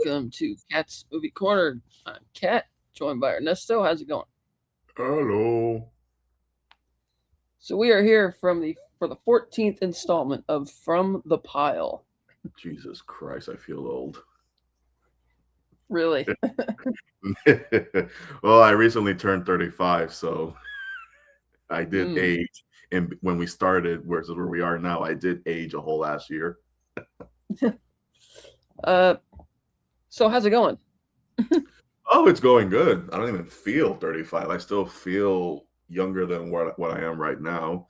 welcome to Cat's Movie Corner. I'm Cat, joined by Ernesto. How's it going? Hello. So we are here for the 14th installment of From the Pile. Jesus Christ, I feel old. Really? Well, I recently turned 35, so I did Mm. age. And when we started, versus where we are now, I did age a whole last year. Uh, so how's it going? Oh, it's going good. I don't even feel 35. I still feel younger than what I am right now.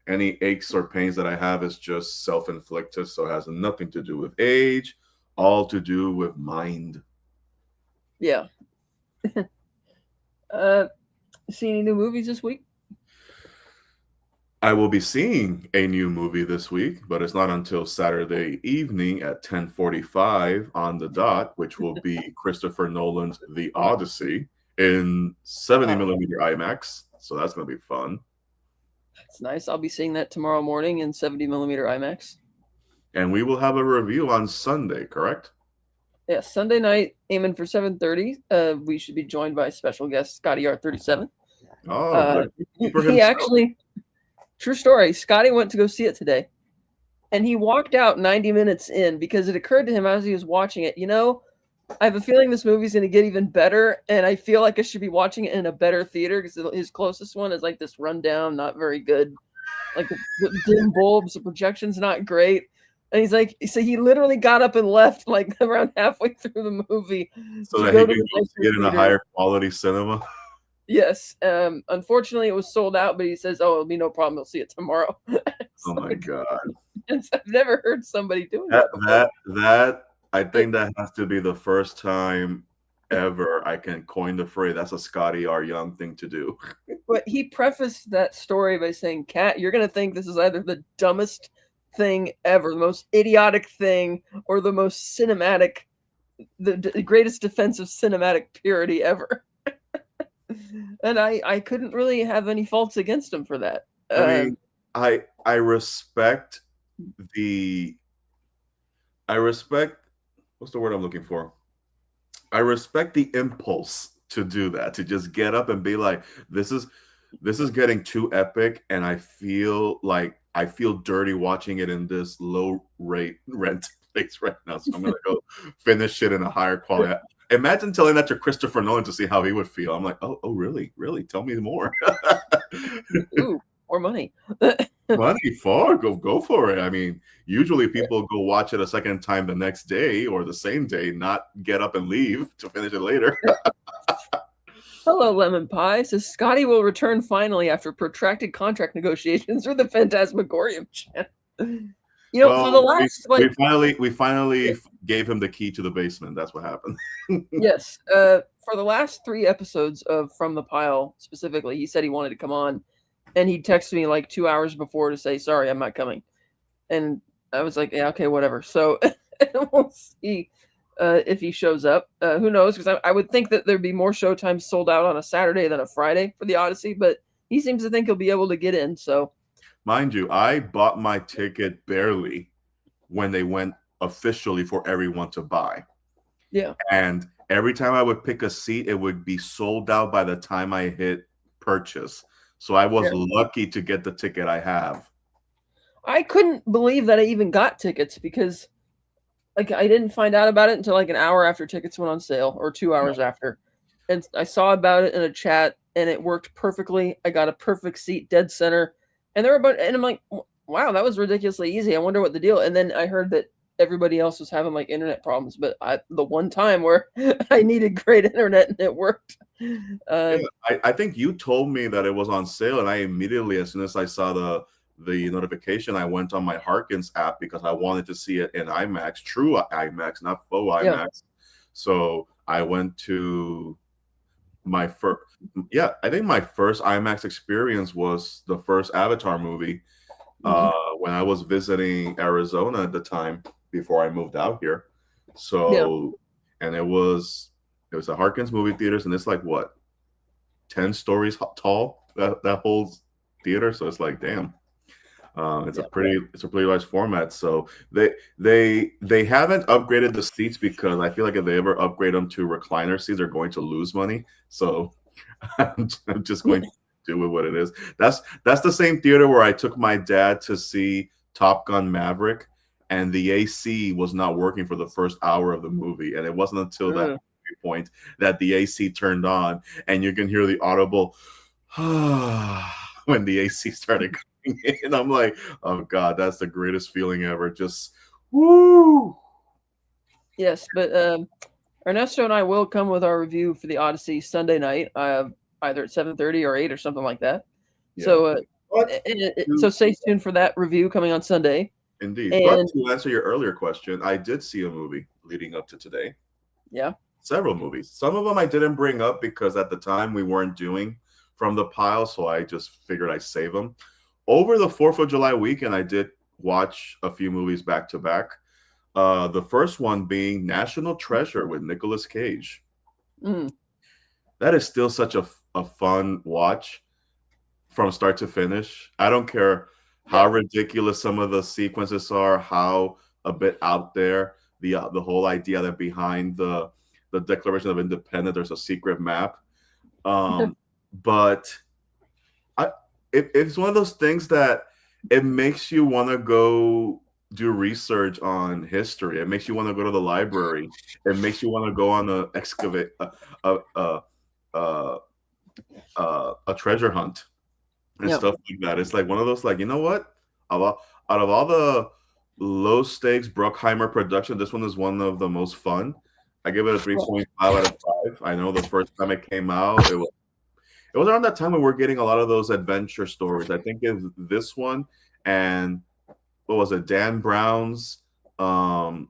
Any aches or pains that I have is just self-inflicted, so it has nothing to do with age, all to do with mind. Yeah. uh, see any new movies this week? I will be seeing a new movie this week, but it's not until Saturday evening at 10:45 on the dot, which will be Christopher Nolan's The Odyssey in 70 Oh, millimeter IMAX. So that's going to be fun. that's nice. I'll be seeing that tomorrow morning in 70 millimeter IMAX. And we will have a review on Sunday, correct? Yeah, Sunday night, aiming for 7:30. We should be joined by special guest Scotty R37. Oh, Uh, good keeper he himself. actually, true story. Scotty went to go see it today. And he walked out 90 minutes in because it occurred to him as he was watching it, I have a feeling this movie's going to get even better. And I feel like I should be watching it in a better theater because his closest one is like this rundown, not very good. Like the dim bulbs, the projection's not great. And he's like, so he literally got up and left like around halfway through the movie So to that he go to can the go see nicer it in a theater. higher quality cinema. Yes. Unfortunately, it was sold out, but he says, "Oh, it'll be no problem. He'll see it tomorrow." Oh It's my like, God. I've never heard somebody doing That that before. that I think that has to be the first time ever I can coin the phrase. That's a Scotty R. Young thing to do. But he prefaced that story by saying, "Cat, you're gonna think this is either the dumbest thing ever, the most idiotic thing, or the most cinematic, the greatest defense of cinematic purity ever." And I couldn't really have any faults against him for that. I mean, I respect the I respect what's the word I'm looking for? I respect the impulse to do that, to just get up and be like, this is getting too epic, and I feel dirty watching it in this low rate rent place right now. So I'm gonna go finish it in a higher quality. Imagine telling that to Christopher Nolan to see how he would feel. I'm like, oh, really, really? Tell me more. Ooh, more money. Money for go for it. I mean, usually people go watch it a second time the next day or the same day, not get up and leave to finish it later. Hello, Lemon Pie. Says Scotty will return finally after protracted contract negotiations for the Phantasmagorium channel. For the Well, last we finally gave him the key to the basement. That's what happened. yes, for the last 3 episodes of From the Pile specifically, he said he wanted to come on, and he texted me like 2 hours before to say, "Sorry, I'm not coming." And I was like, "Yeah, okay, whatever." So we'll see if he shows up. Who knows? Because I would think that there'd be more showtimes sold out on a Saturday than a Friday for the Odyssey, but he seems to think he'll be able to get in. So Mind you, I bought my ticket barely when they went officially for everyone to buy. yeah, And every time I would pick a seat, it would be sold out by the time I hit purchase. So I was yeah. lucky to get the ticket I have. I couldn't believe that I even got tickets because like I didn't find out about it until like an hour after tickets went on sale or 2 hours after. And I saw about it in a chat and it worked perfectly. I got a perfect seat dead center. And there were about and I'm like, wow, that was ridiculously easy. I wonder what the deal. And then I heard that everybody else was having like internet problems, but the one time where I needed great internet and it worked. Uh, Yeah, I think you told me that it was on sale, and I immediately, as soon as I saw the notification, I went on my Harkins app because I wanted to see it in IMAX, true IMAX, not faux yeah, IMAX. So I went to my first, yeah, I think my first IMAX experience was the first Avatar movie mhm, when I was visiting Arizona at the time before I moved out here. yeah. So, and it was a Harkins movie theaters, and it's like what 10 stories tall, that whole theater. So it's like, damn. It's a pretty large format. So they haven't upgraded the seats because I feel like if they ever upgrade them to recliner seats, they're going to lose money. So I'm just going to do with what it is. That's the same theater where I took my dad to see Top Gun Maverick, and the AC was not working for the first hour of the movie, and it wasn't until that point that the AC turned on, and you can hear the audible when the AC started coming in. I'm like, oh god, that's the greatest feeling ever. Just woo. Yes, but Ernesto and I will come with our review for the Odyssey Sunday night, either at 7:30 or 8 or something like that. Yeah. So, so stay tuned for that review coming on Sunday. Indeed. And, but to answer your earlier question, I did see a movie leading up to today. Yeah. Several movies. Some of them I didn't bring up because at the time we weren't doing from the pile, so I just figured I'd save them. Over the 4th of July weekend, I did watch a few movies back to back. The first one being National Treasure with Nicolas Cage. That is still such a fun watch from start to finish. I don't care how ridiculous some of the sequences are, how a bit out there, the whole idea that behind the Declaration of Independence there's a secret map. But it's one of those things that it makes you want to go do research on history. It makes you want to go to the library. It makes you want to go on a treasure hunt and stuff like that. It's like one of those, like, you know what? Out of all the low stakes Bruckheimer production, this one is one of the most fun. I give it a 3.5 out of 5. I know the first time it came out, it was around that time when we're getting a lot of those adventure stories. I think it's this one and what was it, Dan Brown's Da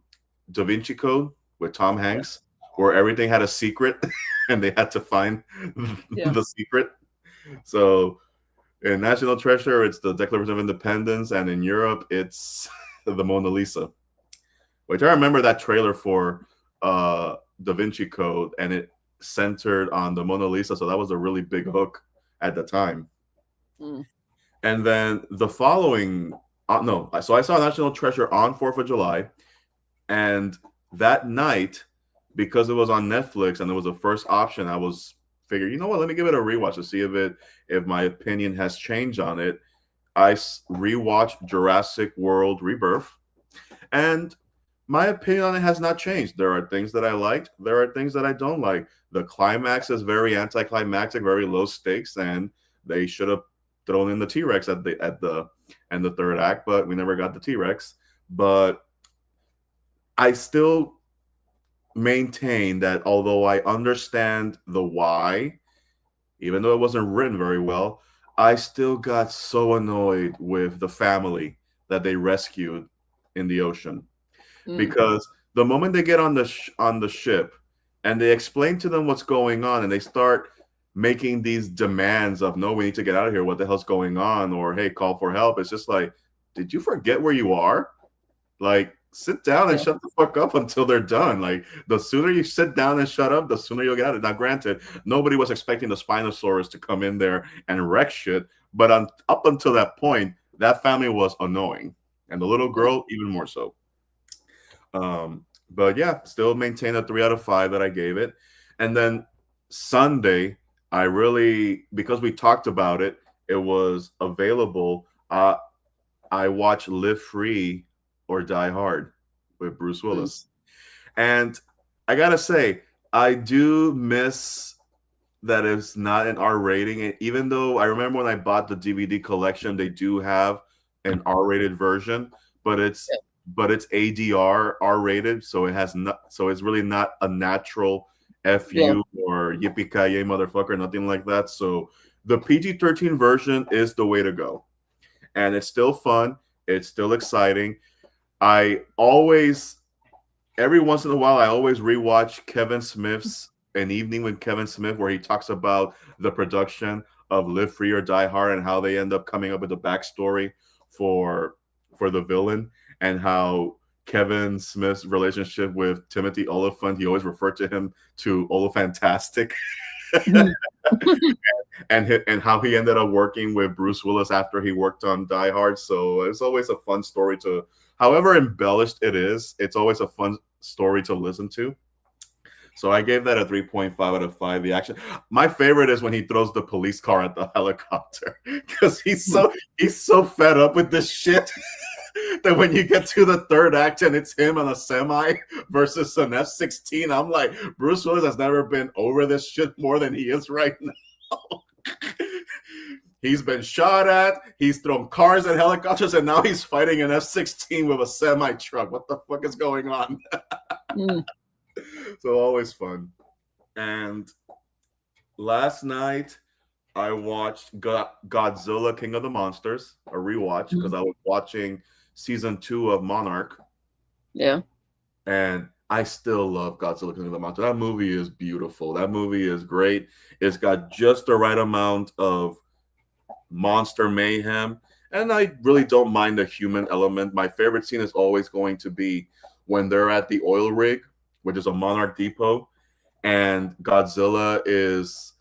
Vinci Code with Tom Hanks, where everything had a secret and they had to find the secret. So in National Treasure, it's the Declaration of Independence, and in Europe, it's the Mona Lisa, which I remember that trailer for Da Vinci Code, and it centered on the Mona Lisa, so that was a really big hook at the time. And then the following so I saw National Treasure on 4th of July, and that night, because it was on Netflix and it was the first option, I was figured, you know what, let me give it a rewatch to see if my opinion has changed on it. I rewatched Jurassic World Rebirth, and my opinion on it has not changed. There are things that I liked. There are things that I don't like. The climax is very anticlimactic, very low stakes, and they should have thrown in the T-Rex at the end of the third act, but we never got the T-Rex. But I still maintain that although I understand the why, even though it wasn't written very well, I still got so annoyed with the family that they rescued in the ocean. Because the moment they get on the ship and they explain to them what's going on and they start making these demands of, no, we need to get out of here, what the hell's going on, or hey, call for help, it's just like, did you forget where you are? Like, sit down and shut the fuck up until they're done. Like, the sooner you sit down and shut up, the sooner you'll get out of it. Now, granted, nobody was expecting the Spinosaurus to come in there and wreck shit, but up until that point, that family was annoying, and the little girl even more so. But yeah, still maintain a 3 out of 5 that I gave it. And then Sunday, I really, because we talked about it, it was available. I watched Live Free or Die Hard with Bruce Willis. And I gotta say, I do miss that it's not an R rating. And even though I remember when I bought the DVD collection, they do have an R-rated version, but it's ADR R-rated, so it has not. So it's really not a natural FU or yippee-ki-yay motherfucker, nothing like that. So the PG-13 version is the way to go, and it's still fun. It's still exciting. I always, every once in a while, I always rewatch Kevin Smith's An Evening with Kevin Smith, where he talks about the production of Live Free or Die Hard and how they end up coming up with the backstory for the villain, and how Kevin Smith's relationship with Timothy Oliphant, he always referred to him to Olyphantastic. and how he ended up working with Bruce Willis after he worked on Die Hard. So it's always a fun story to, however embellished it is, it's always a fun story to listen to. So I gave that a 3.5 out of 5. The action, my favorite is when he throws the police car at the helicopter because he's so fed up with this shit that when you get to the third act and it's him on a semi versus an F-16, I'm like, Bruce Willis has never been over this shit more than he is right now. He's been shot at, he's thrown cars at helicopters, and now he's fighting an F-16 with a semi truck. What the fuck is going on? So always fun. And last night I watched Godzilla King of the Monsters, a rewatch, because I was watching season 2 of Monarch. Yeah. And I still love Godzilla King of the Monsters. That movie is beautiful. That movie is great. It's got just the right amount of monster mayhem. And I really don't mind the human element. My favorite scene is always going to be when they're at the oil rig, which is a Monarch depot, and Godzilla is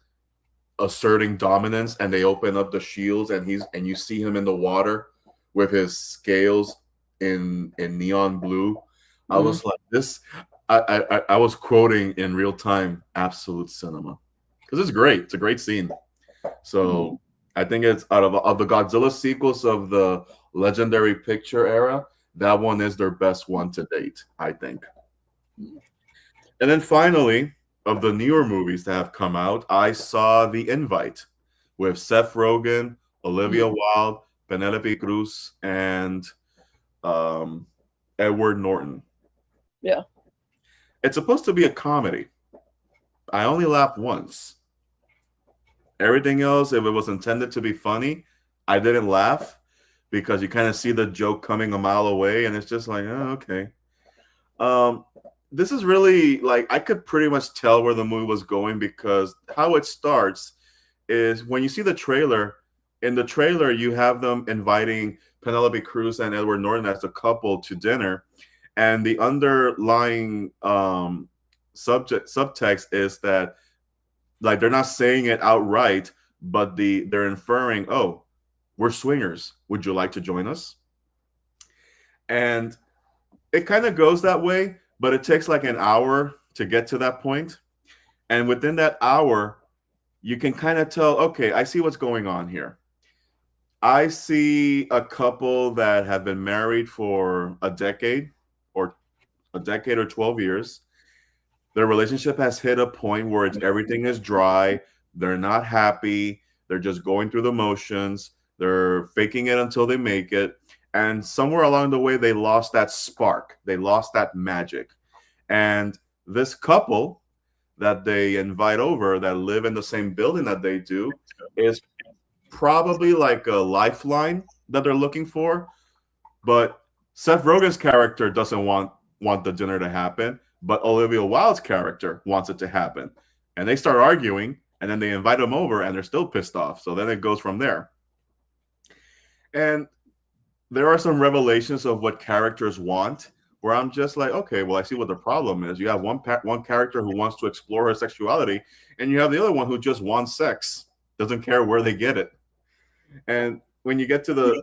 asserting dominance, and they open up the shields, and you see him in the water with his scales in neon blue. I was like, this. I was quoting in real time, absolute cinema, because it's great. It's a great scene. So I think it's out of the Godzilla sequels of the Legendary Picture era, that one is their best one to date, I think. And then finally, of the newer movies that have come out, I saw The Invite with Seth Rogen, Olivia Wilde, Penelope Cruz, and Edward Norton. Yeah. It's supposed to be a comedy. I only laughed once. Everything else, if it was intended to be funny, I didn't laugh because you kind of see the joke coming a mile away, and it's just like, oh, okay. This is really, like, I could pretty much tell where the movie was going, because how it starts is when you see the trailer. In the trailer, you have them inviting Penelope Cruz and Edward Norton as a couple to dinner, and the underlying subtext is that, like, they're not saying it outright, but they're inferring, oh, we're swingers. Would you like to join us? And it kind of goes that way, but it takes like an hour to get to that point. And within that hour, you can kind of tell, okay, I see what's going on here. I see a couple that have been married for a decade or 12 years. Their relationship has hit a point where everything is dry. They're not happy. They're just going through the motions. They're faking it until they make it. And somewhere along the way, they lost that spark. They lost that magic. And this couple that they invite over, that live in the same building that they do, is probably like a lifeline that they're looking for. But Seth Rogen's character doesn't want the dinner to happen, but Olivia Wilde's character wants it to happen. And they start arguing, and then they invite them over, and they're still pissed off. So then it goes from there. And there are some revelations of what characters want, where I'm just like, okay, well, I see what the problem is. You have one character who wants to explore her sexuality, and you have the other one who just wants sex, doesn't care where they get it. And when you get to the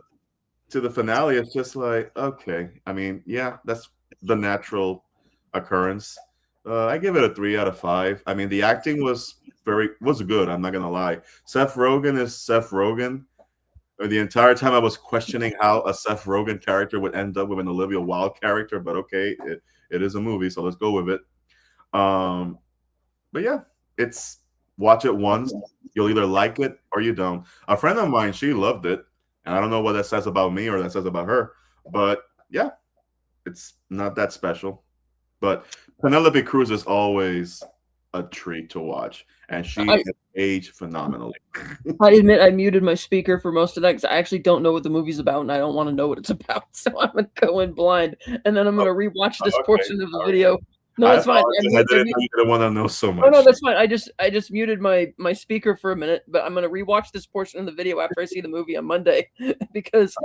finale, it's just like, okay, I mean, yeah, that's the natural occurrence. I give it a 3 out of 5. I mean, the acting was good. I'm not gonna lie. Seth Rogen is Seth Rogen. The entire time I was questioning how a Seth Rogen character would end up with an Olivia Wilde character, but okay, it is a movie, so let's go with it. But yeah, watch it once. You'll either like it or you don't. A friend of mine, she loved it, and I don't know what that says about me or that says about her, but yeah, it's not that special. But Penelope Cruz is always a treat to watch, and she has aged phenomenally. I admit I muted my speaker for most of that because I actually don't know what the movie's about, and I don't want to know what it's about. So I'm gonna go in blind, and then I'm gonna rewatch this portion of the video. No, that's fine. I didn't want to know so much. Oh no, that's fine. I just muted my speaker for a minute, but I'm gonna rewatch this portion of the video after I see the movie on Monday because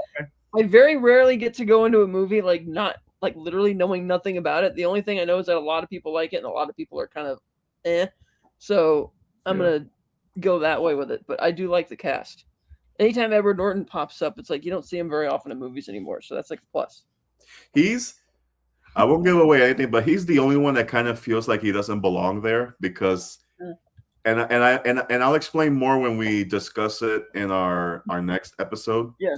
I very rarely get to go into a movie not literally knowing nothing about it. The only thing I know is that a lot of people like it, and a lot of people are kind of eh. So I'm Yeah. gonna go that way with it. But I do like the cast. Anytime Edward Norton pops up, it's like you don't see him very often in movies anymore, so that's like a plus. He's I won't give away anything, but he's the only one that kind of feels like he doesn't belong there because Mm. and I'll explain more when we discuss it in our next episode. Yeah.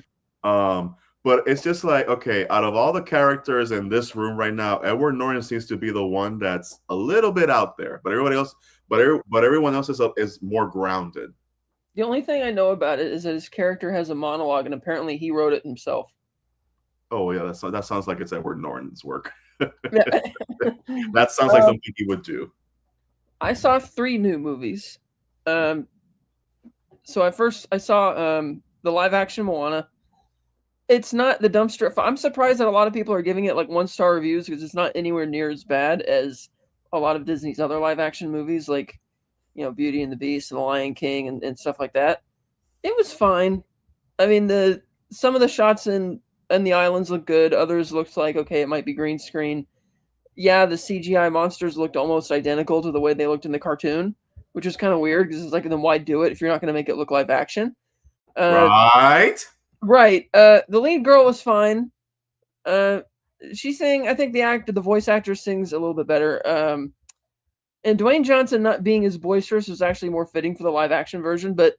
But it's just like, okay, out of all the characters in this room right now, Edward Norton seems to be the one that's a little bit out there, but everybody else, but everyone else is more grounded. The only thing I know about it is that his character has a monologue, and apparently he wrote it himself. Oh yeah, that sounds like it's Edward Norton's work. Yeah. That sounds like something he would do. I saw 3 new movies. So I saw the live action Moana. It's not the dumpster. I'm surprised that a lot of people are giving it like 1-star reviews because it's not anywhere near as bad as a lot of Disney's other live action movies, like Beauty and the Beast and The Lion King and stuff like that. It was fine. I mean, some of the shots in the islands look good. Others looked like, okay, it might be green screen. Yeah, the CGI monsters looked almost identical to the way they looked in the cartoon, which is kind of weird because it's like, then why do it if you're not going to make it look live action? Right. Right. The lead girl was fine. She sang. I think the voice actor sings a little bit better. And Dwayne Johnson not being as boisterous was actually more fitting for the live action version. But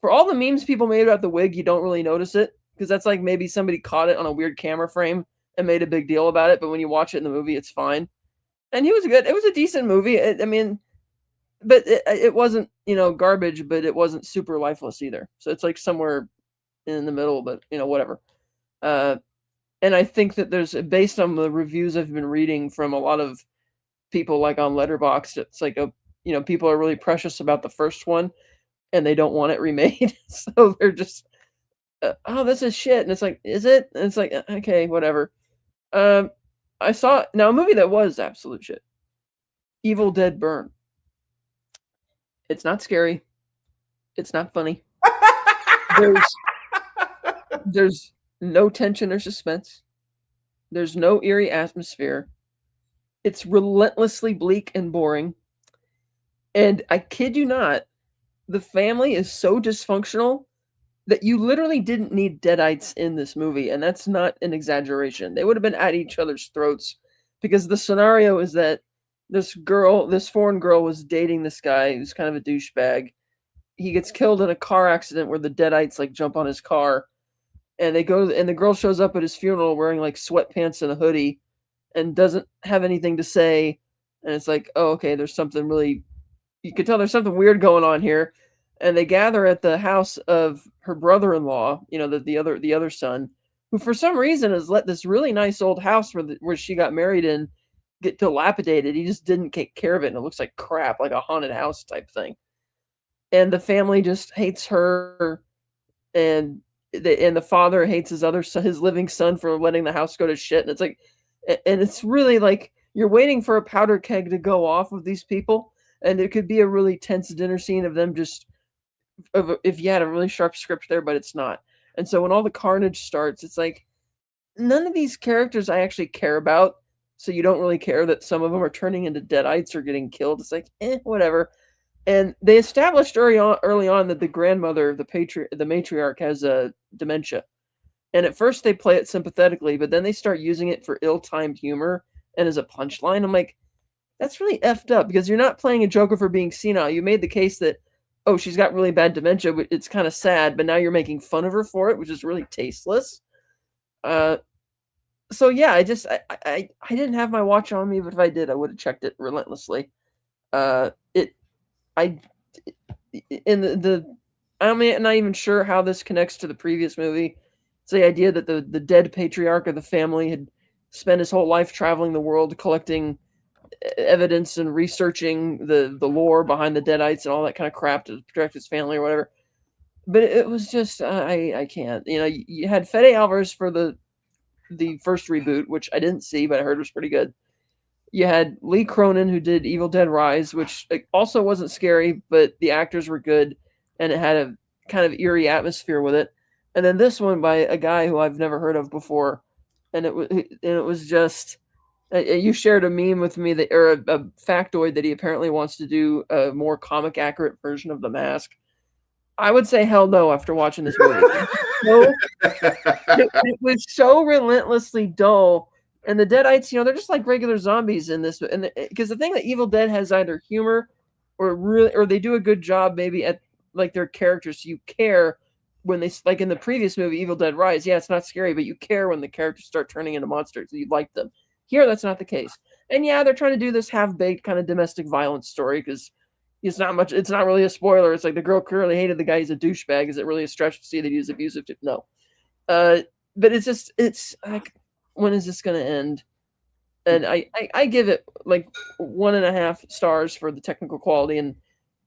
for all the memes people made about the wig, you don't really notice it because that's like maybe somebody caught it on a weird camera frame and made a big deal about it. But when you watch it in the movie, it's fine. And he was good. It was a decent movie. But it wasn't garbage, but it wasn't super lifeless either. So it's like somewhere in the middle, but whatever. And I think that there's, based on the reviews I've been reading from a lot of people like on Letterboxd, it's like people are really precious about the first one and they don't want it remade. So they're just oh, this is shit. And it's like, is it? And it's like, okay, whatever. I saw now a movie that was absolute shit. Evil Dead Burn. It's not scary. It's not funny. There's no tension or suspense. There's no eerie atmosphere. It's relentlessly bleak and boring. And I kid you not, the family is so dysfunctional that you literally didn't need deadites in this movie. And that's not an exaggeration. They would have been at each other's throats because the scenario is that this foreign girl was dating this guy who's kind of a douchebag. He gets killed in a car accident where the deadites like jump on his car. And they go, and the girl shows up at his funeral wearing like sweatpants and a hoodie and doesn't have anything to say. And it's like, oh, okay, there's something really, you could tell there's something weird going on here. And they gather at the house of her brother-in-law, the other son, who for some reason has let this really nice old house where she got married in get dilapidated. He just didn't take care of it, and it looks like crap, like a haunted house type thing. And the family just hates her, and the father hates his other son, his living son, for letting the house go to shit. And it's like, and it's really like you're waiting for a powder keg to go off with these people, and it could be a really tense dinner scene of them just, if you had a really sharp script there, but it's not. And so when all the carnage starts, it's like none of these characters I actually care about. So you don't really care that some of them are turning into deadites or getting killed. It's like, whatever. And they established early on that the grandmother, the matriarch, has a dementia. And at first they play it sympathetically, but then they start using it for ill-timed humor and as a punchline. I'm like, that's really effed up because you're not playing a joke of her being senile. You made the case that, oh, she's got really bad dementia. It's kind of sad, but now you're making fun of her for it, which is really tasteless. So yeah, I didn't have my watch on me, but if I did, I would have checked it relentlessly. I'm not even sure how this connects to the previous movie. It's the idea that the dead patriarch of the family had spent his whole life traveling the world collecting evidence and researching the lore behind the deadites and all that kind of crap to protect his family or whatever. But it was just I can't. You had Fede Alvarez for the first reboot, which I didn't see, but I heard was pretty good. You had Lee Cronin, who did Evil Dead Rise, which also wasn't scary, but the actors were good, and it had a kind of eerie atmosphere with it. And then this one by a guy who I've never heard of before, and it was just You shared a meme with me that, or a factoid that he apparently wants to do a more comic accurate version of The Mask. I would say hell no after watching this movie. So it was so relentlessly dull, and the Deadites, they're just like regular zombies in this. And because the thing that Evil Dead has either humor or they do a good job maybe at like their characters. So you care when they, like in the previous movie, Evil Dead Rise. Yeah, it's not scary, but you care when the characters start turning into monsters. You like them. Here, that's not the case. And yeah, they're trying to do this half-baked kind of domestic violence story because it's not much. It's not really a spoiler. It's like the girl clearly hated the guy. He's a douchebag. Is it really a stretch to see that he was abusive? No. But it's like, when is this going to end? And I give it like 1.5 stars for the technical quality. And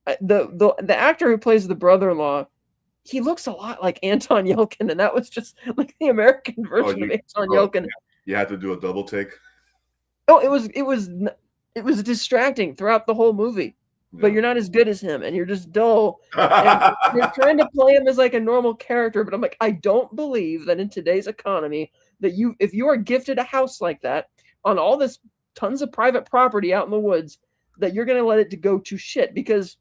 the actor who plays the brother-in-law, he looks a lot like Anton Yelchin, and that was just like the American version of Anton Yelchin. You had to do a double take. Oh, it was distracting throughout the whole movie. But you're not as good as him, and you're just dull. And you're trying to play him as like a normal character, but I'm like, I don't believe that in today's economy that if you are gifted a house like that on all this tons of private property out in the woods, that you're going to let it to go to shit. Because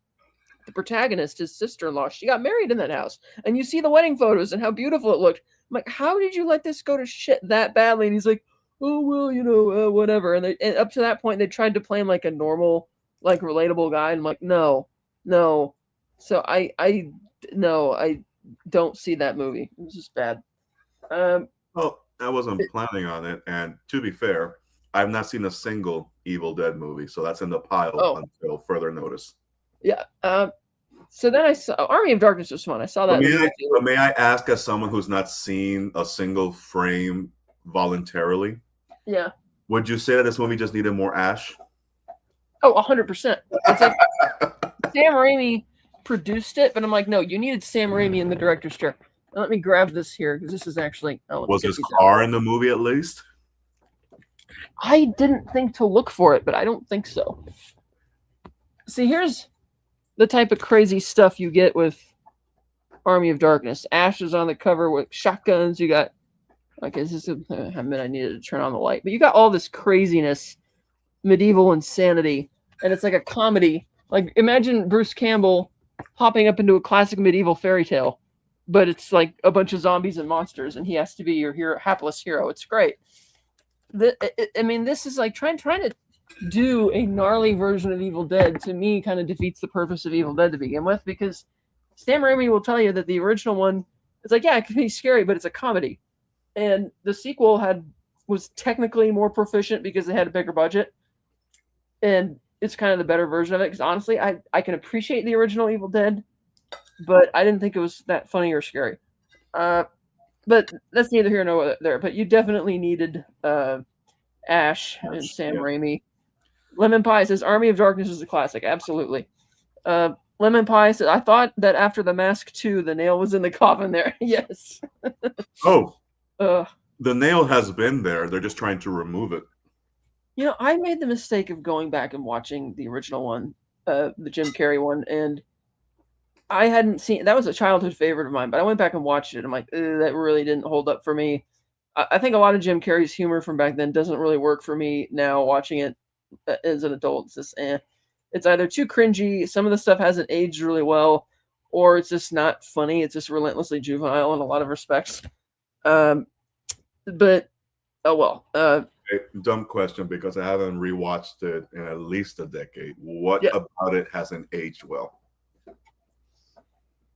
the protagonist, his sister-in-law, she got married in that house, and you see the wedding photos and how beautiful it looked. I'm like, how did you let this go to shit that badly? And he's like, oh well, whatever. And up to that point, they tried to play him like a normal, like relatable guy, and I'm like, no. So I don't see that movie. It was just bad. Well, I wasn't planning on it, and to be fair, I've not seen a single Evil Dead movie, so that's in the pile until further notice. Yeah. So then I saw Army of Darkness was fun. I saw that. May I ask, as someone who's not seen a single frame voluntarily, yeah, would you say that this movie just needed more Ash? Oh, 100%. It's like Sam Raimi produced it, but I'm like, no, you needed Sam Raimi in the director's chair. Now, let me grab this here because this is actually. Was his car in the movie at least? I didn't think to look for it, but I don't think so. See, here's the type of crazy stuff you get with Army of Darkness. Ash is on the cover with shotguns. You got, okay, this is I needed to turn on the light, but you got all this craziness, medieval insanity, and it's like a comedy. Like, imagine Bruce Campbell popping up into a classic medieval fairy tale, but it's like a bunch of zombies and monsters, and he has to be your hero, hapless hero. It's great. This is like trying to do a gnarly version of Evil Dead. To me, kind of defeats the purpose of Evil Dead to begin with, because Sam Raimi will tell you that the original one, it's like, yeah, it can be scary, but it's a comedy, and the sequel was technically more proficient because they had a bigger budget, and it's kind of the better version of it. Because honestly, I can appreciate the original Evil Dead, but I didn't think it was that funny or scary. But that's neither here nor there. But you definitely needed Ash and Sam Raimi. Lemon Pie says Army of Darkness is a classic. Absolutely. Lemon Pie says, I thought that after The Mask 2, the nail was in the coffin there. Yes. The nail has been there. They're just trying to remove it. I made the mistake of going back and watching the original one, the Jim Carrey one, and I hadn't seen, that was a childhood favorite of mine, but I went back and watched it. I'm like, that really didn't hold up for me. I think a lot of Jim Carrey's humor from back then doesn't really work for me now watching it as an adult. It's just, it's either too cringy, some of the stuff hasn't aged really well, or it's just not funny. It's just relentlessly juvenile in a lot of respects. But, oh well. Dumb question, because I haven't rewatched it in at least a decade. What about it hasn't aged well?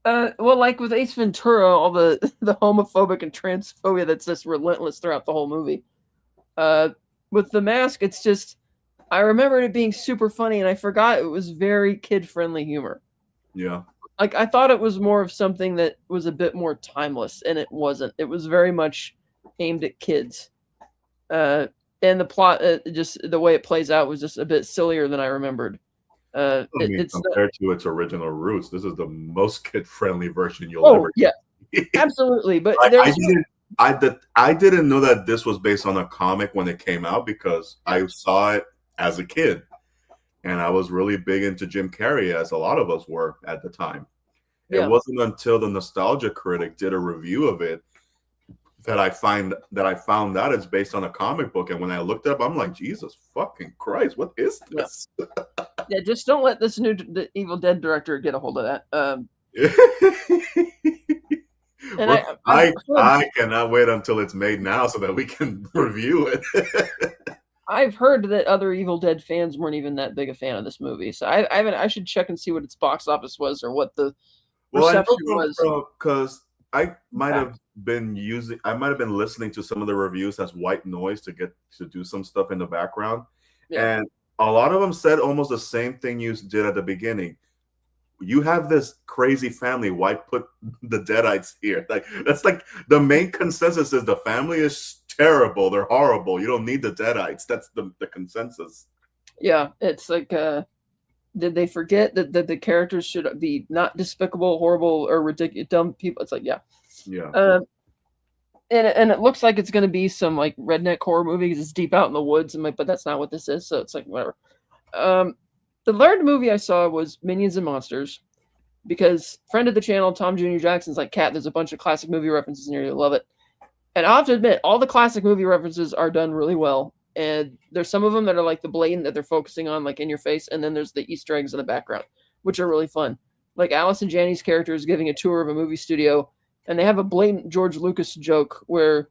Well, like with Ace Ventura, all the homophobic and transphobia that's just relentless throughout the whole movie. With The Mask, it's just, I remember it being super funny, and I forgot it was very kid-friendly humor. Yeah. Like, I thought it was more of something that was a bit more timeless, and it wasn't. It was very much aimed at kids. And the plot, just the way it plays out, was just a bit sillier than I remembered. It's compared to its original roots, this is the most kid-friendly version you'll ever get. Yeah, absolutely. But I didn't know that this was based on a comic when it came out, because I saw it as a kid, and I was really big into Jim Carrey, as a lot of us were at the time. It wasn't until the Nostalgia Critic did a review of it that I found out it's based on a comic book, and when I looked it up, I'm like, Jesus fucking Christ, what is this? Yeah, just don't let this new the Evil Dead director get a hold of that. And I cannot wait until it's made now so that we can review it. I've heard that other Evil Dead fans weren't even that big a fan of this movie, so I haven't. I should check and see what its box office was or what the reception was. Because I might have been listening to some of the reviews as white noise to do some stuff in the background, and a lot of them said almost the same thing you did at the beginning. You have this crazy family. Why put the Deadites here? Like that's like the main consensus is the family is terrible. They're horrible. You don't need the Deadites. That's the consensus. Yeah, it's like did they forget that the characters should be not despicable, horrible, or ridiculous, dumb people? It's like yeah. And it looks like it's going to be some like redneck horror movie because it's deep out in the woods, but that's not what this is. So it's like whatever. The third movie I saw was Minions and Monsters, because friend of the channel, Tom Jr. Jackson's like, Cat, there's a bunch of classic movie references in here. You'll love it. And I'll have to admit, all the classic movie references are done really well. And there's some of them that are like the blatant that they're focusing on, like in your face. And then there's the Easter eggs in the background, which are really fun. Like Allison Janney's character is giving a tour of a movie studio, and they have a blatant George Lucas joke where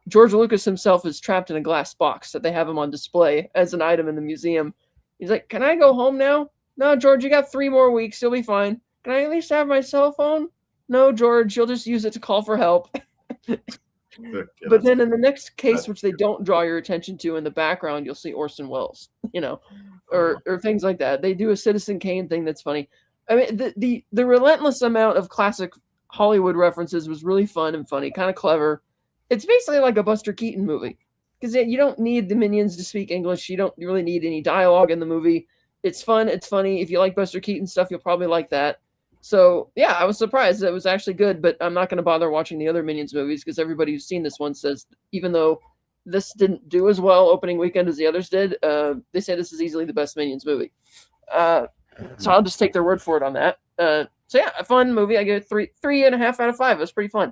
George Lucas himself is trapped in a glass box that they have him on display as an item in the museum. He's like, can I go home now? No, George, you got 3 more weeks. You'll be fine. Can I at least have my cell phone? No, George, you'll just use it to call for help. But then in the next case, which they don't draw your attention to in the background, you'll see Orson Welles, or things like that. They do a Citizen Kane thing that's funny. I mean, the relentless amount of classic Hollywood references was really fun and funny, kind of clever. It's basically like a Buster Keaton movie. Because you don't need the minions to speak English. You don't really need any dialogue in the movie. It's fun. It's funny. If you like Buster Keaton stuff, you'll probably like that. So, yeah, I was surprised. It was actually good, but I'm not going to bother watching the other Minions movies because everybody who's seen this one says, even though this didn't do as well opening weekend as the others did, they say this is easily the best Minions movie. So I'll just take their word for it on that. So, yeah, a fun movie. I give it 3.5 out of 5. It was pretty fun.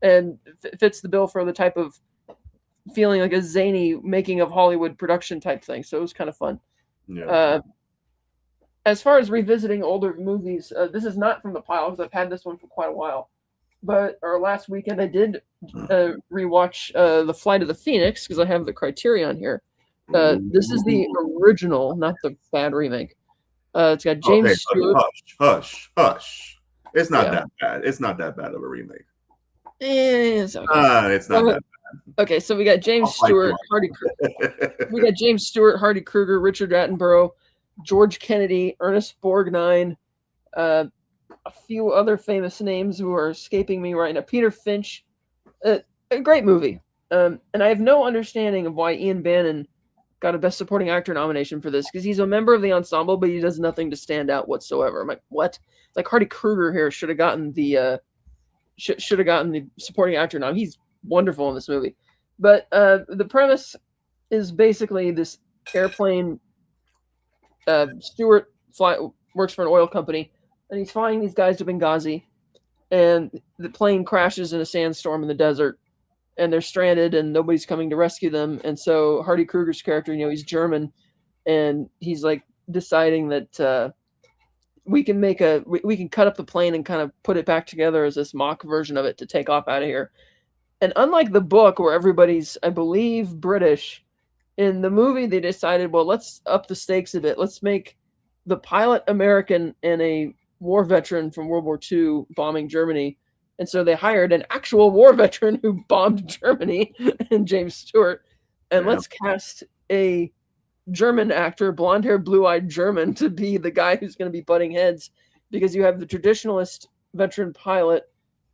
And fits the bill for the type of feeling like a zany making of Hollywood production type thing. So it was kind of fun. Yeah. As far as revisiting older movies, this is not from the pile because I've had this one for quite a while. But last weekend I did rewatch The Flight of the Phoenix because I have the Criterion here. This is the original, not the bad remake. It's got James Stewart. Hush. It's not that bad. It's not that bad of a remake. It's okay. It's not that bad. Okay, so we got James Stewart, Hardy Kruger, Richard Attenborough, George Kennedy, Ernest Borgnine, a few other famous names who are escaping me right now. Peter Finch, a great movie. And I have no understanding of why Ian Bannon got a Best Supporting Actor nomination for this, because he's a member of the ensemble, but he does nothing to stand out whatsoever. I'm like, what? Like Hardy Kruger here should have gotten the supporting actor nom. He's wonderful in this movie. But the premise is basically this airplane. Stewart works for an oil company, and he's flying these guys to Benghazi, and the plane crashes in a sandstorm in the desert, and they're stranded, and nobody's coming to rescue them. And so Hardy Kruger's character, he's German, and he's like deciding that we can cut up the plane and kind of put it back together as this mock version of it to take off out of here. And unlike the book where everybody's, I believe, British, in the movie they decided, well, let's up the stakes a bit. Let's make the pilot American and a war veteran from World War II bombing Germany. And so they hired an actual war veteran who bombed Germany and James Stewart. And let's cast a German actor, blonde-haired, blue-eyed German, to be the guy who's going to be butting heads, because you have the traditionalist veteran pilot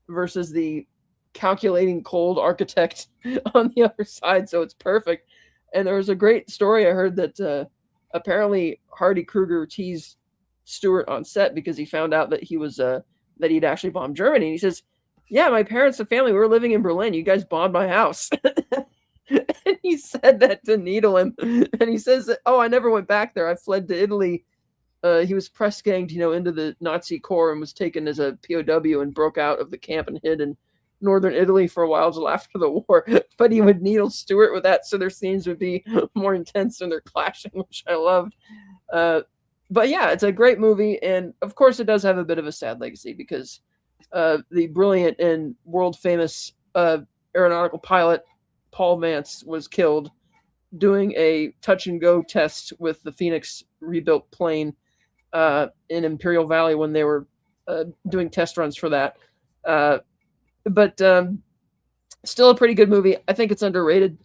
versus the calculating cold architect on the other side. So it's perfect. And there was a great story I heard that apparently Hardy Kruger teased Stewart on set because he found out that he was that he'd actually bombed Germany. And he says, yeah, my parents and family, we were living in Berlin. You guys bombed my house. And he said that to needle him. And he says, oh, I never went back there. I fled to Italy. He was press ganged, into the Nazi corps and was taken as a POW and broke out of the camp and hid in northern Italy for a while till after the war, but he would needle Stewart with that, so their scenes would be more intense and they're clashing, which I loved. But yeah, it's a great movie, and of course, it does have a bit of a sad legacy because the brilliant and world famous aeronautical pilot Paul Vance was killed doing a touch and go test with the Phoenix rebuilt plane in Imperial Valley when they were doing test runs for that. But still a pretty good movie. I think it's underrated.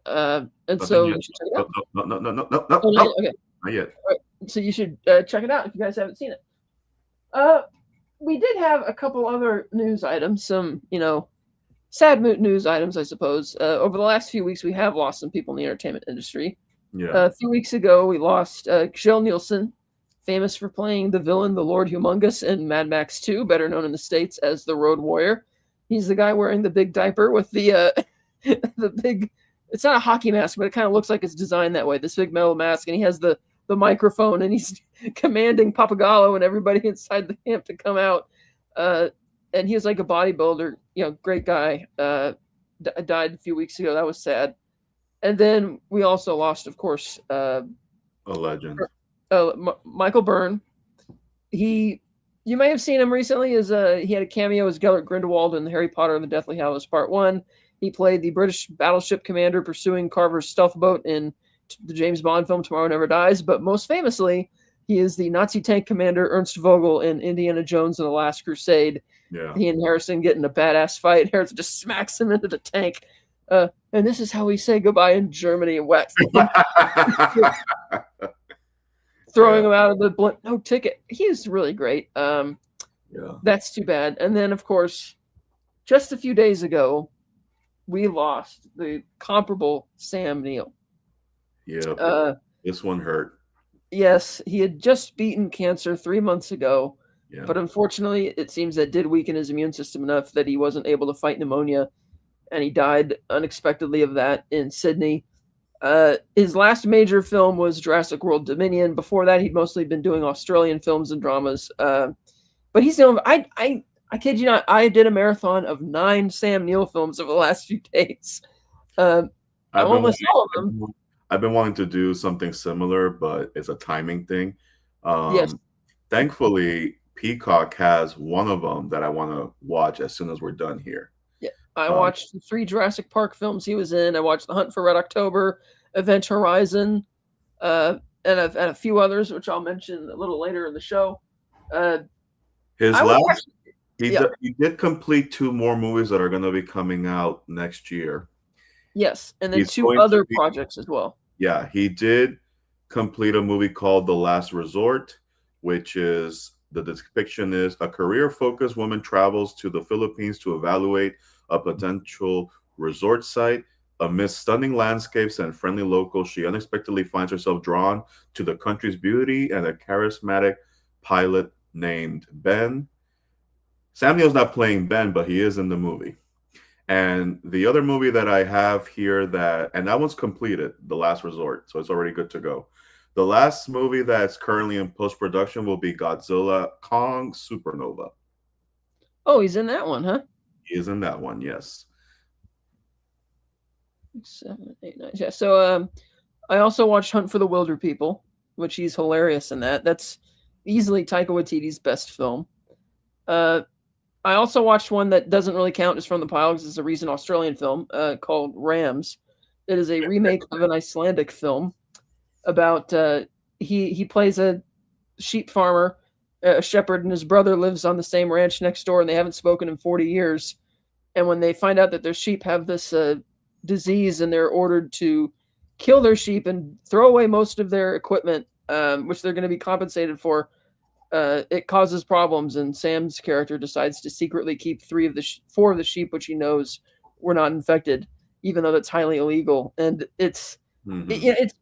And so you should check it out. No, okay. not yet. Right. So you should check it out if you guys haven't seen it. We did have a couple other news items, some, sad news items, I suppose. Over the last few weeks, we have lost some people in the entertainment industry. Yeah. A few weeks ago, we lost Kjell Nielsen, famous for playing the villain, the Lord Humongous, in Mad Max 2, better known in the States as the Road Warrior. He's the guy wearing the big diaper with the the big, it's not a hockey mask, but it kind of looks like it's designed that way, this big metal mask, and he has the microphone, and he's commanding Papagallo and everybody inside the camp to come out. And he was like a bodybuilder, great guy. Died a few weeks ago. That was sad. And then we also lost, of course, a legend. Michael Byrne. You may have seen him recently as he had a cameo as Gellert Grindelwald in Harry Potter and the Deathly Hallows Part 1. He played the British battleship commander pursuing Carver's stealth boat in the James Bond film Tomorrow Never Dies, but most famously, he is the Nazi tank commander Ernst Vogel in Indiana Jones and the Last Crusade. Yeah. He and Harrison get in a badass fight. Harrison just smacks him into the tank. And this is how we say goodbye in Germany, and whacks throwing him out of the blimp. No ticket. He's really great. That's too bad. And then, of course, just a few days ago, we lost the comparable Sam Neill. Yeah, this one hurt. Yes, he had just beaten cancer 3 months ago, but unfortunately, it seems that did weaken his immune system enough that he wasn't able to fight pneumonia, and he died unexpectedly of that in Sydney. His last major film was Jurassic World Dominion. Before that, he'd mostly been doing Australian films and dramas. But he's the only, I kid you not, I did a marathon of 9 Sam Neill films over the last few days. I almost saw them. I've been wanting to do something similar, but it's a timing thing. Yes. Thankfully, Peacock has one of them that I want to watch as soon as we're done here. Yeah, I watched the 3 Jurassic Park films he was in. I watched The Hunt for Red October, Event Horizon, and a few others, which I'll mention a little later in the show. He did complete 2 more movies that are going to be coming out next year. Yes, and then 2 other projects as well. Yeah, he did complete a movie called The Last Resort, which is, the depiction is a career-focused woman travels to the Philippines to evaluate a potential resort site. Amidst stunning landscapes and friendly locals, she unexpectedly finds herself drawn to the country's beauty and a charismatic pilot named Ben. Sam Neill's not playing Ben, but he is in the movie. And the other movie that I have here and that one's completed, The Last Resort, so it's already good to go. The last movie that's currently in post-production will be Godzilla Kong Supernova. Oh, he's in that one, huh? He is in that one, yes. 7, 8, 9. Yeah. So I also watched Hunt for the Wilder People, which he's hilarious in that. That's easily Taika Waititi's best film. I also watched one that doesn't really count as from the pile because it's a recent Australian film called Rams. It is a remake of an Icelandic film about he plays a sheep farmer, a shepherd, and his brother lives on the same ranch next door, and they haven't spoken in 40 years. And when they find out that their sheep have this disease, and they're ordered to kill their sheep and throw away most of their equipment, which they're going to be compensated for, it causes problems, and Sam's character decides to secretly keep 4 of the sheep, which he knows were not infected, even though that's highly illegal. And it's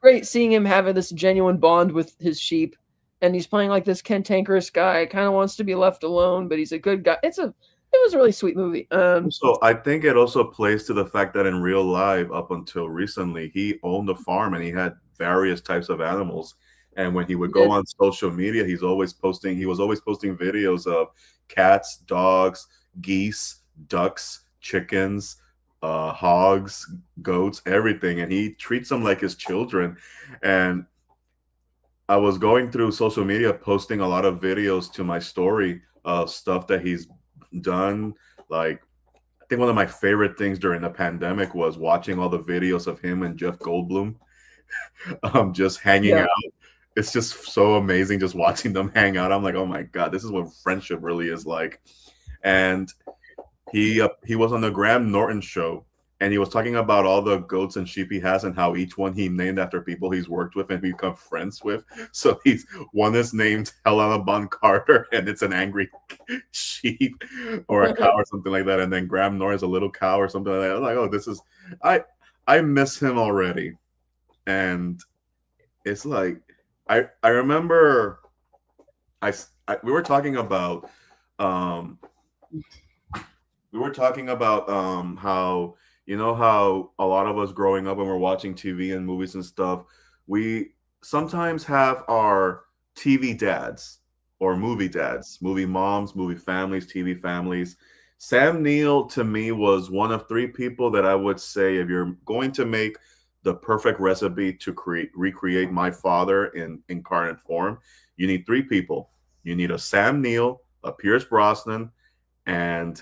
great seeing him having this genuine bond with his sheep, and he's playing like this cantankerous guy, kind of wants to be left alone, but he's a good guy. It was a really sweet movie. So I think it also plays to the fact that in real life, up until recently, he owned a farm and he had various types of animals. And when he would go on social media, he was always posting videos of cats, dogs, geese, ducks, chickens, hogs, goats, everything, and he treats them like his children. And I was going through social media, posting a lot of videos to my story of stuff that he's done. Like, I think one of my favorite things during the pandemic was watching all the videos of him and Jeff Goldblum just hanging Yeah. out. It's just so amazing just watching them hang out. I'm like, oh my god, this is what friendship really is like. And he was on the Graham Norton show, and he was talking about all the goats and sheep he has and how each one he named after people he's worked with and become friends with. So he's one is named Helena Bonham Carter, and it's an angry sheep or a cow or something like that. And then Graham Norton is a little cow or something like that. I was like, oh, this is I miss him already. And it's like I remember we were talking about um how how a lot of us growing up when we're watching TV and movies and stuff, we sometimes have our TV dads or movie dads, movie moms, movie families, TV families. Sam Neill to me was one of three people that I would say, if you're going to make the perfect recipe to recreate my father in incarnate form, you need three people. You need a Sam Neill, a Pierce Brosnan, and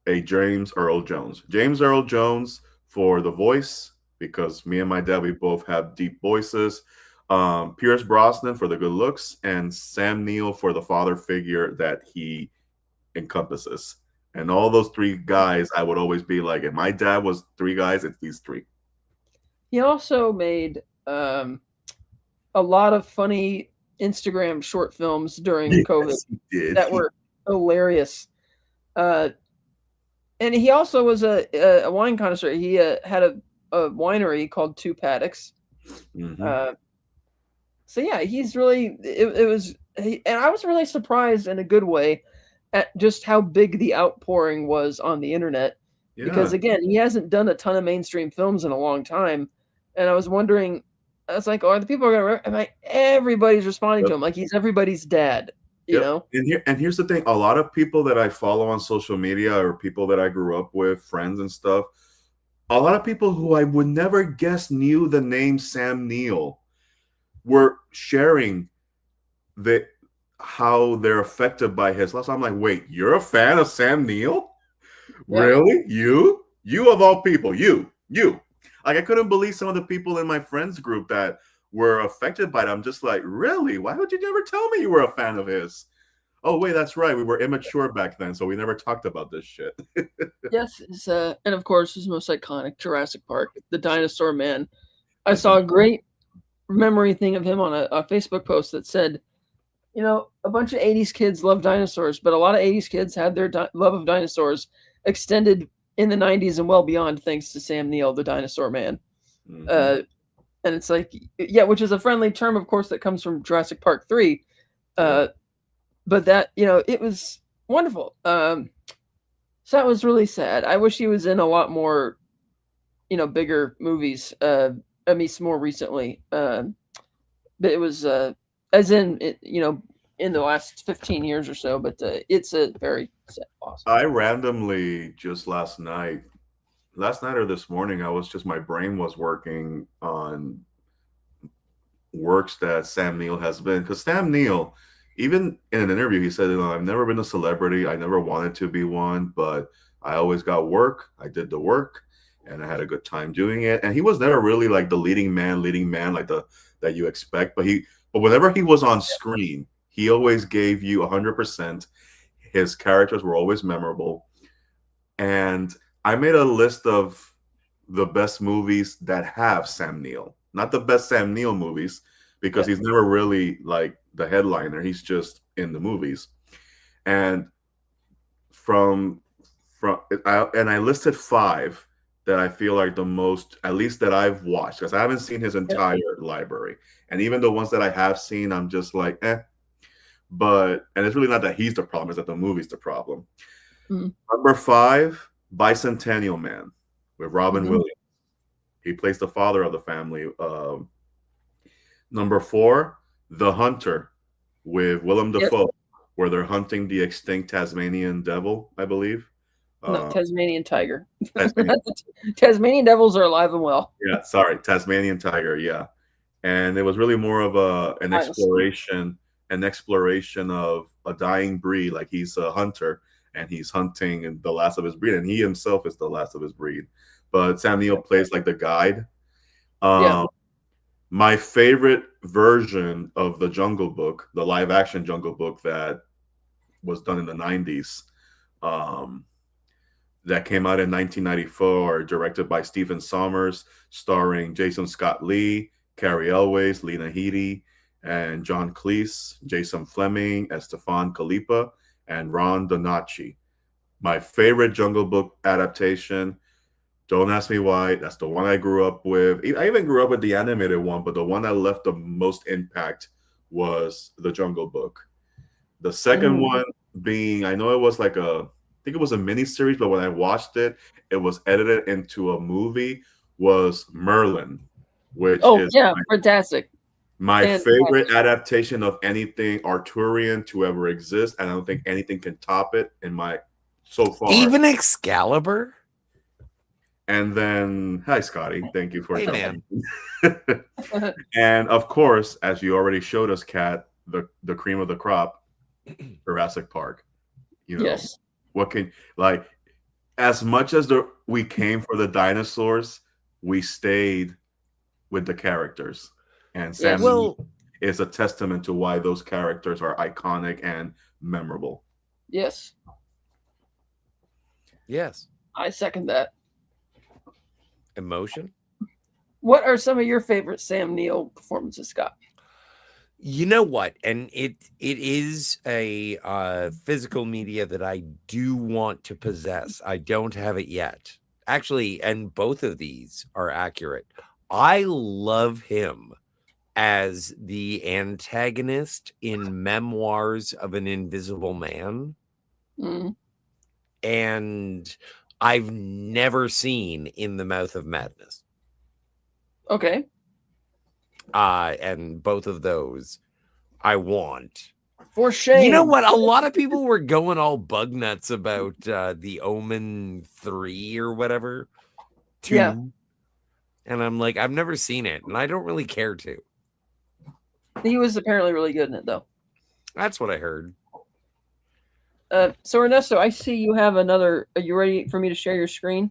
a James Earl Jones. James Earl Jones for the voice, because me and my dad, we both have deep voices. Pierce Brosnan for the good looks, and Sam Neill for the father figure that he encompasses. And all those three guys, I would always be like, if my dad was three guys, it's these three. He also made a lot of funny Instagram short films during COVID Yes, he did. that were hilarious. Uh, and he also was a wine connoisseur. He had a winery called Two Paddocks. Mhm. Uh, so yeah, he's really it was, and I was really surprised in a good way at just how big the outpouring was on the internet. Yeah. Because again, he hasn't done a ton of mainstream films in a long time, and I was wondering, I was like, "Oh, are the people are gonna?" Like, everybody's responding to Yep. him like he's everybody's dad, you Yep. know? And here's the thing: a lot of people that I follow on social media or people that I grew up with, friends and stuff, a lot of people who I would never guess knew the name Sam Neill were sharing the how they're affected by his loss. I'm like, wait, you're a fan of Sam Neill? Yeah. Really? You of all people, you. Like, I couldn't believe some of the people in my friends group that were affected by it. I'm just like, really? Why would you never tell me you were a fan of his? Oh wait, that's right. We were immature back then, so we never talked about this shit. Yes, and of course his most iconic Jurassic Park, the Dinosaur Man. I That's saw a great memory thing of him on a Facebook post that said, a bunch of 80s kids love dinosaurs, but a lot of 80s kids had their love of dinosaurs extended in the 90s and well beyond thanks to Sam Neill, the Dinosaur Man. mm-hmm. Uh, and it's like, yeah, which is a friendly term, of course, that comes from Jurassic Park 3. Yeah. But that, it was wonderful. So that was really sad. I wish he was in a lot more, bigger movies. At least more recently. But it was, as in, in the last 15 years or so. But it's a very sad loss. I randomly just last night or this morning, I was just my brain was working on works that Sam Neill has been, because Sam Neill, even in an interview, he said, I've never been a celebrity. I never wanted to be one, but I always got work. I did the work, and I had a good time doing it. And he was never really like the leading man, like the that you expect. But whenever he was on screen, he always gave you 100%. His characters were always memorable, and I made a list of the best movies that have Sam Neill. Not the best Sam Neill movies, because Yeah. he's never really like the headliner. He's just in the movies. And from I listed five that I feel like the most, at least that I've watched, because I haven't seen his Yeah. entire library. And even the ones that I have seen, I'm just like, eh. But and it's really not that he's the problem, it's that the movie's the problem. Mhm. Number five, Bicentennial Man with Robin Mhm. Williams. He plays the father of the family. Number four, The Hunter with Willem Yep. Dafoe, where they're hunting the extinct Tasmanian devil, I believe. No, Tasmanian tiger. Tasmanian, Tasmanian devils are alive and well. yeah, sorry, Tasmanian tiger, yeah. And it was really more of an Honestly. exploration of a dying breed. Like he's a hunter and he's hunting the last of his breed, and he himself is the last of his breed. But Sam Neill plays like the guide. Yeah. My favorite version of the Jungle Book, the live action Jungle Book that was done in the 90s, um, that came out in 1994, directed by Stephen Sommers, starring Jason Scott Lee, Carrie Elways, Lena Headey, and John Cleese, Jason Fleming, Estefan Khalipa, and Ron Donaci. My favorite Jungle Book adaptation. Don't ask me why. That's the one I grew up with. I even grew up with the animated one, but the one that left the most impact was the Jungle Book. The second one being, I know it was like I think it was a mini series, but when I watched it, it was edited into a movie. Was Merlin, which is fantastic. my favorite adaptation of anything Arthurian to ever exist, and I don't think anything can top it in my so far. Even Excalibur. And then, hi Scotty, thank you for man. And of course, as you already showed us, Kat, the cream of the crop, Jurassic Park. You know, yes. What can, like, as much as we came for the dinosaurs, we stayed with the characters, and Sam is a testament to why those characters are iconic and memorable. Yes. Yes. I second that. Emotion. What are some of your favorite Sam Neill performances, Scott? You know what? And it is a physical media that I do want to possess. I don't have it yet. Actually, and both of these are accurate. I love him as the antagonist in Memoirs of an Invisible Man. And I've never seen In the Mouth of Madness. Okay. And both of those I want. For shame. You know what? A lot of people were going all bug nuts about the Omen 3 or whatever. 2. Yeah. And I'm like, I've never seen it, and I don't really care to. He was apparently really good in it, though. That's what I heard. So Ernesto, I see you have another. Are you ready for me to share your screen?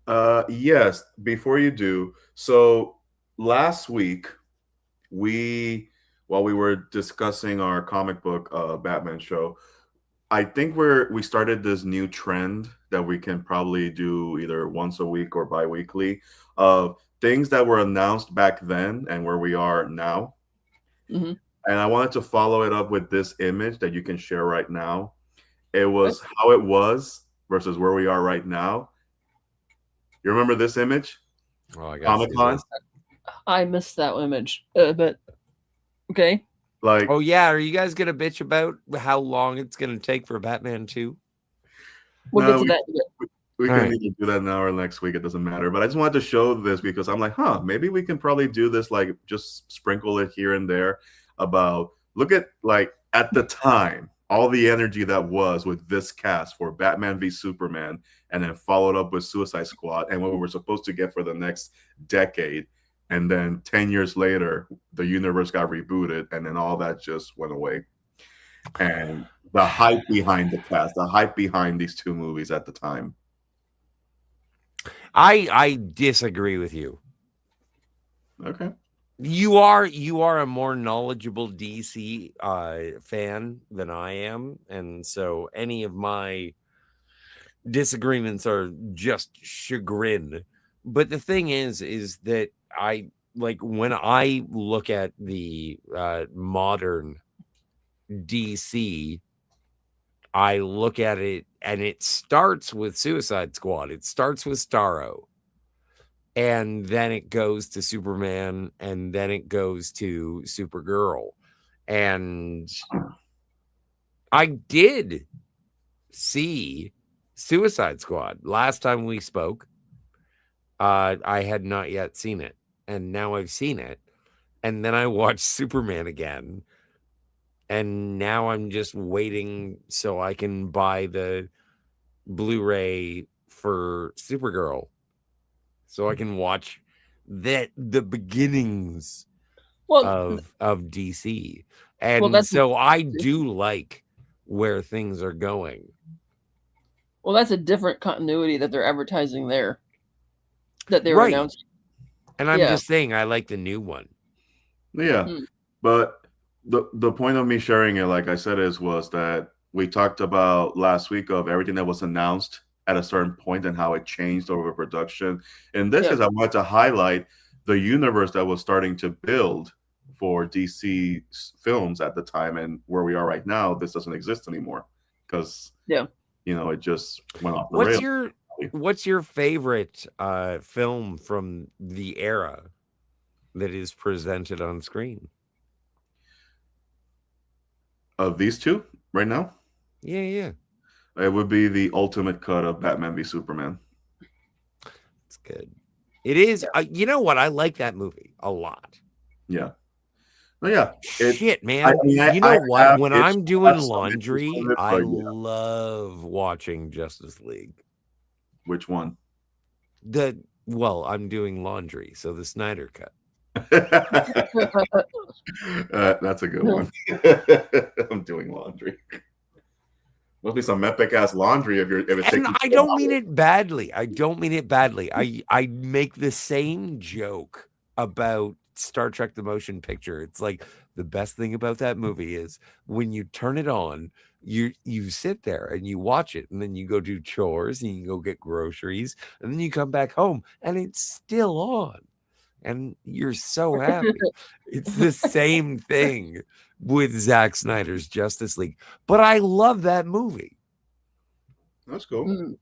Yes. Before you do, so last week while we were discussing our comic book Batman show, I think we started this new trend that we can probably do either once a week or bi-weekly of things that were announced back then and where we are now. Mm-hmm. And I wanted to follow it up with this image that you can share right now. It was how it was versus where we are right now. You remember this image? Oh, I Comic-Con? I missed that image, but okay. Like, oh yeah, are you guys gonna bitch about how long it's gonna take for Batman 2? We'll get to that. We can either do that now or next week. It doesn't matter. But I just wanted to show this because I'm like, maybe we can probably do this, like just sprinkle it here and there about, look at, like, at the time, all the energy that was with this cast for Batman v Superman, and then followed up with Suicide Squad and what we were supposed to get for the next decade. And then 10 years later, the universe got rebooted, and then all that just went away. And the hype behind the cast, the hype behind these two movies at the time. I disagree with you. Okay. You are a more knowledgeable DC fan than I am, and so any of my disagreements are just chagrin. But the thing is that I, like, when I look at the modern DC, I look at it and it starts with Suicide Squad. It starts with Starro. And then it goes to Superman, and then it goes to Supergirl. And I did see Suicide Squad last time we spoke. I had not yet seen it, and now I've seen it. And then I watched Superman again, and now I'm just waiting so I can buy the Blu-ray for Supergirl, so I can watch the beginnings Well, of DC, well, and that's so I do like where things are going. well, that's a different continuity that they're advertising there. That they were Right. announcing. And I'm Yeah. just saying I like the new one. Yeah, Hmm. but the point of me sharing it, like I said, was that we talked about last week of everything that was announced at a certain point and how it changed over production. And this Yeah. is I wanted to highlight the universe that was starting to build for DC films at the time, and where we are right now, this doesn't exist anymore because Yeah. it just went off the rails. What's your favorite film from the era that is presented on screen? Of these two right now, Yeah. it would be the ultimate cut of Batman v Superman. It's good. It is. You know what? I like that movie a lot. Yeah. Oh, yeah. Shit, man. You know what? When I'm doing laundry, I love watching Justice League. Which one? Well, I'm doing laundry, so the Snyder Cut. That's a good one. I'm doing laundry. Must be some epic ass laundry if it's. And I don't mean it badly. I make the same joke about Star Trek the Motion Picture. It's like the best thing about that movie is when you turn it on, you sit there and you watch it, and then you go do chores and you go get groceries, and then you come back home and it's still on. And you're so happy. It's the same thing with Zack Snyder's Justice League. But I love that movie. That's cool.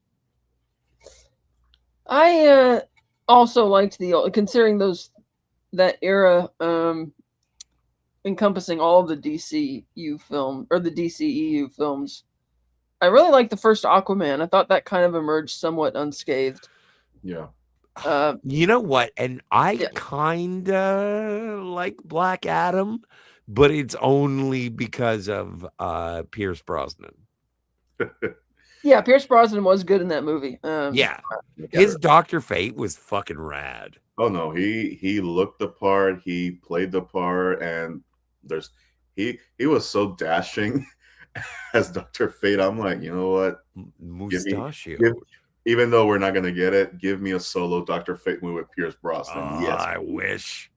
I also liked considering that era, encompassing all of the DCU film or the DCEU films. I really liked the first Aquaman. I thought that kind of emerged somewhat unscathed. Yeah. You know what? And I kind of like Black Adam, but it's only because of Pierce Brosnan. Yeah, Pierce Brosnan was good in that movie. His Dr. Fate was fucking rad. Oh no, he looked the part, he played the part, and he was so dashing as Dr. Fate. I'm like, you know what? Mustachio. Even though we're not going to get it, give me a solo Dr. Fate movie with Pierce Brosnan. Yes. I wish.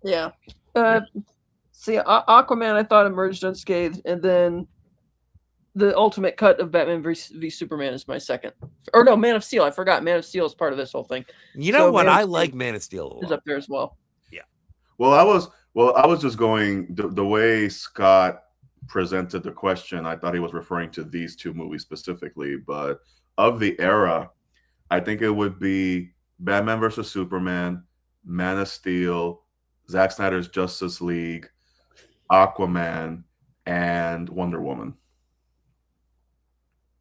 Yeah. See, Aquaman I thought emerged unscathed, and then the ultimate cut of Batman v Superman is my second. Or no, Man of Steel. I forgot. Man of Steel is part of this whole thing. You know what? I like Man of Steel a lot. Is up there as well. Yeah. Well, I was just going the way Scott presented the question. I thought he was referring to these two movies specifically, but of the era, I think it would be Batman versus Superman, Man of Steel, Zack Snyder's Justice League, Aquaman, and Wonder Woman.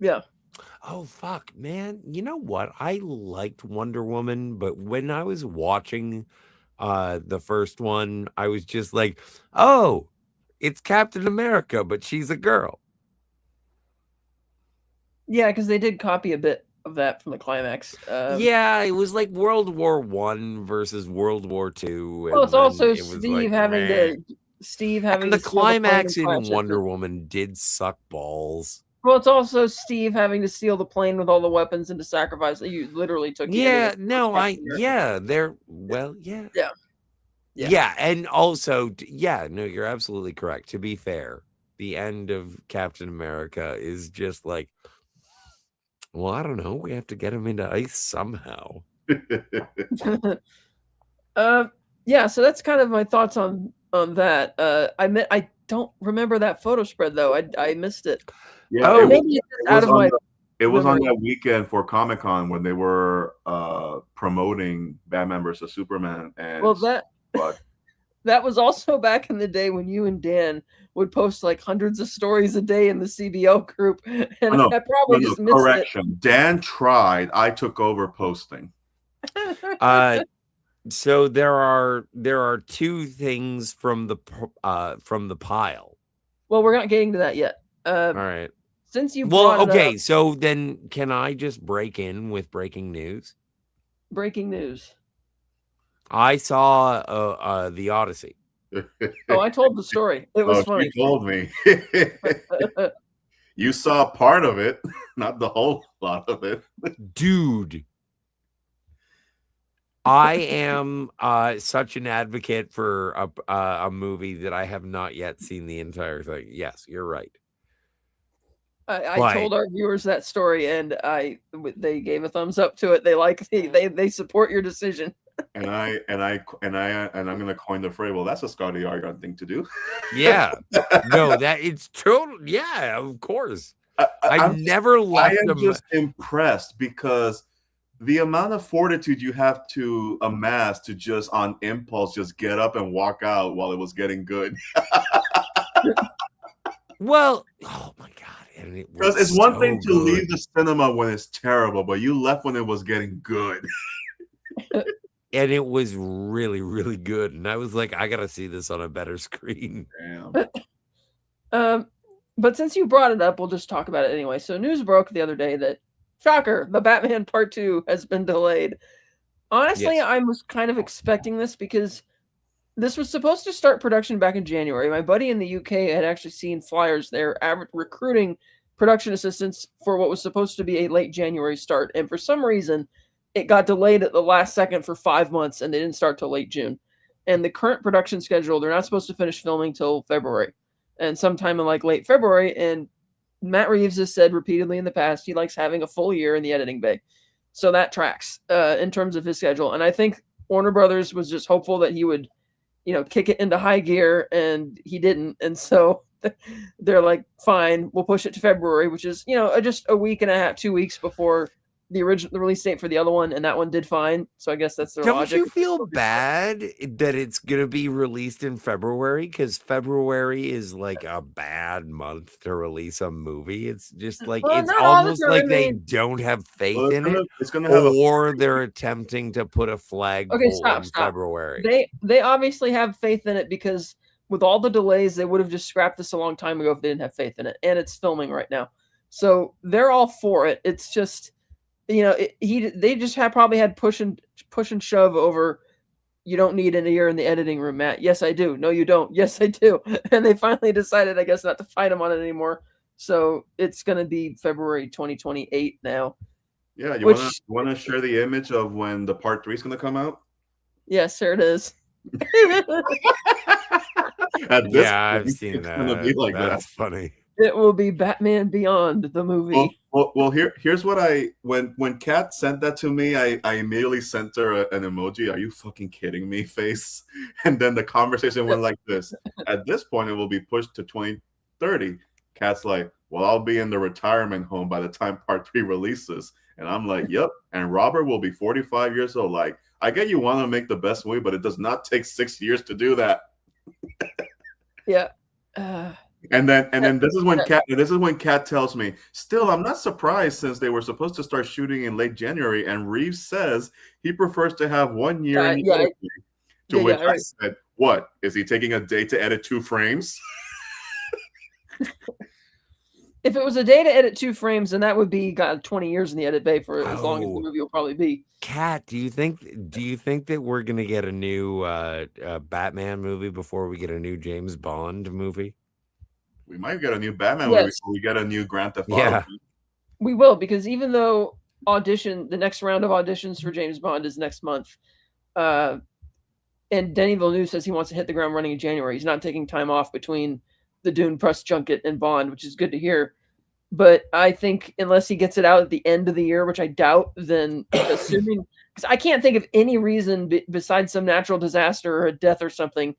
Yeah. Oh, fuck, man. You know what? I liked Wonder Woman, but when I was watching the first one, I was just like, oh, it's Captain America, but she's a girl. Yeah, because they did copy a bit of that from the climax. Yeah, it was like World War I versus World War II. Well, it's also Steve having and the climax in Wonder Woman did suck balls. Well, it's also Steve having to steal the plane with all the weapons and to sacrifice that you literally took. Yeah, and also, no, you're absolutely correct. To be fair, the end of Captain America is just like, well, I don't know. We have to get him into ice somehow. Yeah, so that's kind of my thoughts on that. I don't remember that photo spread though. I missed it. Yeah, maybe it's out of my. It was on that weekend for Comic-Con when they were promoting Batman versus Superman. And that was also back in the day when you and Dan would post like hundreds of stories a day in the CBO group, and I probably just missed correction. Dan tried. I took over posting. So there are two things from the pile. Well, we're not getting to that yet. All right. since you Well, brought it okay, up, so then can I just break in with breaking news? breaking news. I saw the Odyssey. Oh, I told the story. It was funny. You told me. You saw part of it, not the whole lot of it. Dude, I am such an advocate for a movie that I have not yet seen the entire thing. Yes, you're right. I told our viewers that story, and they gave a thumbs up to it. They support your decision. And I'm gonna coin the phrase. Well, that's a Scotty Argon thing to do. Yeah, no, that it's total. Yeah, of course. I never left. I am just impressed because the amount of fortitude you have to amass to just on impulse just get up and walk out while it was getting good. Well, oh my god. Because it's one thing to leave the cinema when it's terrible, but you left when it was getting good. And it was really, really good. And I was like, I gotta see this on a better screen. Damn. But since you brought it up, we'll just talk about it anyway. So news broke the other day that, shocker, the Batman Part 2 has been delayed. Honestly, yes. I was kind of expecting this because this was supposed to start production back in January. My buddy in the UK had actually seen flyers there recruiting production assistants for what was supposed to be a late January start. And for some reason, it got delayed at the last second for 5 months, and they didn't start till late June. And the current production schedule, they're not supposed to finish filming till February. And sometime in like late February. And Matt Reeves has said repeatedly in the past he likes having a full year in the editing bay. So that tracks in terms of his schedule. And I think Warner Brothers was just hopeful that he would, kick it into high gear, and he didn't. And so they're like, fine, we'll push it to February, which is, just a week and a half, 2 weeks before the release date for the other one, and that one did fine. So I guess that's their logic. Don't you feel bad that it's going to be released in February? Because February is like a bad month to release a movie. It's just like, it's almost like they don't have faith in it, or they're attempting to put a flagpole in February. They obviously have faith in it, because with all the delays, they would have just scrapped this a long time ago if they didn't have faith in it. And it's filming right now. So they're all for it. It's just, they just probably had push and shove over. You don't need a year in the editing room, Matt. Yes, I do. No, you don't. Yes, I do. And they finally decided, I guess, not to fight him on it anymore. So it's going to be February 2028 now. Yeah, you want to share the image of when the part 3 is going to come out? Yes, there it is. I've seen that. It's going to be like That's funny. It will be Batman Beyond, the movie. Well, here's what when Kat sent that to me, I immediately sent her an emoji. Are you fucking kidding me? Face. And then the conversation went like this. At this point, it will be pushed to 2030. Kat's like, well, I'll be in the retirement home by the time part 3 releases. And I'm like, yep. And Robert will be 45 years old. Like, I get you want to make the best movie, but it does not take 6 years to do that. Yeah. And then this is when Kat tells me, still, I'm not surprised since they were supposed to start shooting in late January, and Reeves says he prefers to have 1 year in the editing. To which I said, what? Is he taking a day to edit 2 frames? If it was a day to edit 2 frames, then that would be 20 years in the edit bay for as long as the movie will probably be. Kat, do you think that we're gonna get a new Batman movie before we get a new James Bond movie? We might get a new Batman movie before we get a new Grand Theft Auto. Yeah, we will, because even though the next round of auditions for James Bond is next month, and Denis Villeneuve says he wants to hit the ground running in January. He's not taking time off between the Dune press junket and Bond, which is good to hear. But I think unless he gets it out at the end of the year, which I doubt, then assuming, because I can't think of any reason besides some natural disaster or a death or something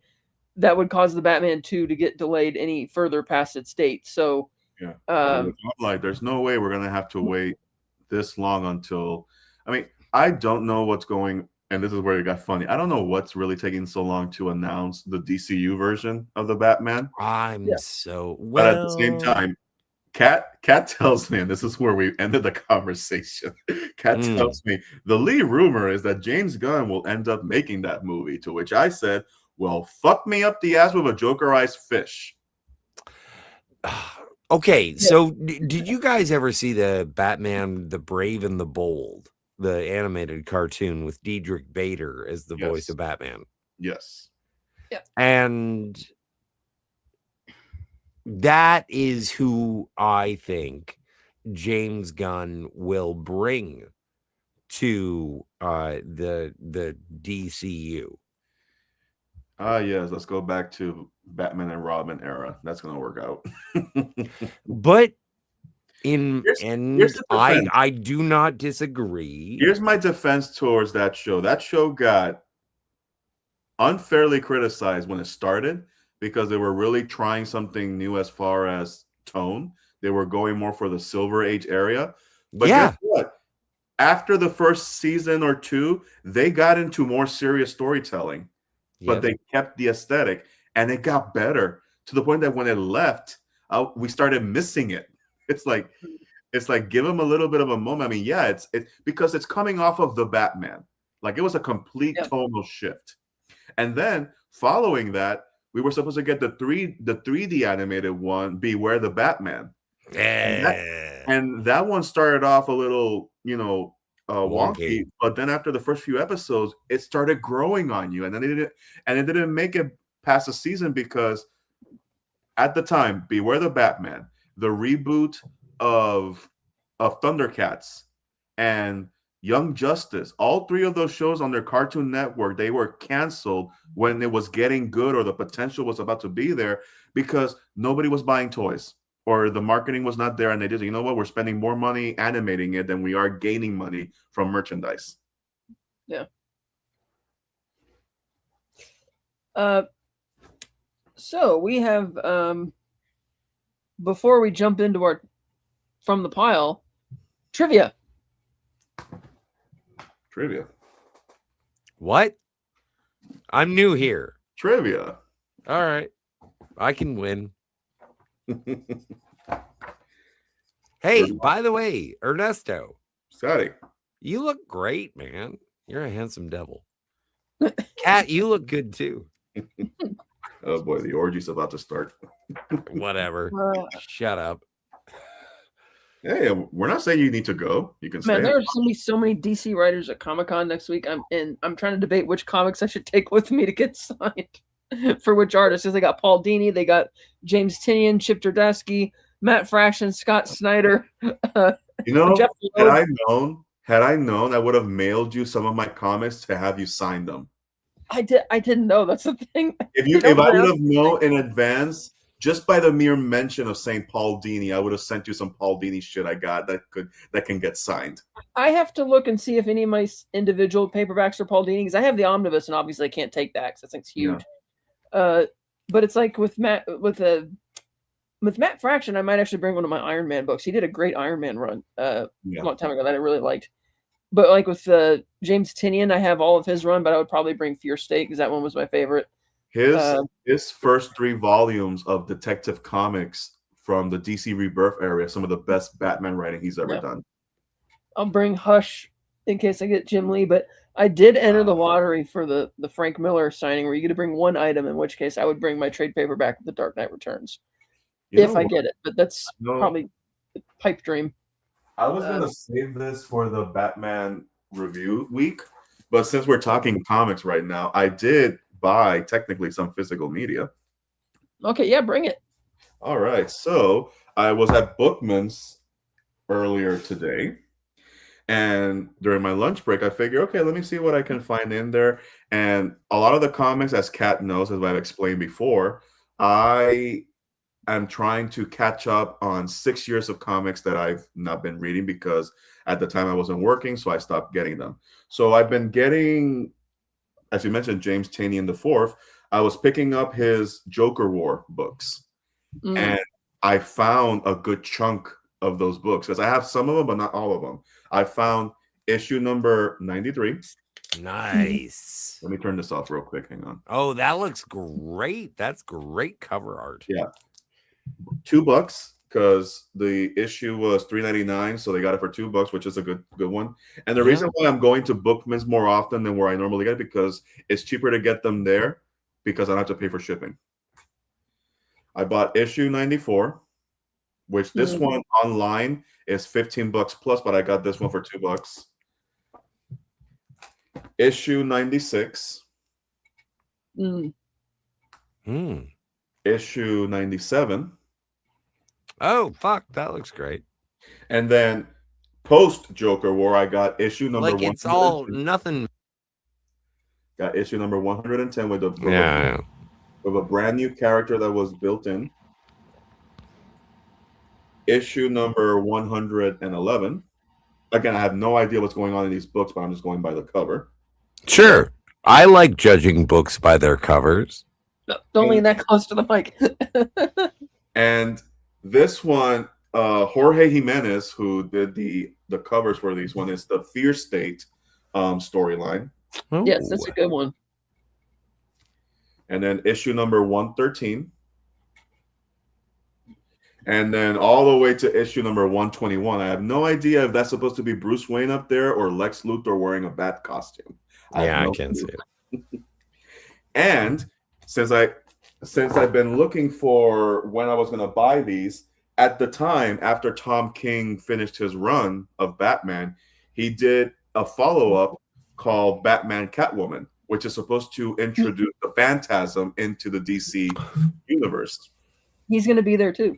that would cause the Batman 2 to get delayed any further past its date. So there's no way we're gonna have to wait this long until, I don't know what's going, and this is where it got funny. I don't know what's really taking so long to announce the DCU version of the Batman. But at the same time, Kat tells me, and this is where we ended the conversation. Kat tells me the lead rumor is that James Gunn will end up making that movie, to which I said, well, fuck me up the ass with a Joker-ized fish. Okay, so did you guys ever see the Batman, The Brave and the Bold, the animated cartoon with Diedrich Bader as the voice of Batman? Yes. Yeah. And that is who I think James Gunn will bring to the DCU. Yes, let's go back to Batman and Robin era. That's gonna work out. But here's the defense. I do not disagree. Here's my defense towards that show. That show got unfairly criticized when it started because they were really trying something new as far as tone. They were going more for the Silver Age area. But guess what? After the first season or two, they got into more serious storytelling. But they kept the aesthetic, and it got better to the point that when it left, we started missing it. It's like give them a little bit of a moment. I mean, yeah, it's because it's coming off of the Batman. Like it was a complete tonal shift. And then following that, we were supposed to get the 3D animated one, Beware the Batman. And that one started off a little, wonky, but then after the first few episodes, it started growing on you, and then it didn't make it past the season because at the time, Beware the Batman, the reboot of Thundercats, and Young Justice, all three of those shows on their Cartoon Network, they were canceled when it was getting good or the potential was about to be there because nobody was buying toys. Or the marketing was not there, and they just, you know what, we're spending more money animating it than we are gaining money from merchandise. Yeah. So we have, before we jump into our From the Pile, trivia. What? I'm new here. Trivia. All right. I can win. Hey, by the way, Ernesto. Scotty. You look great, man. You're a handsome devil. Cat, you look good too. Oh boy, the orgy's about to start. Whatever. Shut up. Hey, we're not saying you need to go. You can stay. Man, there are so many DC writers at Comic-Con next week. I'm trying to debate which comics I should take with me to get signed for which artists. Because they got Paul Dini, they got James Tynion, Chip Zdarsky, Matt Fraction, Scott Snyder. Jeff had I known, I would have mailed you some of my comics to have you sign them. I didn't know. That's the thing. If I would have known in advance, just by the mere mention of saying Paul Dini, I would have sent you some Paul Dini shit I got that can get signed. I have to look and see if any of my individual paperbacks are Paul Dini, because I have the omnibus, and obviously I can't take that because that thing's huge. Yeah. But it's like with Matt Fraction, I might actually bring one of my Iron Man books. He did a great Iron Man run a long time ago that I really liked. But like with James Tynion, I have all of his run, but I would probably bring Fear State because that one was my favorite. His first 3 volumes of Detective Comics from the DC Rebirth area, some of the best Batman writing he's ever done. I'll bring Hush in case I get Jim Lee, but I did enter the lottery for the Frank Miller signing where you get to bring one item, in which case I would bring my trade paperback of The Dark Knight Returns. If I get it, but that's probably a pipe dream. I was going to save this for the Batman review week, but since we're talking comics right now, I did buy technically some physical media. Okay, yeah, bring it. All right, so I was at Bookman's earlier today, and during my lunch break, I figured, okay, let me see what I can find in there. And a lot of the comics, as Kat knows, as I've explained before, I'm trying to catch up on 6 years of comics that I've not been reading because at the time I wasn't working, so I stopped getting them. So I've been getting, as you mentioned, James Tynion IV. I was picking up his Joker War books, and I found a good chunk of those books because I have some of them, but not all of them. I found issue number 93. Nice. Let me turn this off real quick. Hang on. Oh, that looks great. That's great cover art. Yeah. $2 because the issue was $3.99, so they got it for $2, which is a good one. And the reason why I'm going to Bookman's more often than where I normally get it because it's cheaper to get them there because I don't have to pay for shipping. I bought issue 94. which this one online is $15 plus, but I got this one for $2. Issue 96. Issue 97. Oh, fuck. That looks great. And then post Joker War, I got issue number like it's all nothing. Got issue number 110 with with a brand new character that was built in. Issue number 111. Again, I have no idea what's going on in these books, but I'm just going by the cover. Sure. I like judging books by their covers. No, don't lean that close to the mic. And this one, Jorge Jimenez, who did the covers for these one, is the Fear State storyline. Oh. Yes, that's a good one. And then issue number 113. And then all the way to issue number 121. I have no idea if that's supposed to be Bruce Wayne up there or Lex Luthor wearing a bat costume. I can't see it. And since I've been looking for when I was going to buy these, at the time after Tom King finished his run of Batman, he did a follow-up called Batman Catwoman, which is supposed to introduce the Phantasm into the DC universe. He's going to be there too.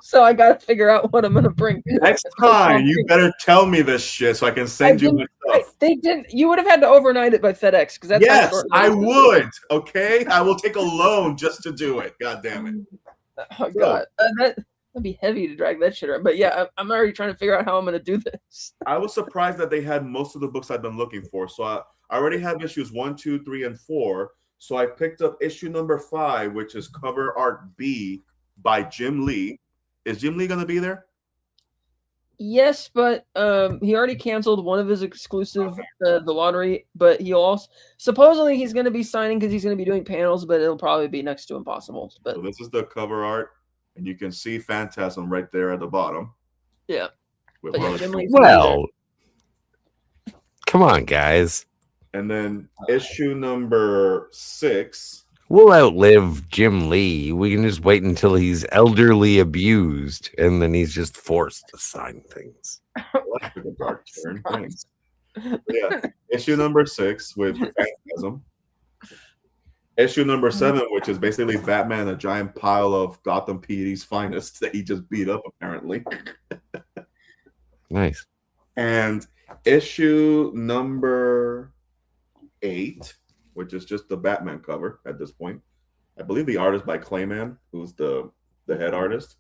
So I got to figure out what I'm going to bring. Next time, you better tell me this shit so I can send you my stuff. They didn't. You would have had to overnight it by FedEx because that's yes, I would. Okay, I will take a loan just to do it. God damn it! Oh god, that'd be heavy to drag that shit around. But yeah, I'm already trying to figure out how I'm going to do this. I was surprised that they had most of the books I've been looking for. So I already have issues 1, 2, 3, and 4. So I picked up issue number 5, which is cover art B by Jim Lee. Is Jim Lee going to be there? Yes, but he already canceled one of his exclusive, the lottery. But he also supposedly he's going to be signing because he's going to be doing panels, but it'll probably be next to Impossible. But so this is the cover art, and you can see Phantasm right there at the bottom. Yeah. Well, come on, guys. And then issue number 6. We'll outlive Jim Lee. We can just wait until he's elderly abused, and then he's just forced to sign things. That's a dark turn. Thanks. Yeah, issue number 6 with Phantasm. Issue number 7, which is basically Batman, a giant pile of Gotham PD's finest that he just beat up, apparently. Nice. And issue number 8, which is just the Batman cover at this point. I believe the artist by Clayman, who's the head artist.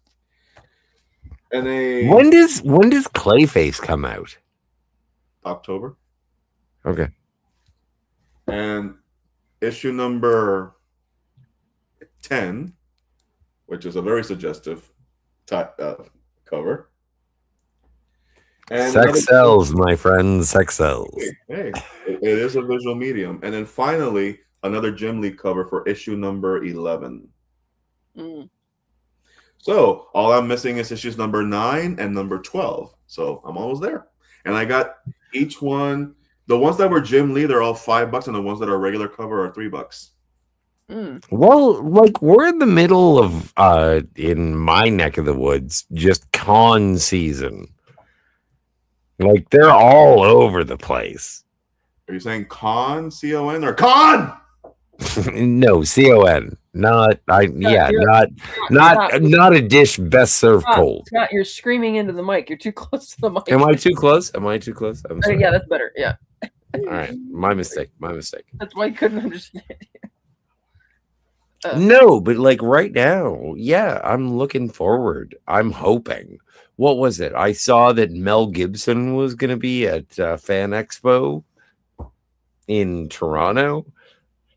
And when does Clayface come out? October. Okay. And issue number 10, which is a very suggestive cover. And sex sells, my friend. Sex sells. Hey, it is a visual medium. And then finally, another Jim Lee cover for issue number 11. So all I'm missing is issues number 9 and number 12. So I'm almost there. And I got each one. The ones that were Jim Lee, they're all $5, and the ones that are regular cover are $3. Well, like we're in the middle of in my neck of the woods, just con season. Like they're all over the place. Are you saying con, C-O-N, or con? No, C-O-N. Not a dish best served cold. Scott, you're screaming into the mic. You're too close to the mic. Am I too close? I'm sorry. Yeah, that's better. Yeah. All right, my mistake. That's why I couldn't understand. No, but like right now, yeah, I'm looking forward. I'm hoping. What was it? I saw that Mel Gibson was going to be at Fan Expo in Toronto.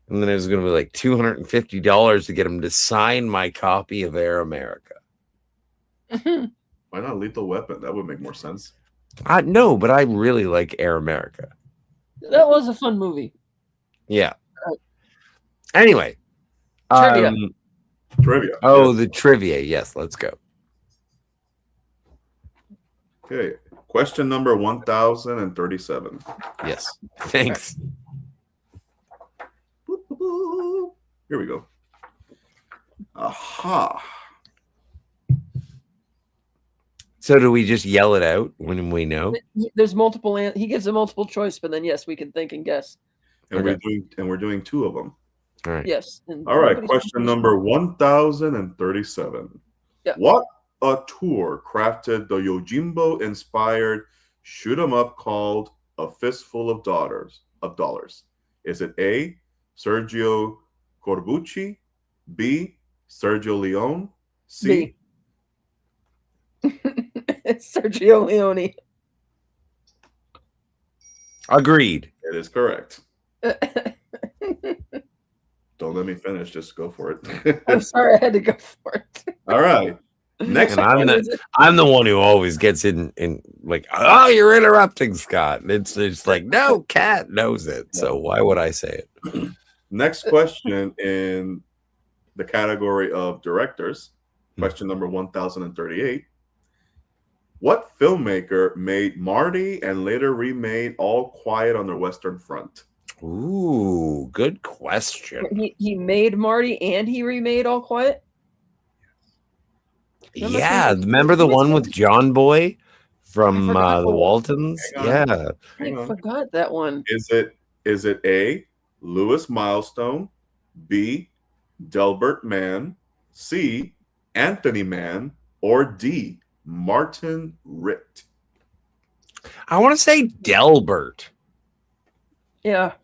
And then it was going to be like $250 to get him to sign my copy of Air America. Why not Lethal Weapon? That would make more sense. No, but I really like Air America. That was a fun movie. Yeah. Anyway. Trivia. Oh, the trivia. Yes, let's go. Okay. Question number 1037. Yes. Thanks. Here we go. Aha. So do we just yell it out when we know? There's multiple. He gives a multiple choice, but then yes, we can think and guess. And we're doing 2 of them. All right. Yes. All right. Question number 1037. Yeah. What auteur crafted the Yojimbo-inspired shoot 'em up called A Fistful of Dollars? Is it A, Sergio Corbucci, B, Sergio Leone, C? It's Sergio Leone. Agreed. It is correct. Don't let me finish. Just go for it. I'm sorry, I had to go for it. All right. Next, and I'm the one who always gets in like, oh, you're interrupting, Scott. It's like, no, Cat knows it. So why would I say it? Next question in the category of directors. Question number 1038. What filmmaker made Marty and later remade All Quiet on the Western Front? Ooh, good question. He made Marty and he remade All Quiet? Yeah, remember the one with John Boy from the Waltons? Yeah. I forgot that one. Is it A, Louis Milestone, B, Delbert Mann, C, Anthony Mann, or D, Martin Ritt? I want to say Delbert. Yeah.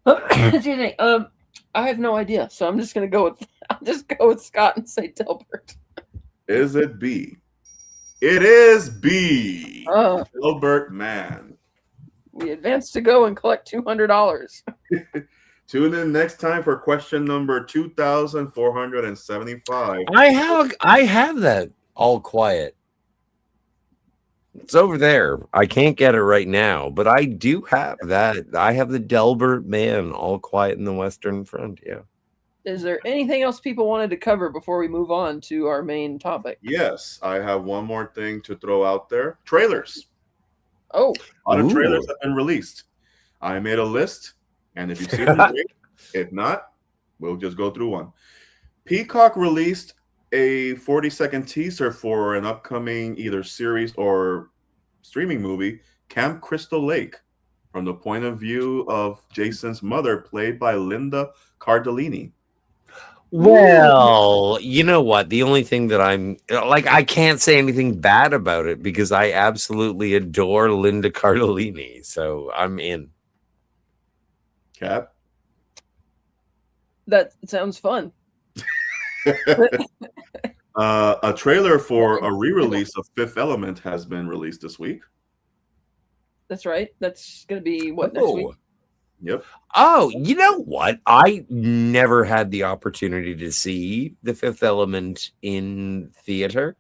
Excuse me. I have no idea, so I'm just gonna go with Scott and say Delbert. Is it B? It is B. Delbert Mann. We advance to go and collect $200. Tune in next time for question number 2475. I have that All Quiet. It's over there. I can't get it right now, but I do have that. I have the Delbert Mann All Quiet in the Western Front. Yeah. Is there anything else people wanted to cover before we move on to our main topic? Yes, I have one more thing to throw out there. Trailers. Oh. A lot of trailers have been released. I made a list, and if you see them, great. If not, we'll just go through one. Peacock released a 40-second teaser for an upcoming either series or streaming movie, Camp Crystal Lake, from the point of view of Jason's mother, played by Linda Cardellini. Well, you know what? The only thing that I'm like, I can't say anything bad about it because I absolutely adore Linda Cardellini. So I'm in. Cap? That sounds fun. A trailer for a re-release of Fifth Element has been released this week. That's right. That's going to be what, next week? Yep. Oh, you know what? I never had the opportunity to see The Fifth Element in theater.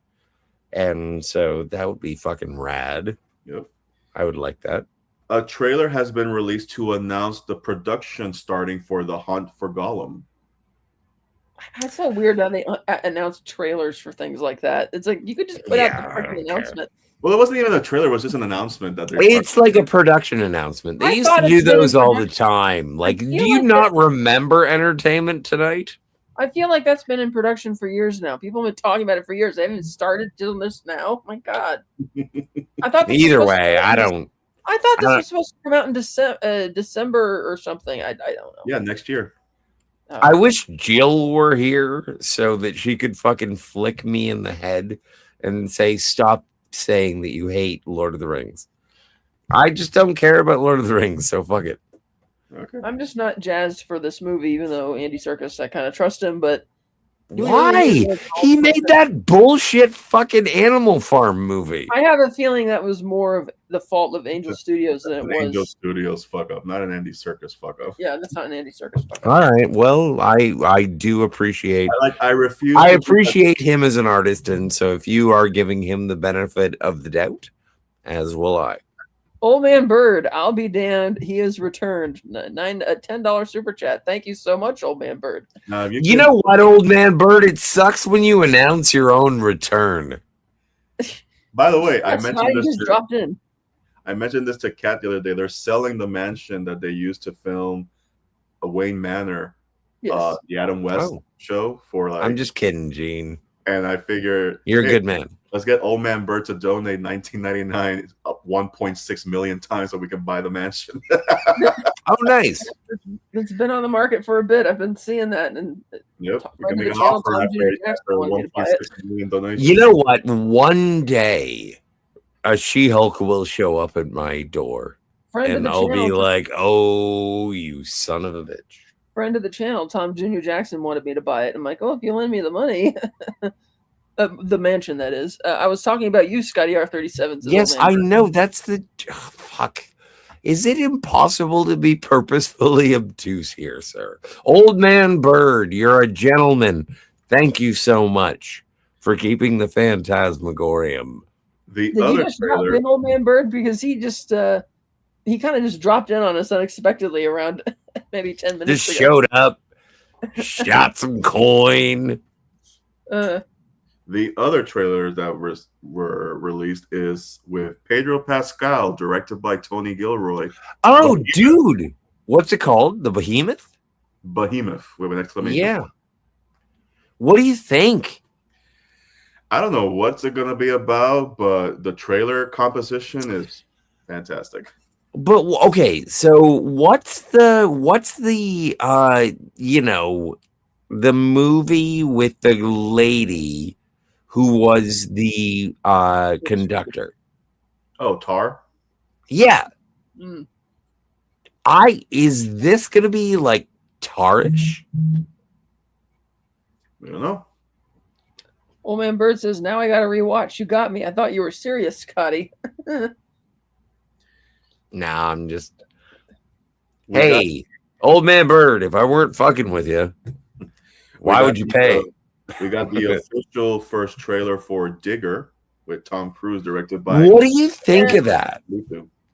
And so that would be fucking rad. Yep. I would like that. A trailer has been released to announce the production starting for The Hunt for Gollum. That's so weird how they announce trailers for things like that. It's like you could just put out the freaking announcement. Well, it wasn't even a trailer; it was just an announcement that it's like a production announcement. They used to do those all the time. Like, do you not remember Entertainment Tonight? I feel like that's been in production for years now. People have been talking about it for years. They haven't started doing this now. My God! I thought either way, I don't. I thought this was supposed to come out in December or something. I don't know. Yeah, next year. I wish Jill were here so that she could fucking flick me in the head and say, stop saying that you hate Lord of the Rings. I just don't care about Lord of the Rings, so fuck it. Okay. I'm just not jazzed for this movie, even though Andy Serkis, I kind of trust him, but why? He made that bullshit fucking Animal Farm movie. I have a feeling that was more of the fault of Angel Studios than it was. Angel Studios fuck up, not an Andy Serkis fuck up. Yeah, that's not an Andy Serkis fuck up. All right. Well, I do appreciate. I refuse. I appreciate him as an artist, and so if you are giving him the benefit of the doubt, as will I. Old Man Bird, I'll be damned. He has returned. $10 super chat. Thank you so much, Old Man Bird. You know what, Old Man Bird? It sucks when you announce your own return. By the way, I mentioned this to Kat the other day. They're selling the mansion that they used to film a Wayne Manor, the Adam West show for like. I'm just kidding, Gene. And I figure you're a good man. Let's get Old Man Bird to donate 1999 up 1.6 million times so we can buy the mansion. Oh, nice. It's been on the market for a bit. I've been seeing that, and Yep, we can friend of make the an channel, offer Tom after, Jr. Jackson, after wanted me to buy it. 1.6 million donations. You know what? One day, a She-Hulk will show up at my door, Friend of and the I'll channel, be like, "Oh, you son of a bitch!" friend of the channel, Tom Jr. Jackson wanted me to buy it. I'm like, oh, if you lend me the money, the mansion, that is. I was talking about you, Scotty R37. Yes, I know. That's the fuck. Is it impossible to be purposefully obtuse here, sir? Old Man Bird, you're a gentleman. Thank you so much for keeping the Phantasmagorium. The Did other you just drop trailer, in, Old Man Bird? Because he just he kind of just dropped in on us unexpectedly around maybe 10 minutes Just ago. showed up, shot some coin. the other trailer that were released is with Pedro Pascal, directed by Tony Gilroy. Oh, dude. What's it called? The Behemoth? Behemoth with an exclamation Yeah. point. What do you think? I don't know what's it gonna be about, but the trailer composition is fantastic. But okay, so what's the you know, the movie with the lady who was the conductor? Oh, Tar? Yeah. Mm. Is this gonna be like Tarish? I don't know. Old Man Bird says, now I got to rewatch. You got me. I thought you were serious, Scotty. Nah, I'm just. Hey, Old Man Bird, if I weren't fucking with you, why would you pay? We got the official first trailer for Digger with Tom Cruise, directed by. What do you think of that?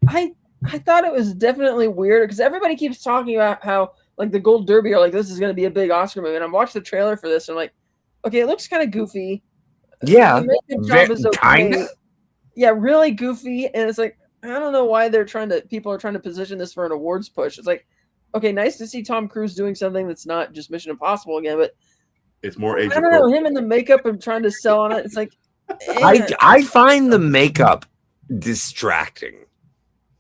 I thought it was definitely weird because everybody keeps talking about how like the Gold Derby are like this is going to be a big Oscar movie, and I'm watching the trailer for this and I'm like, okay, it looks kind of goofy. Yeah, job is okay. Kinda. Yeah, really goofy, and it's like I don't know why people are trying to position this for an awards push. It's like, okay, nice to see Tom Cruise doing something that's not just Mission Impossible again, but it's more age. I don't know, him in the makeup and trying to sell on it. It's like I find the makeup distracting.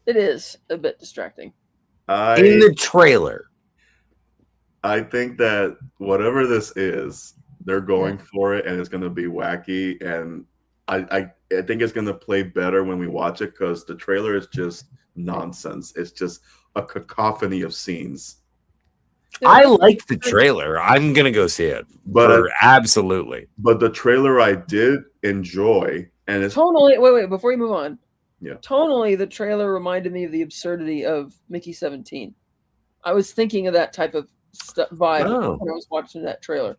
It is a bit distracting. In the trailer. I think that whatever this is, they're going for it, and it's going to be wacky. And I think it's going to play better when we watch it because the trailer is just nonsense. It's just a cacophony of scenes. I like the trailer. I'm going to go see it. But absolutely. But the trailer I did enjoy, and it's totally. Wait, before you move on. Yeah. Tonally, the trailer reminded me of the absurdity of Mickey 17. I was thinking of that type of vibe when I was watching that trailer.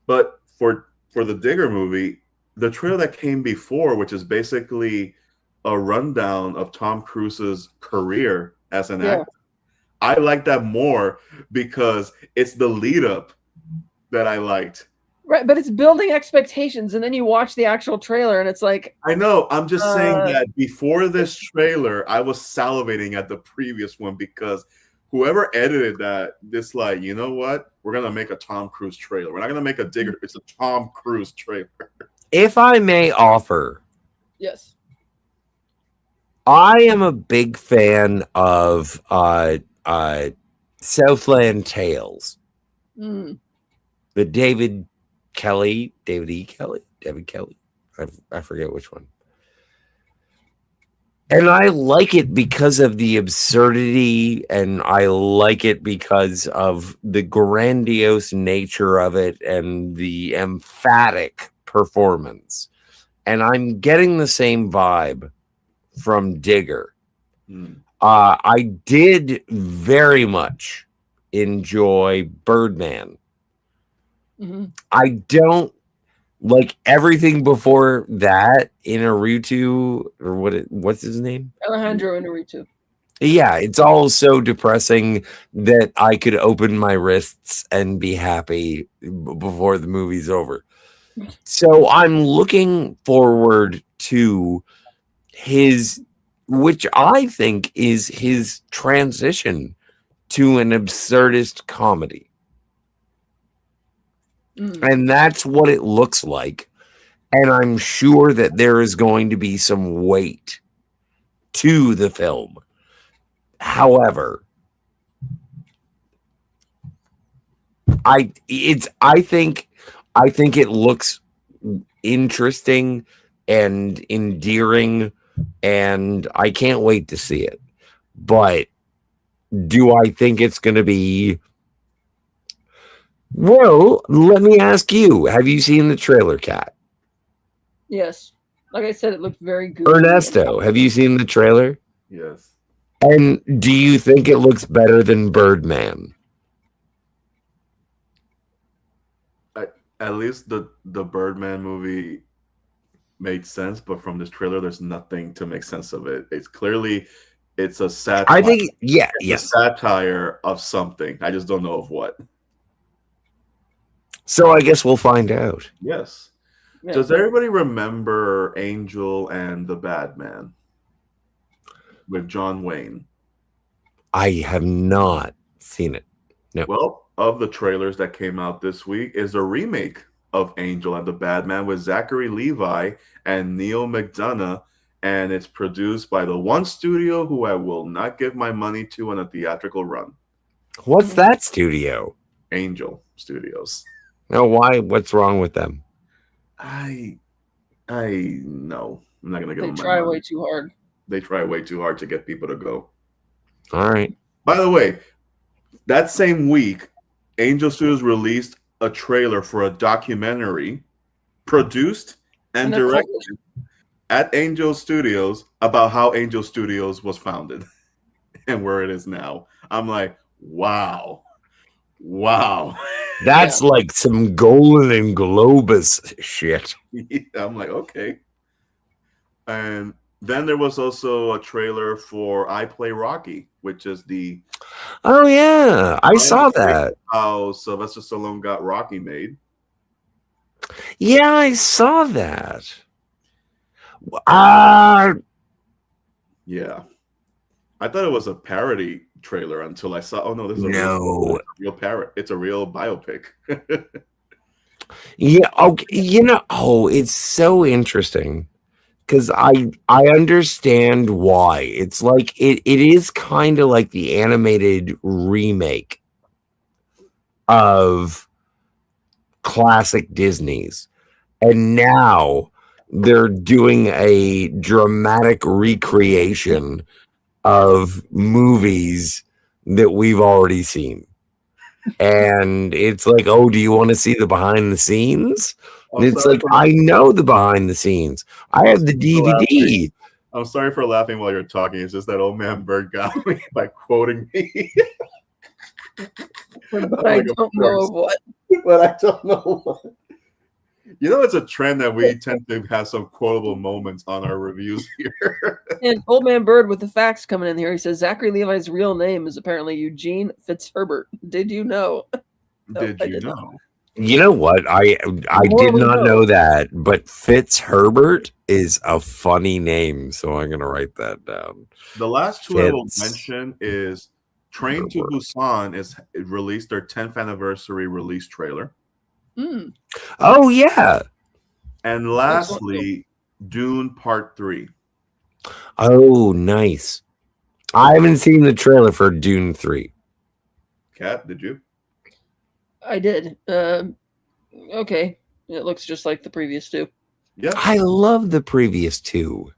But for the Digger movie, the trailer that came before, which is basically a rundown of Tom Cruise's career as an actor, I like that more because it's the lead up that I liked. Right, but it's building expectations, and then you watch the actual trailer, and it's like I know. I'm just saying that before this trailer, I was salivating at the previous one because whoever edited that, this like, you know what? We're gonna make a Tom Cruise trailer. We're not gonna make a Digger. It's a Tom Cruise trailer. If I may offer, yes, I am a big fan of Southland Tales. Mm. The David Kelly. I forget which one. And I like it because of the absurdity, and I like it because of the grandiose nature of it and the emphatic performance. And I'm getting the same vibe from Digger. I did very much enjoy Birdman. Mm-hmm. I don't like everything before that. Inarritu, or what's his name? Alejandro Inarritu. Yeah, it's all so depressing that I could open my wrists and be happy before the movie's over. So I'm looking forward to his, which I think is his transition to an absurdist comedy. And that's what it looks like. and I'm sure that there is going to be some weight to the film. However, I think it looks interesting and endearing, and I can't wait to see it. But do I think it's going to be? Well, let me ask you: have you seen the trailer, Kat? Yes. Like I said, it looked very good. Ernesto, have you seen the trailer? Yes. And do you think it looks better than Birdman? At least the Birdman movie made sense, but from this trailer, there's nothing to make sense of it. It's a satire. I think, a satire of something. I just don't know of what. So I guess we'll find out. Yes. Yeah. Does everybody remember Angel and the Bad Man with John Wayne? I have not seen it. No. Well, of the trailers that came out this week is a remake of Angel and the Bad Man with Zachary Levi and Neil McDonough, and it's produced by the one studio who I will not give my money to on a theatrical run. What's that studio? Angel Studios. No, why? What's wrong with them? I know. I'm not gonna give them They my try money. way too hard. They try way too hard to get people to go. All right. By the way, that same week, Angel Studios released a trailer for a documentary produced and directed at Angel Studios about how Angel Studios was founded and where it is now. I'm like, wow. That's like some Golden Globus shit. I'm like, okay. And then there was also a trailer for I Play Rocky, which is the... Oh, yeah. I saw that. How Sylvester Stallone got Rocky made. Yeah, I saw that. Yeah. I thought it was a parody trailer until I saw, oh no, this is a real parrot. It's a real biopic. Yeah, okay. It's so interesting because I understand why. It's like it is kind of like the animated remake of classic Disney's, and now they're doing a dramatic recreation of movies that we've already seen. And it's like, oh, do you want to see the behind the scenes? And it's like, I know the behind the scenes. I have the DVD. I'm sorry for laughing while you're talking. It's just that old man Bird got me by quoting me. But I don't know what. But I don't know what. You know, it's a trend that we tend to have some quotable moments on our reviews here. And Old Man Bird with the facts coming in here. He says Zachary Levi's real name is apparently Eugene Fitzherbert. Did you know? Did you know? You know what? I did not know that, but Fitzherbert is a funny name, so I'm gonna write that down. The last two I will mention is Train to Busan is released their 10th anniversary release trailer. Mm. Oh yeah. And lastly, Dune Part 3. Oh, nice. I haven't seen the trailer for Dune 3. Kat, did you? I did. Okay. It looks just like the previous two. Yeah. I love the previous two.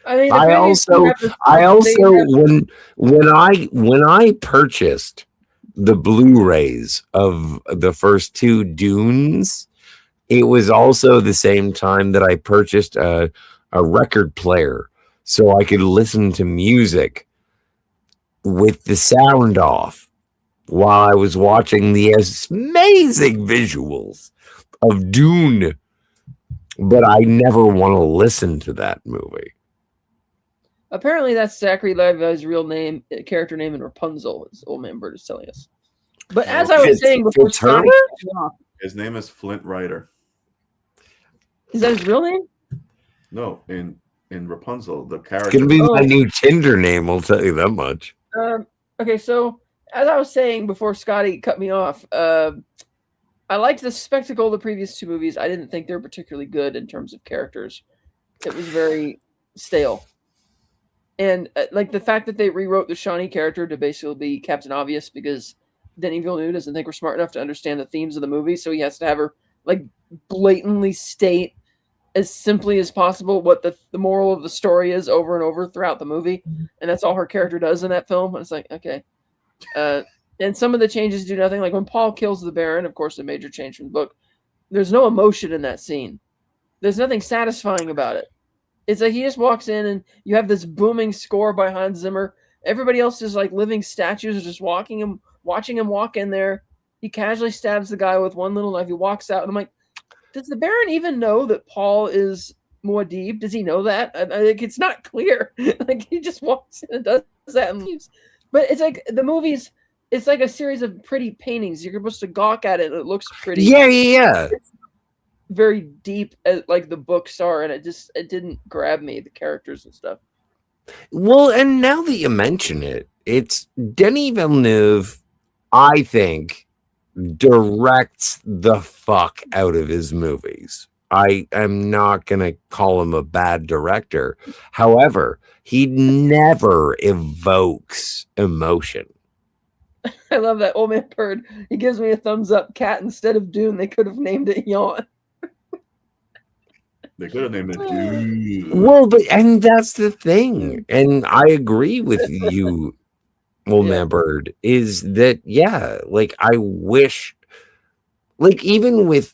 I mean, I also when I purchased the Blu-rays of the first two Dunes, it was also the same time that I purchased a record player so I could listen to music with the sound off while I was watching the amazing visuals of Dune. But I never want to listen to that movie. Apparently, that's Zachary Levi's real name, character name in Rapunzel, as Old Man Bird is telling us. But as I was saying before, Scotty, his name is Flint Rider. Is that his real name? No, in Rapunzel, the character. It's gonna be my new Tinder name. I'll tell you that much. Okay, so as I was saying before, Scotty cut me off. I liked the spectacle of the previous two movies. I didn't think they were particularly good in terms of characters. It was very stale. And like the fact that they rewrote the Shawnee character to basically be Captain Obvious because Denis Villeneuve doesn't think we're smart enough to understand the themes of the movie, so he has to have her like blatantly state as simply as possible what the moral of the story is over and over throughout the movie, and that's all her character does in that film. And it's like, okay. And some of the changes do nothing. Like when Paul kills the Baron, of course, a major change from the book. There's no emotion in that scene. There's nothing satisfying about it. It's like he just walks in and you have this booming score by Hans Zimmer. Everybody else is like living statues, just watching him walk in there. He casually stabs the guy with one little knife. He walks out, and I'm like, does the Baron even know that Paul is Muad'Dib? Does he know that? Like, it's not clear. Like he just walks in and does that and leaves. But it's like the movies. It's like a series of pretty paintings. You're supposed to gawk at it. It looks pretty. Yeah. It's very deep, like the books are, and it didn't grab me, the characters and stuff. Well, and now that you mention it, it's Denis Villeneuve, I think, directs the fuck out of his movies. I am not going to call him a bad director. However, he never evokes emotion. I love that old man bird. He gives me a thumbs up. Cat instead of Dune, they could have named it Yawn. They could have named it Dude. Well, and that's the thing. And I agree with you, old man bird, is that, yeah, like I wish, like even with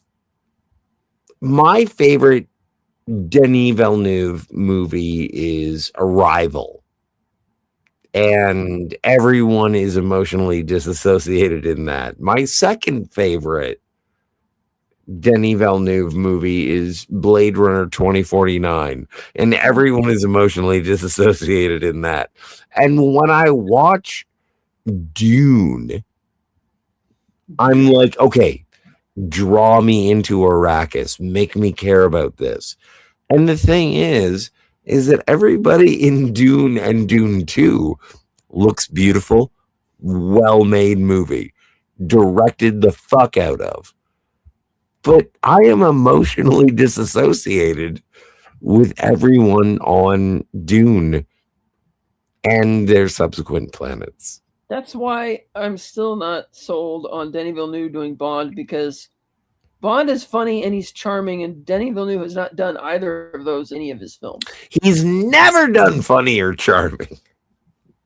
my favorite Denis Villeneuve movie is Arrival. And everyone is emotionally disassociated in that. My second favorite Denis Villeneuve movie is Blade Runner 2049, and everyone is emotionally disassociated in that. And when I watch Dune, I'm like, okay, draw me into Arrakis, make me care about this. And the thing is that everybody in Dune and Dune 2 looks beautiful, well-made movie, directed the fuck out of. But I am emotionally disassociated with everyone on Dune and their subsequent planets. That's why I'm still not sold on Denis Villeneuve doing Bond, because Bond is funny and he's charming, and Denis Villeneuve has not done either of those in any of his films. He's never done funny or charming.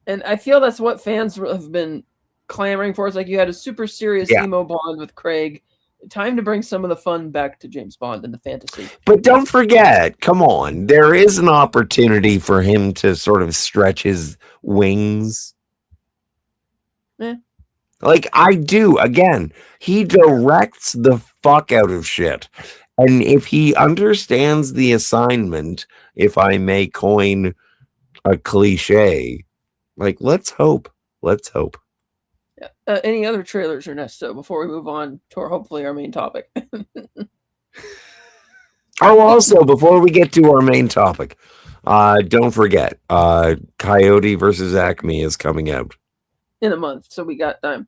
And I feel that's what fans have been clamoring for. It's like you had a super serious emo Bond with Craig. Time to bring some of the fun back to James Bond and the fantasy. But don't forget, come on, there is an opportunity for him to sort of stretch his wings. Like I do. Again, he directs the fuck out of shit. And if he understands the assignment, if I may coin a cliche, like let's hope. Any other trailers, Ernesto, before we move on to hopefully our main topic? Oh, also, before we get to our main topic, don't forget, Coyote versus Acme is coming out in a month, so we got time.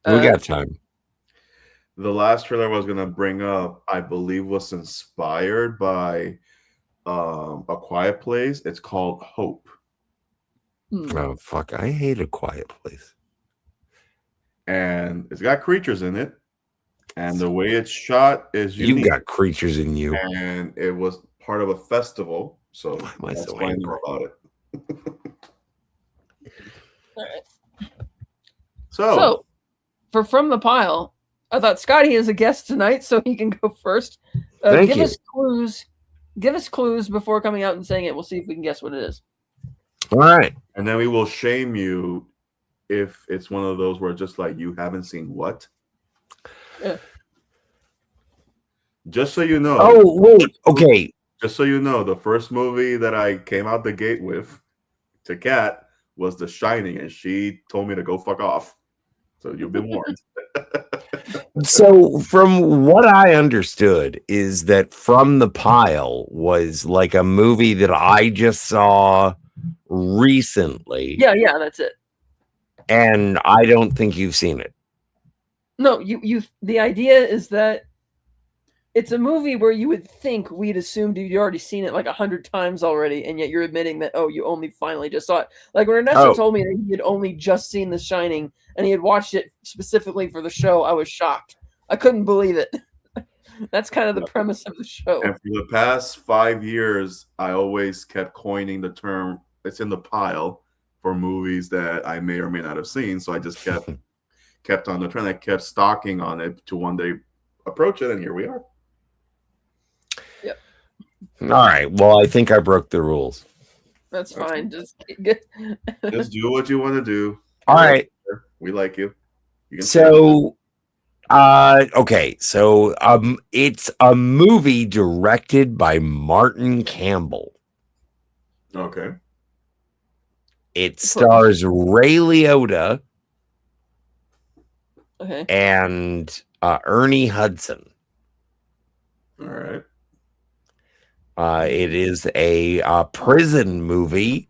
We got time. The last trailer I was going to bring up, I believe, was inspired by A Quiet Place. It's called Hope. Oh, fuck. I hate A Quiet Place. And it's got creatures in it. And the way it's shot is unique. You got creatures in you. And it was part of a festival. So that's why I know about it. All right. So for From the Pile, I thought Scotty is a guest tonight, so he can go first. Thank you. Give us clues before coming out and saying it. We'll see if we can guess what it is. All right. And then we will shame you if it's one of those where just like you haven't seen what. Yeah. Just so you know. Oh, wait. Okay. Just so you know, the first movie that I came out the gate with to Kat was The Shining, and she told me to go fuck off. So you've been warned. So from what I understood is that From the Pile was like a movie that I just saw recently. Yeah, that's it. And I don't think you've seen it. No, the idea is that it's a movie where you would think we'd assumed you'd already seen it like 100 times already, and yet you're admitting that, oh, you only finally just saw it. Like when Ernesto Oh, told me that he had only just seen The Shining and he had watched it specifically for the show, I was shocked. I couldn't believe it. That's kind of the premise of the show. And for the past 5 years, I always kept coining the term, it's in the pile, for movies that I may or may not have seen. So I just kept on the trend. I kept stalking on it to one day approach it, and here we are. Yep. All right. Well, I think I broke the rules. That's fine. Just do what you want to do. All right. We like you. So, okay. So, it's a movie directed by Martin Campbell. Okay. It stars Ray Liotta. Okay. And Ernie Hudson. All right. It is a prison movie.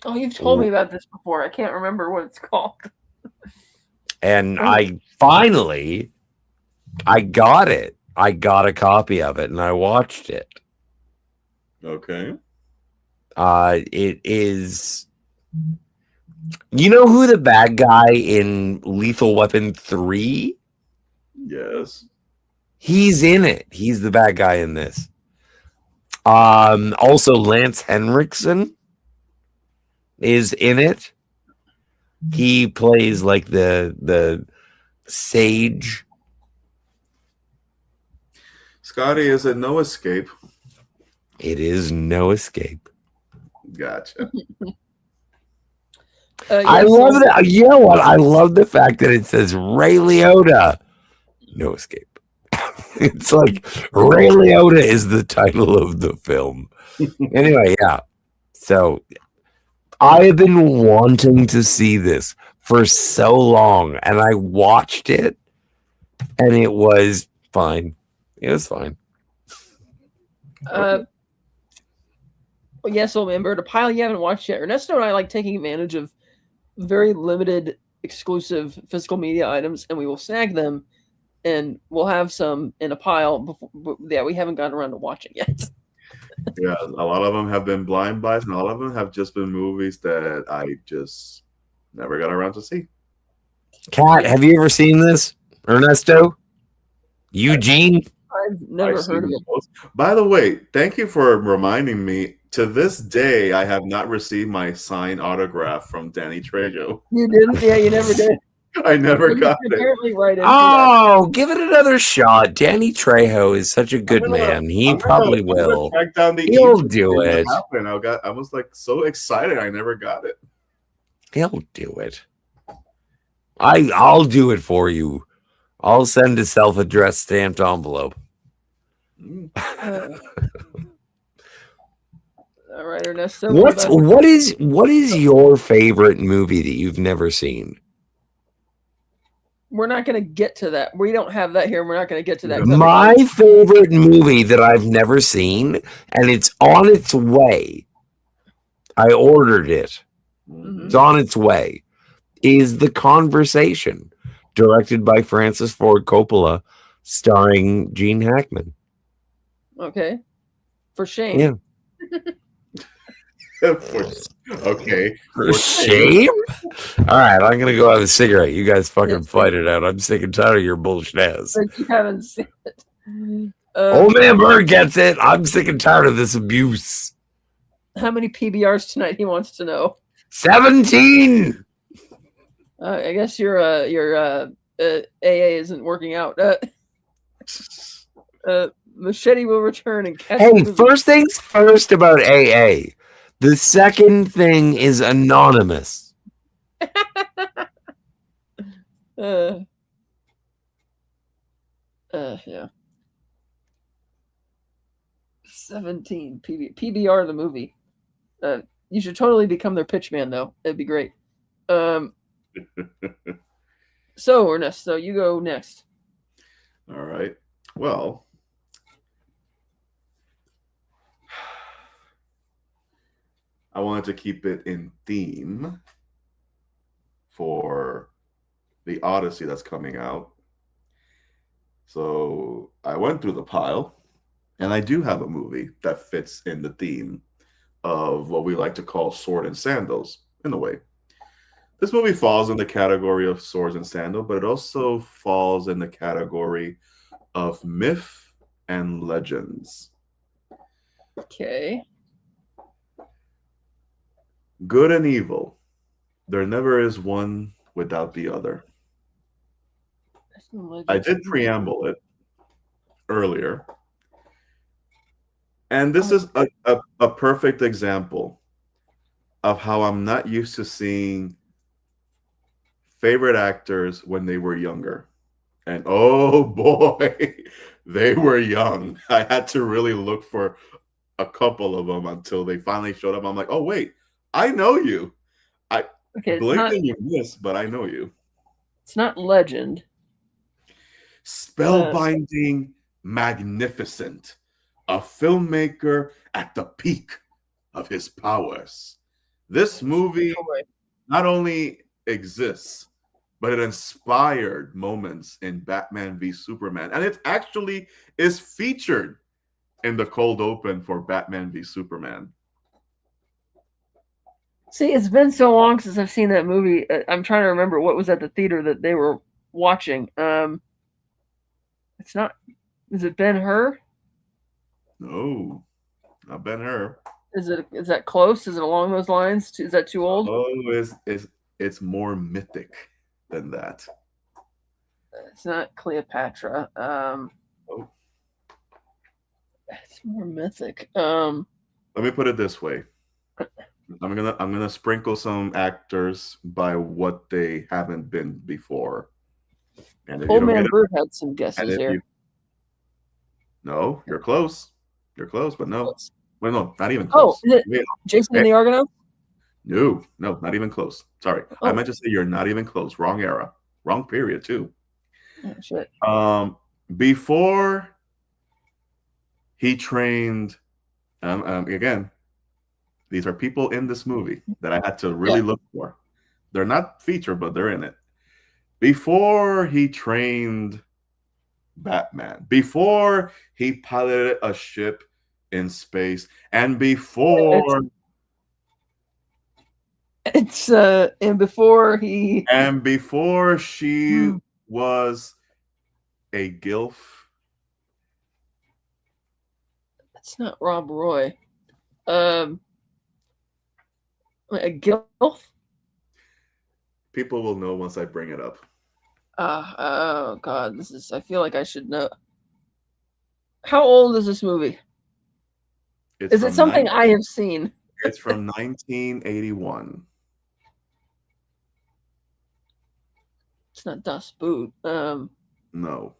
Oh, you've told me about this before. I can't remember what it's called. And I got it. I got a copy of it and I watched it. Okay. It is. You know who the bad guy in Lethal Weapon 3? Yes. He's in it. He's the bad guy in this. Also, Lance Henriksen is in it. He plays like the sage. Scotty, is it No Escape? It is No Escape. Gotcha. I love that. You know what? I love the fact that it says Ray Liotta, No Escape. It's like Ray Liotta is the title of the film. Anyway, yeah. So I have been wanting to see this for so long, and I watched it, and it was fine. It was fine. Well, yes, old member, the pile you haven't watched yet. Ernesto and I like taking advantage of very limited exclusive physical media items, and we will snag them, and we'll have some in a pile before, we haven't gotten around to watching yet. Yeah, a lot of them have been blind buys, and a lot of them have just been movies that I just never got around to see. Kat, have you ever seen this? Ernesto? Eugene? I've never heard of it. By the way, thank you for reminding me. To this day, I have not received my signed autograph from Danny Trejo. You didn't? Yeah, you never did. I never got it. Apparently right in Oh, give it another shot. Danny Trejo is such a good man. He probably will. Track down the He'll do it. I was like so excited. I never got it. He'll do it. I'll do it for you. I'll send a self-addressed stamped envelope. All right, Ernesto. What is your favorite movie that you've never seen? We're not going to get to that. We don't have that here. We're not going to get to that. My favorite movie that I've never seen, and it's on its way. I ordered it. Mm-hmm. It's on its way. Is The Conversation, directed by Francis Ford Coppola, starring Gene Hackman. Okay. For shame. Yeah. Okay. For shame? All right, I'm gonna go have a cigarette. You guys fucking fight it out. I'm sick and tired of your bullshit ass. But you haven't seen it. Old man Bird gets it. I'm sick and tired of this abuse. How many PBRs tonight? He wants to know. 17. I guess your AA isn't working out. Machete will return and catch. Hey, first things first about AA. The second thing is anonymous. Yeah. 17 PBR the movie. You should totally become their pitch man though. It'd be great. So Ernesto, you go next. All right. Well, I wanted to keep it in theme for the Odyssey that's coming out. So I went through the pile, and I do have a movie that fits in the theme of what we like to call sword and sandals, in a way. This movie falls in the category of swords and sandal, but it also falls in the category of myth and legends. Okay. Good and evil. There never is one without the other. I did preamble it earlier. And this is a perfect example of how I'm not used to seeing favorite actors when they were younger. And oh boy, they were young. I had to really look for a couple of them until they finally showed up. I'm like, oh wait, I know you. I blinked and you missed, but I know you. It's not legend. Spellbinding, magnificent. A filmmaker at the peak of his powers. This movie not only exists, but it inspired moments in Batman v Superman. And it actually is featured in the cold open for Batman v Superman. See, it's been so long since I've seen that movie. I'm trying to remember what was at the theater that they were watching. It's not. Is it Ben-Hur? No, not Ben-Hur. Is that close? Is it along those lines? Is that too old? Oh, it's more mythic than that. It's not Cleopatra. It's more mythic. Let me put it this way. I'm gonna sprinkle some actors by what they haven't been before. And Old Man Bird had some guesses here. No, you're close. You're close, but no. Well, no, not even close. Oh, is it Jason and the Argonauts? No, not even close. Sorry. I meant to say you're not even close. Wrong era. Wrong period, too. Oh, shit. Before he trained, again, these are people in this movie that I had to really look for. They're not featured, but they're in it. Before he trained Batman, before he piloted a ship in space, and before before she was a gilf. It's not Rob Roy. A gilf? People will know once I bring it up. Oh God, I feel like I should know. How old is this movie? Is it something I have seen? It's from 1981. It's not Das Boot. No.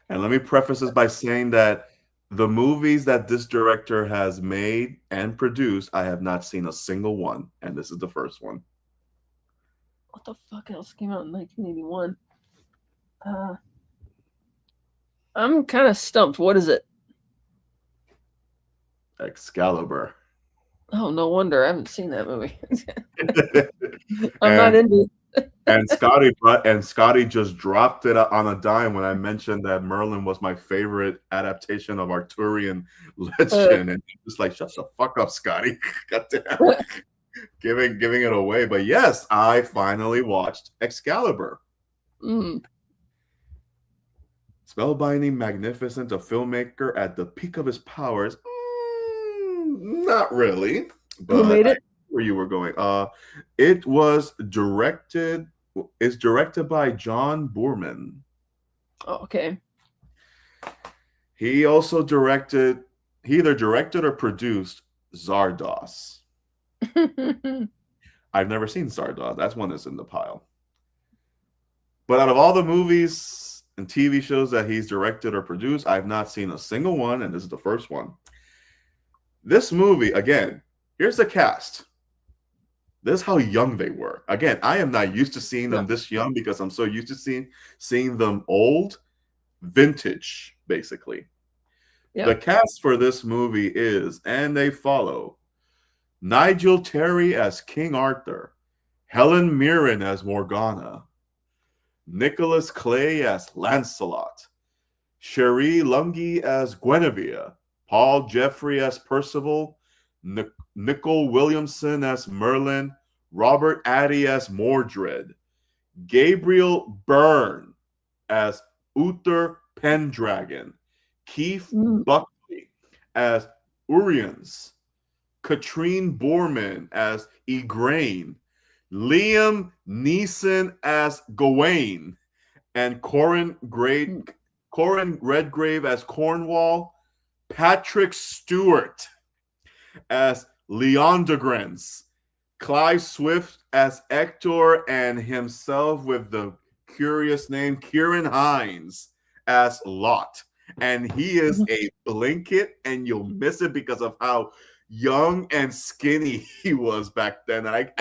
And let me preface this by saying that the movies that this director has made and produced, I have not seen a single one, and this is the first one. What the fuck else came out in 1981? I'm kind of stumped. What is it? Excalibur. Oh, no wonder I haven't seen that movie. I'm not into it. and Scotty just dropped it on a dime when I mentioned that Merlin was my favorite adaptation of Arthurian legend, and he was like, "Shut the fuck up, Scotty!" Goddamn, giving it away. But yes, I finally watched Excalibur. Spellbinding, magnificent, a filmmaker at the peak of his powers. Not really. But who made it? Where you were going? It was directed. It's directed by John Boorman. Oh, okay. He also directed. He either directed or produced Zardoz. I've never seen Zardoz. That's one that's in the pile. But out of all the movies and TV shows that he's directed or produced, I've not seen a single one, and this is the first one. This movie, again, here's the cast. This is how young they were. Again, I am not used to seeing them this young because I'm so used to seeing them old, vintage, basically. Yep. The cast for this movie is, and they follow, Nigel Terry as King Arthur, Helen Mirren as Morgana, Nicholas Clay as Lancelot, Cherie Lungi as Guinevere, Paul Jeffrey as Percival, Nicole Williamson as Merlin, Robert Addy as Mordred, Gabriel Byrne as Uther Pendragon, Keith Buckley as Urians, Katrine Borman as Igraine, Liam Neeson as Gawain, and Corin Redgrave as Cornwall, Patrick Stewart as Leondegrance, Clive Swift as Hector, and himself with the curious name Kieran Hines as Lot. And he is a blanket, and you'll miss it because of how young and skinny he was back then. I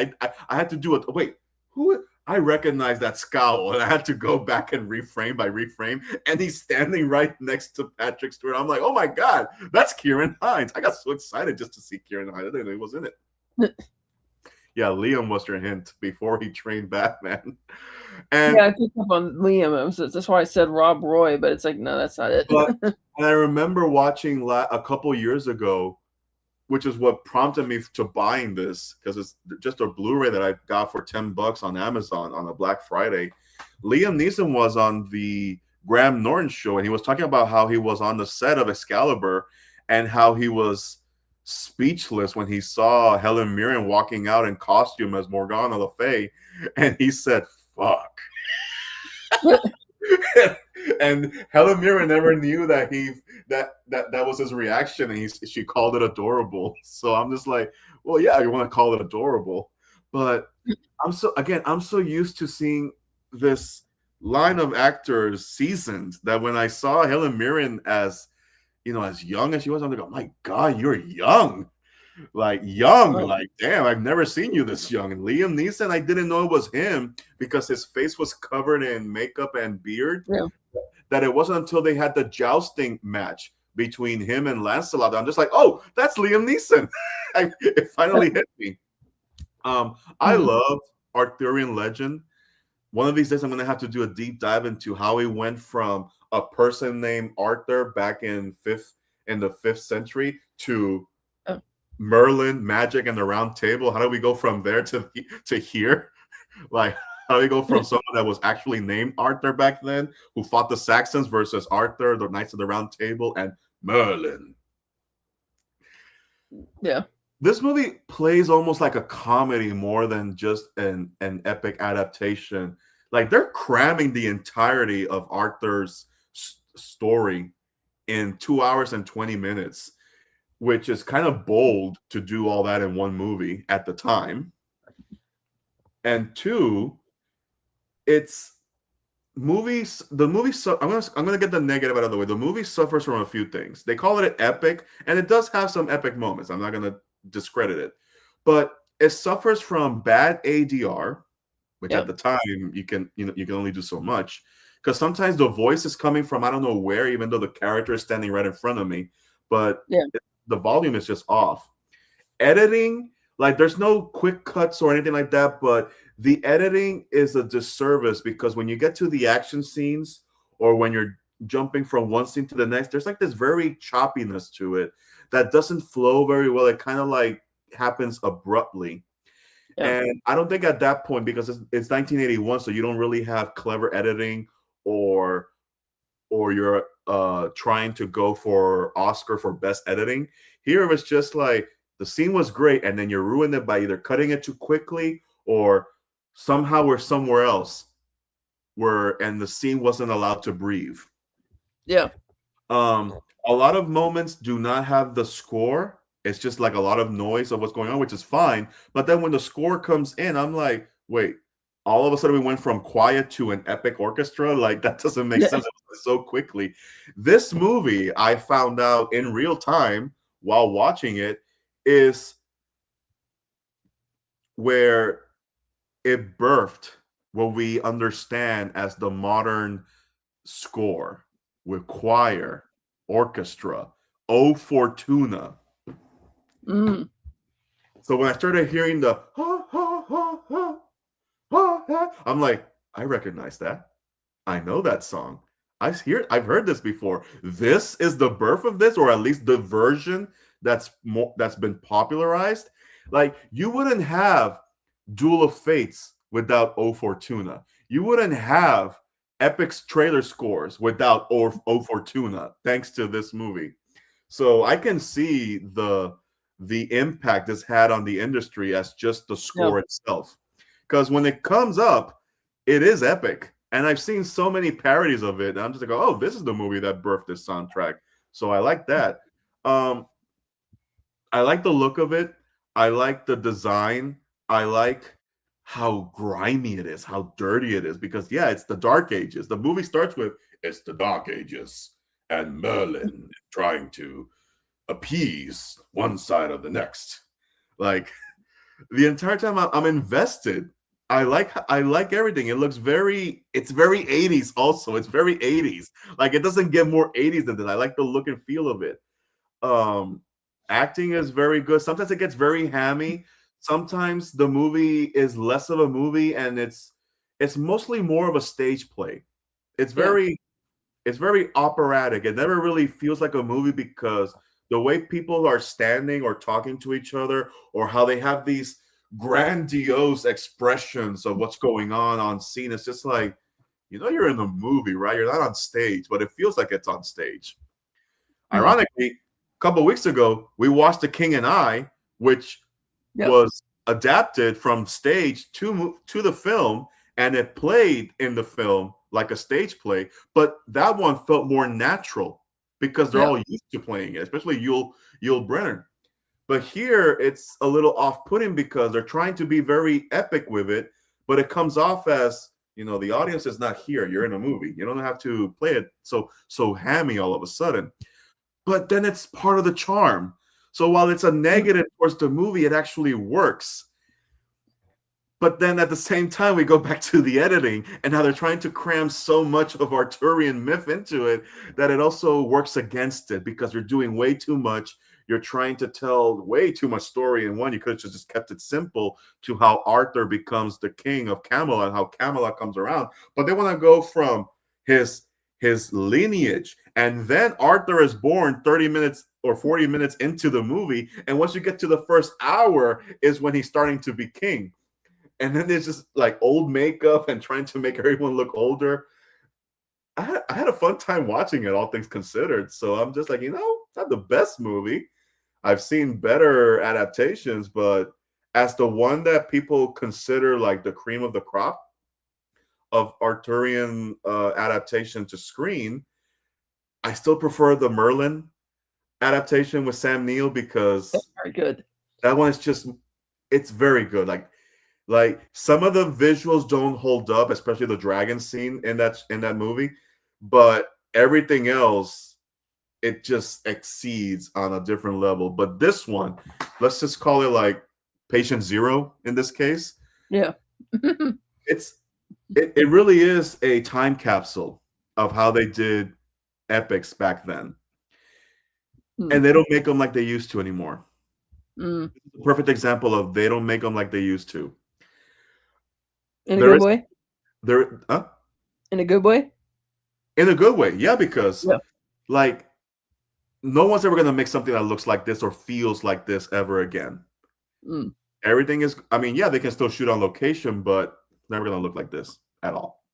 had to do it. Wait, who? I recognize that scowl, and I had to go back and reframe by reframe. And he's standing right next to Patrick Stewart. I'm like, oh my god, that's Kieran Hines. I got so excited just to see Kieran Hines. I didn't know he was in it. Yeah, Liam was your hint before he trained Batman. And yeah, I picked up on Liam. That's why I said Rob Roy, but it's like, no, that's not it. And I remember watching a couple years ago, which is what prompted me to buying this, because it's just a Blu-ray that I got for $10 on Amazon on a Black Friday. Liam Neeson was on the Graham Norton show, and he was talking about how he was on the set of Excalibur and how he was speechless when he saw Helen Mirren walking out in costume as Morgana Le Fay, and he said, fuck. And Helen Mirren never knew that that was his reaction, and she called it adorable. So I'm just like, well, yeah, you want to call it adorable, but I'm so used to seeing this line of actors seasoned that when I saw Helen Mirren as as young as she was, I'm like, oh my god, you're young. Like damn, I've never seen you this young. And Liam Neeson, I didn't know it was him because his face was covered in makeup and beard. Yeah. That it wasn't until they had the jousting match between him and Lancelot, I'm just like, oh, that's Liam Neeson. It finally hit me. I love Arthurian legend. One of these days I'm going to have to do a deep dive into how he went from a person named Arthur back in the 5th century to Merlin, magic, and the Round Table. How do we go from there to here? Like, how do we go from someone that was actually named Arthur back then, who fought the Saxons, versus Arthur, the Knights of the Round Table, and Merlin? Yeah. This movie plays almost like a comedy more than just an epic adaptation. Like, they're cramming the entirety of Arthur's story in 2 hours and 20 minutes, which is kind of bold to do all that in one movie at the time. And two, it's movies. The movie. I'm gonna get the negative out of the way. The movie suffers from a few things. They call it an epic, and it does have some epic moments. I'm not gonna discredit it, but it suffers from bad ADR, which at the time you can only do so much, because sometimes the voice is coming from I don't know where, even though the character is standing right in front of me, but the volume is just off. Editing, like, there's no quick cuts or anything like that, but the editing is a disservice, because when you get to the action scenes or when you're jumping from one scene to the next, there's like this very choppiness to it that doesn't flow very well. It kind of like happens abruptly. And I don't think at that point, because it's 1981, so you don't really have clever editing, or you're trying to go for Oscar for best editing. Here it was just like the scene was great, and then you ruined it by either cutting it too quickly or somehow we're somewhere else and the scene wasn't allowed to breathe. Yeah. A lot of moments do not have the score. It's just like a lot of noise of what's going on, which is fine. But then when the score comes in, I'm like, wait, all of a sudden we went from quiet to an epic orchestra? Like, that doesn't make sense so quickly. This movie, I found out in real time while watching it, is where it birthed what we understand as the modern score, with choir, orchestra, O Fortuna. So when I started hearing the ha, ha, ha, ha, ha, ha, I'm like, I recognize that. I know that song. I've heard this before. This is the birth of this, or at least the version that's been popularized. Like, you wouldn't have Duel of Fates without O Fortuna. You wouldn't have Epic's trailer scores without O Fortuna, thanks to this movie. So I can see the impact it's had on the industry as just the score itself. Because when it comes up, it is epic. And I've seen so many parodies of it. And I'm just like, oh, this is the movie that birthed this soundtrack. So I like that. I like the look of it. I like the design. I like how grimy it is, how dirty it is. Because, yeah, it's the Dark Ages. The movie starts with, it's the Dark Ages. And Merlin is trying to appease one side of the next. Like, the entire time I'm invested. I like everything. It's very 80s also. It's very 80s. Like, it doesn't get more 80s than that. I like the look and feel of it. Acting is very good. Sometimes it gets very hammy. Sometimes the movie is less of a movie and it's mostly more of a stage play. It's very operatic. It never really feels like a movie because the way people are standing or talking to each other, or how they have these grandiose expressions of what's going on scene, it's just like, you're in the movie, right? You're not on stage, but it feels like it's on stage. Ironically, a couple of weeks ago, we watched The King and I, which was adapted from stage to the film, and it played in the film like a stage play, but that one felt more natural because they're all used to playing it, especially Yul Brynner. But here it's a little off-putting because they're trying to be very epic with it, but it comes off as, the audience is not here. You're in a movie. You don't have to play it so hammy all of a sudden. But then it's part of the charm. So while it's a negative towards the movie, it actually works. But then at the same time, we go back to the editing and how they're trying to cram so much of Arthurian myth into it that it also works against it because you're doing way too much. You're trying to tell way too much story in one. You could have just kept it simple to how Arthur becomes the king of Camelot and how Camelot comes around. But they want to go from his lineage, and then Arthur is born 30 minutes or 40 minutes into the movie. And once you get to the first hour is when he's starting to be king. And then there's just like old makeup and trying to make everyone look older. I had a fun time watching it, all things considered. So I'm just like, it's not the best movie. I've seen better adaptations, but as the one that people consider like the cream of the crop of Arthurian adaptation to screen, I still prefer the Merlin adaptation with Sam Neill because that's very good. That one is it's very good. Like some of the visuals don't hold up, especially the dragon scene in that movie, but everything else, it just exceeds on a different level. But this one, let's just call it like Patient Zero in this case. Yeah. It really is a time capsule of how they did epics back then. And they don't make them like they used to anymore. Perfect example of they don't make them like they used to. In a good way? In a good way? In a good way, yeah, because like no one's ever gonna make something that looks like this or feels like this ever again. Everything is, they can still shoot on location, but never gonna look like this at all.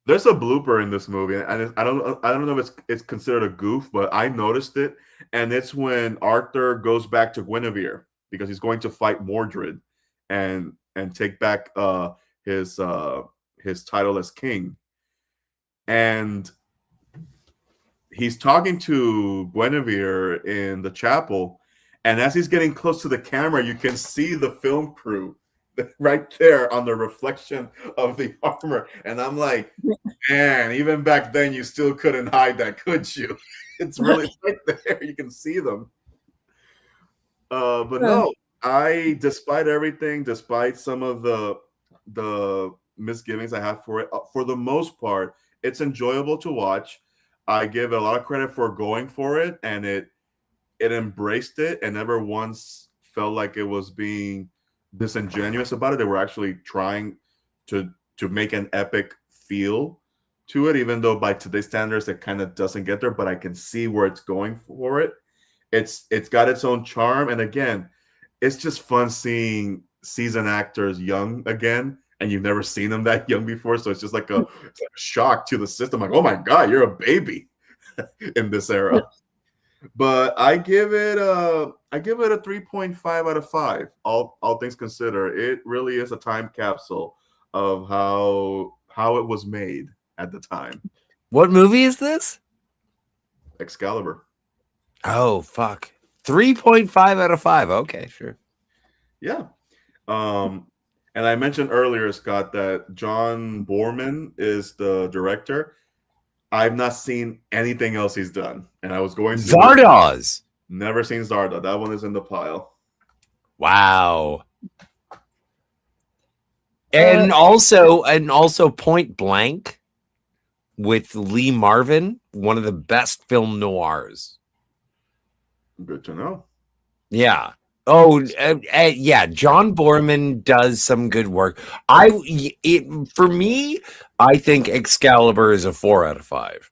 There's a blooper in this movie, and I don't know if it's considered a goof, but I noticed it, and it's when Arthur goes back to Guinevere because he's going to fight Mordred and take back his title as king. And he's talking to Guinevere in the chapel, and as he's getting close to the camera, you can see the film crew right there on the reflection of the armor. And I'm like, man, even back then you still couldn't hide that, could you? It's really right there. You can see them. But no, despite everything, despite some of the misgivings I have for it, for the most part, it's enjoyable to watch. I give it a lot of credit for going for it, and it embraced it and never once felt like it was being disingenuous about it. They were actually trying to make an epic feel to it, even though by today's standards it kind of doesn't get there, but I can see where it's going for it. It's got its own charm, and again, it's just fun seeing seasoned actors young again, and you've never seen them that young before, so it's just like a shock to the system. Like, oh my god, you're a baby in this era. But I give it a 3.5 out of 5. All things considered, it really is a time capsule of how it was made at the time. What movie is this? Excalibur. Oh, fuck. 3.5 out of 5. Okay, sure. Yeah. And I mentioned earlier, Scott, that John Boorman is the director. I've not seen anything else he's done. And I was going to Zardoz. Never seen Zardoz. That one is in the pile. Wow. And also Point Blank with Lee Marvin, one of the best film noirs. Good to know. Yeah. Oh, yeah. John Boorman does some good work. For me, I think Excalibur is a 4 out of 5.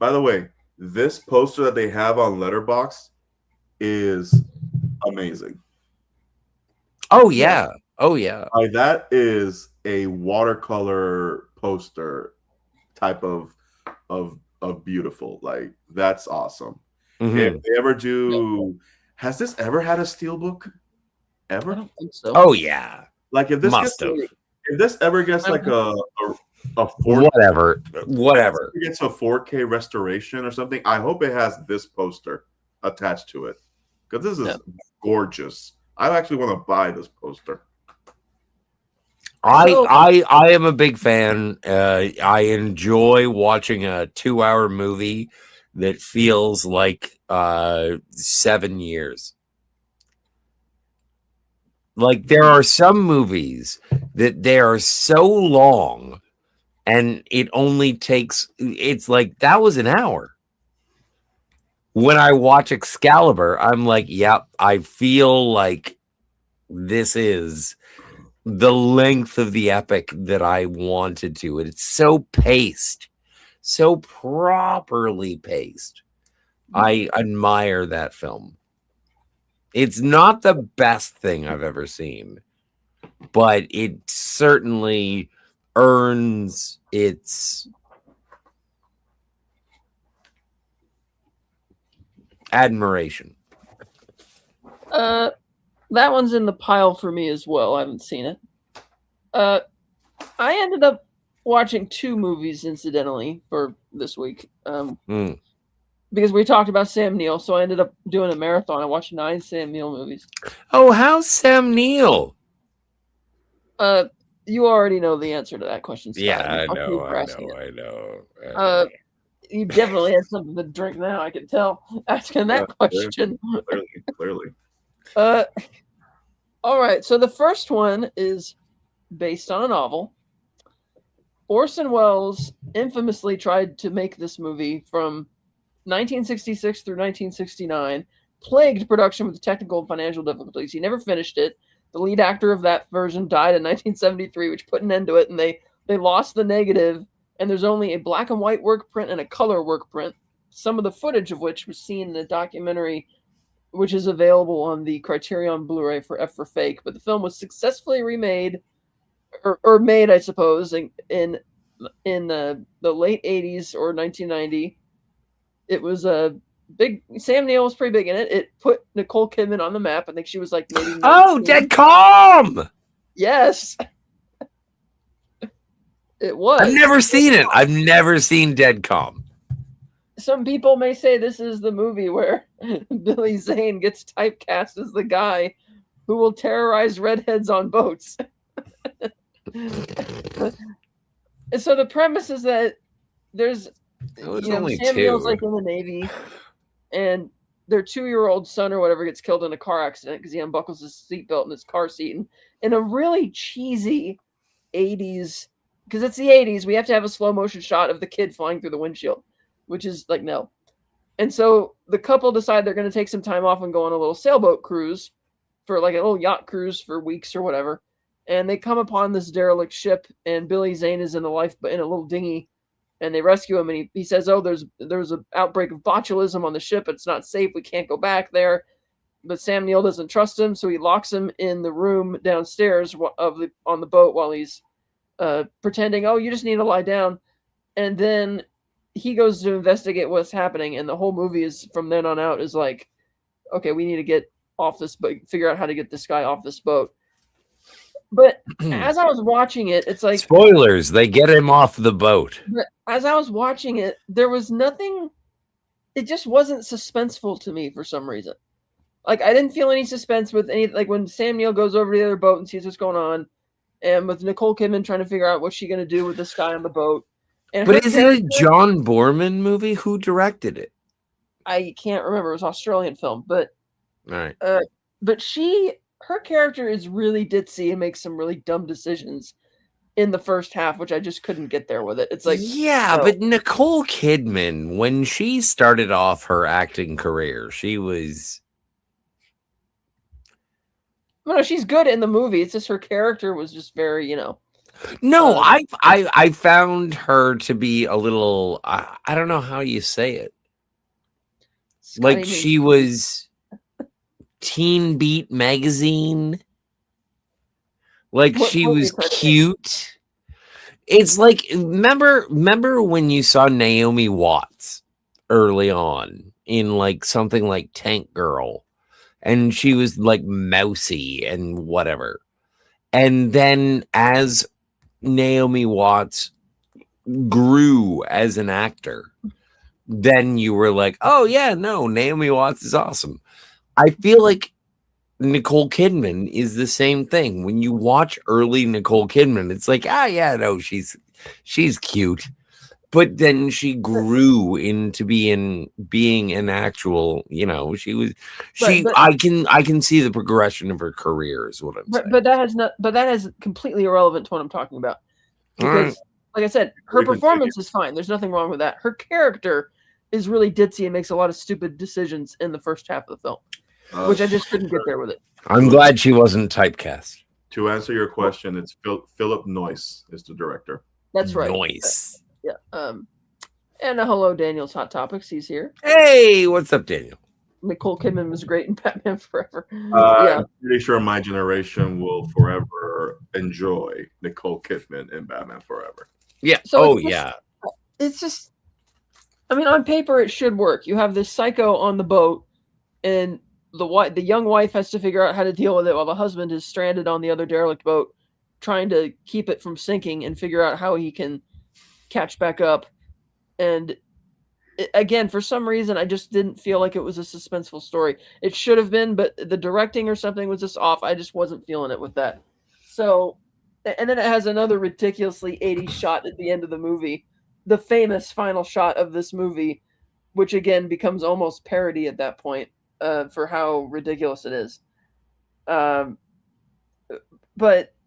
By the way, this poster that they have on Letterboxd is amazing. Oh yeah. Oh yeah. That is a watercolor poster type of beautiful. Like, that's awesome. Mm-hmm. If they ever do, has this ever had a steelbook? Ever? I don't think so. Oh yeah. Like, if this ever gets like a 4K, whatever gets a 4K restoration or something, I hope it has this poster attached to it, because this is gorgeous. I actually want to buy this poster. I am a big fan. I enjoy watching a 2-hour movie that feels like 7 years. Like, there are some movies that they are so long and it only takes, it's like, that was an hour. When I watch Excalibur, I'm like, yep, I feel like this is the length of the epic that I wanted to. And it's so paced, so properly paced. I admire that film. It's not the best thing I've ever seen, but it certainly earns its admiration. That one's in the pile for me as well. I haven't seen it. I ended up watching 2 movies, incidentally, for this week. Because we talked about Sam Neill, so I ended up doing a marathon. I watched 9 Sam Neill movies. Oh, how's Sam Neill? You already know the answer to that question, Scott. Yeah, I know. You definitely had something to drink now, I can tell, asking that question. Clearly. All right, so the first one is based on a novel. Orson Welles infamously tried to make this movie from 1966 through 1969, plagued production with technical and financial difficulties. He never finished it. The lead actor of that version died in 1973, which put an end to it, and they lost the negative, and there's only a black and white work print and a color work print, some of the footage of which was seen in a documentary which is available on the Criterion Blu-ray for F for Fake. But the film was successfully remade, or made, I suppose, in the late 80s or 1990. It was a big. Sam Neill was pretty big in it. It put Nicole Kidman on the map. I think she was like maybe 19. Oh, Dead Calm! Yes. It was. I've never seen it. I've never seen Dead Calm. Some people may say this is the movie where Billy Zane gets typecast as the guy who will terrorize redheads on boats. And so the premise is that there's Sam Neill's like in the Navy, and their 2-year-old son or whatever gets killed in a car accident because he unbuckles his seatbelt in his car seat. And in a really cheesy 80s, because it's the 80s, we have to have a slow motion shot of the kid flying through the windshield, which is like, no. And so the couple decide they're going to take some time off and go on a little sailboat cruise, for like a little yacht cruise for weeks or whatever. and they come upon this derelict ship, and Billy Zane is in a little dinghy, and they rescue him, and he says, "Oh, there's an outbreak of botulism on the ship. It's not safe. We can't go back there." But Sam Neill doesn't trust him, so he locks him in the room downstairs on the boat while he's pretending, "Oh, you just need to lie down." And then he goes to investigate what's happening, and the whole movie is from then on out is like, okay, we need to get off this boat, figure out how to get this guy off this boat. But as I was watching it, it's like spoilers, they get him off the boat. But as I was watching it, there was nothing, it just wasn't suspenseful to me for some reason. Like, I didn't feel any suspense with any, like when Sam Neill goes over to the other boat and sees what's going on, and with Nicole Kidman trying to figure out what she's going to do with this guy on the boat. And but is it a John Boorman movie? Who directed it? I can't remember. It was an Australian film, but all right. But her character is really ditzy and makes some really dumb decisions in the first half, which I just couldn't get there with it. It's like, yeah, but Nicole Kidman, when she started off her acting career, she was. No, she's good in the movie. It's just her character was just very, No, I found her to be a little. I don't know how you say it. Like she was Teen Beat magazine. Like she was cute. It's like remember when you saw Naomi Watts early on in like something like Tank Girl, and she was like mousy and whatever. And then as Naomi Watts grew as an actor, then you were like, oh yeah, no, Naomi Watts is awesome. I feel like Nicole Kidman is the same thing. When you watch early Nicole Kidman, it's like, yeah, no, she's cute. But then she grew into being an actual, I can see the progression of her career is what I'm saying. But that is completely irrelevant to what I'm talking about. Because like I said, her performance is fine. There's nothing wrong with that. Her character is really ditzy and makes a lot of stupid decisions in the first half of the film. Which I just couldn't get there with it. I'm glad she wasn't typecast. To answer your question, it's Philip Noyce is the director. That's right. Noyce. Yeah. And hello, Daniel's Hot Topics. He's here. Hey, what's up, Daniel? Nicole Kidman was great in Batman Forever. I'm pretty sure my generation will forever enjoy Nicole Kidman in Batman Forever. Yeah. So It's just, I mean, on paper, it should work. You have this psycho on the boat, and the young wife has to figure out how to deal with it while the husband is stranded on the other derelict boat, trying to keep it from sinking and figure out how he can catch back up. And again, for some reason, I just didn't feel like it was a suspenseful story. It should have been, but the directing or something was just off. I just wasn't feeling it with that. So, and then it has another ridiculously 80s shot at the end of the movie, the famous final shot of this movie, which again becomes almost parody at that point. For how ridiculous it is. But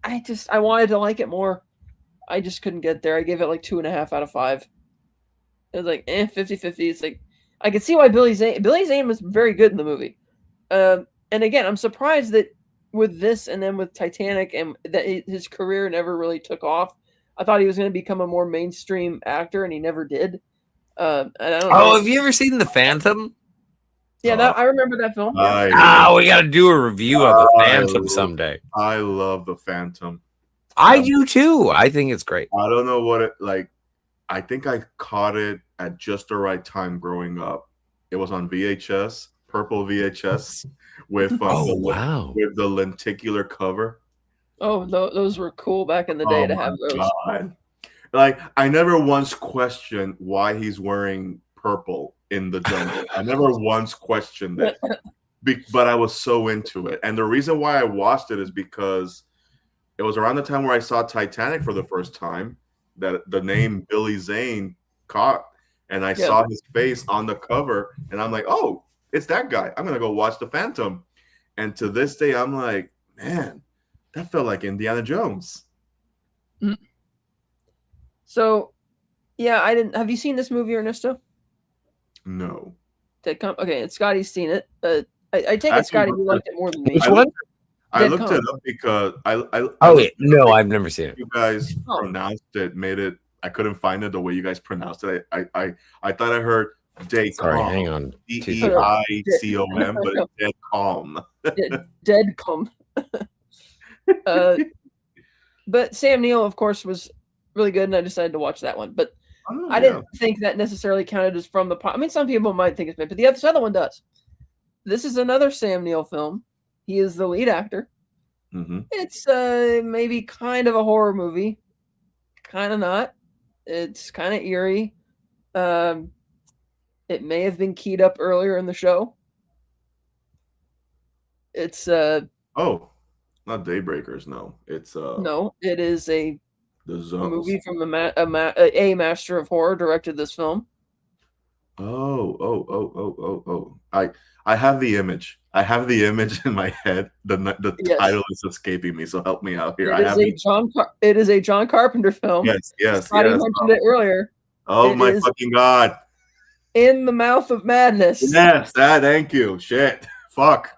I wanted to like it more. I just couldn't get there. I gave it like 2.5 out of 5. It was like 50-50. It's like I could see why Billy Zane was very good in the movie. And again, I'm surprised that with this and then with Titanic and that his career never really took off. I thought he was going to become a more mainstream actor, and he never did. And I don't know. Have you ever seen The Phantom? Yeah, I remember that film. We got to do a review of The Phantom someday. I love The Phantom. I do too. I think it's great. I don't know what it like. I think I caught it at just the right time growing up. It was on VHS, purple VHS, with with the lenticular cover. Oh, those were cool back in the day to have those. God. Like, I never once questioned why he's wearing purple in the jungle. I never once questioned it, but I was so into it. And the reason why I watched it is because it was around the time where I saw Titanic for the first time that the name Billy Zane caught, and I saw his face on the cover, and I'm like, oh, it's that guy. I'm gonna go watch The Phantom. And to this day, I'm like, man, that felt like Indiana Jones. So, yeah, I didn't. Have you seen this movie, Ernesto? No. Okay, and Scotty's seen it. I take it Scotty, you liked it more than me. Which one? I Dead looked Calm. it up because I Oh, looked yeah. it up No, because I've never seen it. you guys Oh. pronounced it, made it. I couldn't find it the way you guys pronounced it. I thought I heard Dead Sorry, Calm. hang on. 2 DEICOM, but it's Dead Calm. Dead Calm. But Sam Neill, of course, was really good, and I decided to watch that one. But I didn't think that necessarily counted as from the. I mean, some people might think it's been, but this other one does. This is another Sam Neill film. He is the lead actor. Mm-hmm. It's maybe kind of a horror movie, kind of not. It's kind of eerie. It may have been keyed up earlier in the show. It's Oh, not Daybreakers. No, it's no. It is a movie from a master of horror directed this film. Oh. I have the image. I have the image in my head. The Yes. title is escaping me, so help me out here. It is a John Carpenter film. Yes. Scotty mentioned it earlier. Oh my fucking god! In the Mouth of Madness. Yes, thank you. Shit, fuck.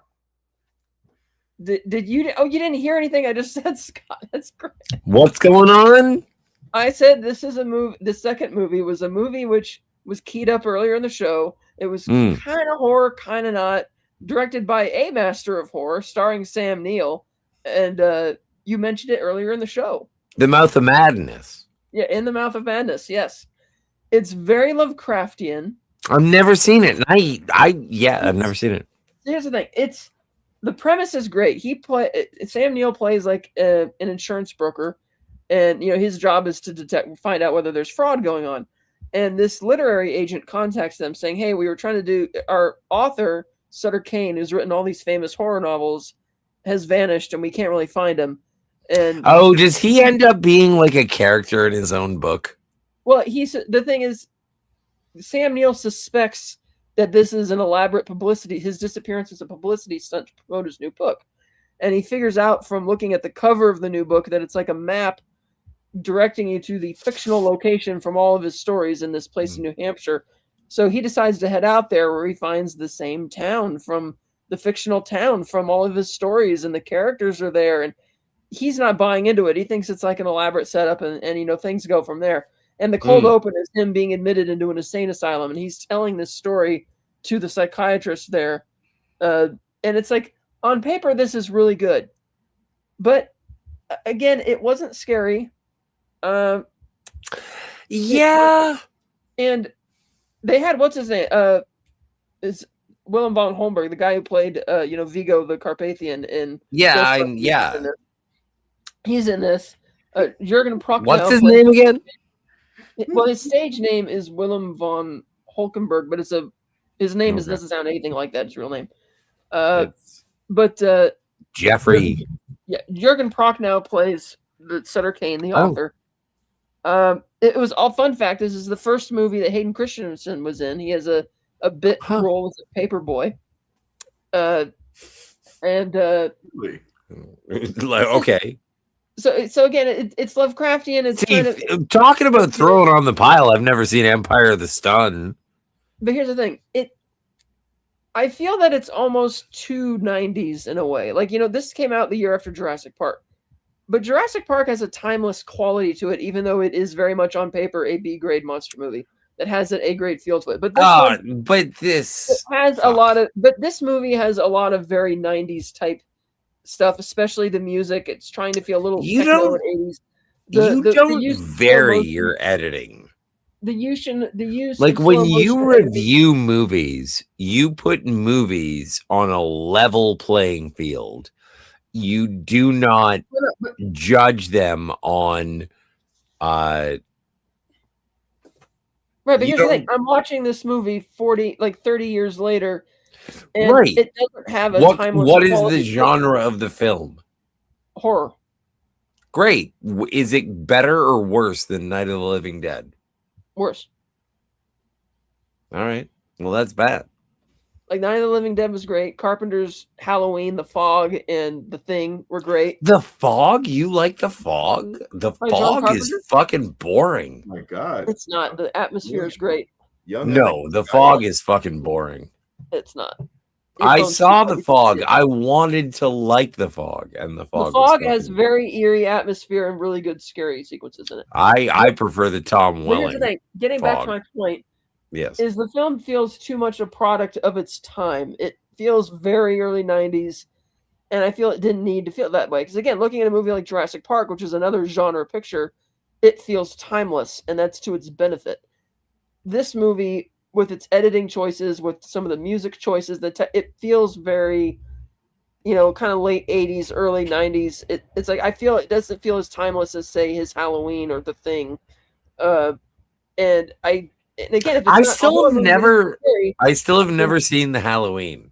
Did you? Oh, you didn't hear anything I just said, Scott. That's great. What's going on? I said this is a movie. The second movie was a movie which was keyed up earlier in the show. It was kind of horror, kind of not. Directed by a master of horror, starring Sam Neill, and you mentioned it earlier in the show. The Mouth of Madness. Yeah, In the Mouth of Madness. Yes, it's very Lovecraftian. I've never seen it. I've never seen it. Here's the thing: the premise is great. Sam Neill plays like an insurance broker, and his job is to find out whether there's fraud going on. And this literary agent contacts them saying, "Hey, we were trying to do our author." Sutter Kane, who's written all these famous horror novels, has vanished, and we can't really find him. And does he end up being like a character in his own book? Well, the thing is, Sam Neill suspects that this is an elaborate publicity. His disappearance is a publicity stunt to promote his new book, and he figures out from looking at the cover of the new book that it's like a map directing you to the fictional location from all of his stories in this place in New Hampshire. So he decides to head out there where he finds the same town from the fictional town from all of his stories, and the characters are there, and he's not buying into it. He thinks it's like an elaborate setup, and things go from there. And the cold open is him being admitted into an insane asylum, and he's telling this story to the psychiatrist there. And it's like, on paper, this is really good. But again, it wasn't scary. Yeah. And they had, what's his name? Is Willem von Holmberg, the guy who played, Vigo the Carpathian in. He's in this. Jurgen Prochnow. What's his name again? Well, his stage name is Willem von Holkenberg, but his name doesn't sound anything like that. His real name. Jeffrey. Yeah, Jurgen Prochnow plays the Sutter Kane, the author. It was all fun fact. This is the first movie that Hayden Christensen was in. He has a bit role as a paper boy. Okay. So again, it's Lovecraftian. It's talking about throwing on the pile. I've never seen Empire of the Sun. But here's the thing: I feel that it's almost too 90s in a way. Like, this came out the year after Jurassic Park. But Jurassic Park has a timeless quality to it, even though it is very much on paper a B-grade monster movie that has an A-grade feel to it. But this this movie has a lot of very 90s type stuff, especially the music. It's trying to feel a little techno and 80s. Vary your editing. The use like when you review movies, you put movies on a level playing field. You do not judge them on right, but here's the thing. I'm watching this movie 30 years later, and it doesn't have a timeless. What is the genre of the film? Horror. Great. Is it better or worse than Night of the Living Dead? Worse. All right. Well, that's bad. Like, Night of the Living Dead was great. Carpenter's Halloween, The Fog, and The Thing were great. The Fog? You like The Fog? The Fog is fucking boring. Oh my God. It's not. The atmosphere is great. No, The Fog is fucking boring. It's not. I saw The Fog. I wanted to like The Fog, and The Fog. The Fog has very eerie atmosphere and really good scary sequences in it. I prefer the Tom Welling. Getting back to my point, yes, is the film feels too much a product of its time. It feels very early 90s, and I feel it didn't need to feel that way. Because again, looking at a movie like Jurassic Park, which is another genre picture, it feels timeless, and that's to its benefit. This movie, with its editing choices, with some of the music choices, it feels very, kind of late 80s, early 90s. It's like, I feel it doesn't feel as timeless as, say, his Halloween or The Thing. And again, if it's I still have never seen the Halloween.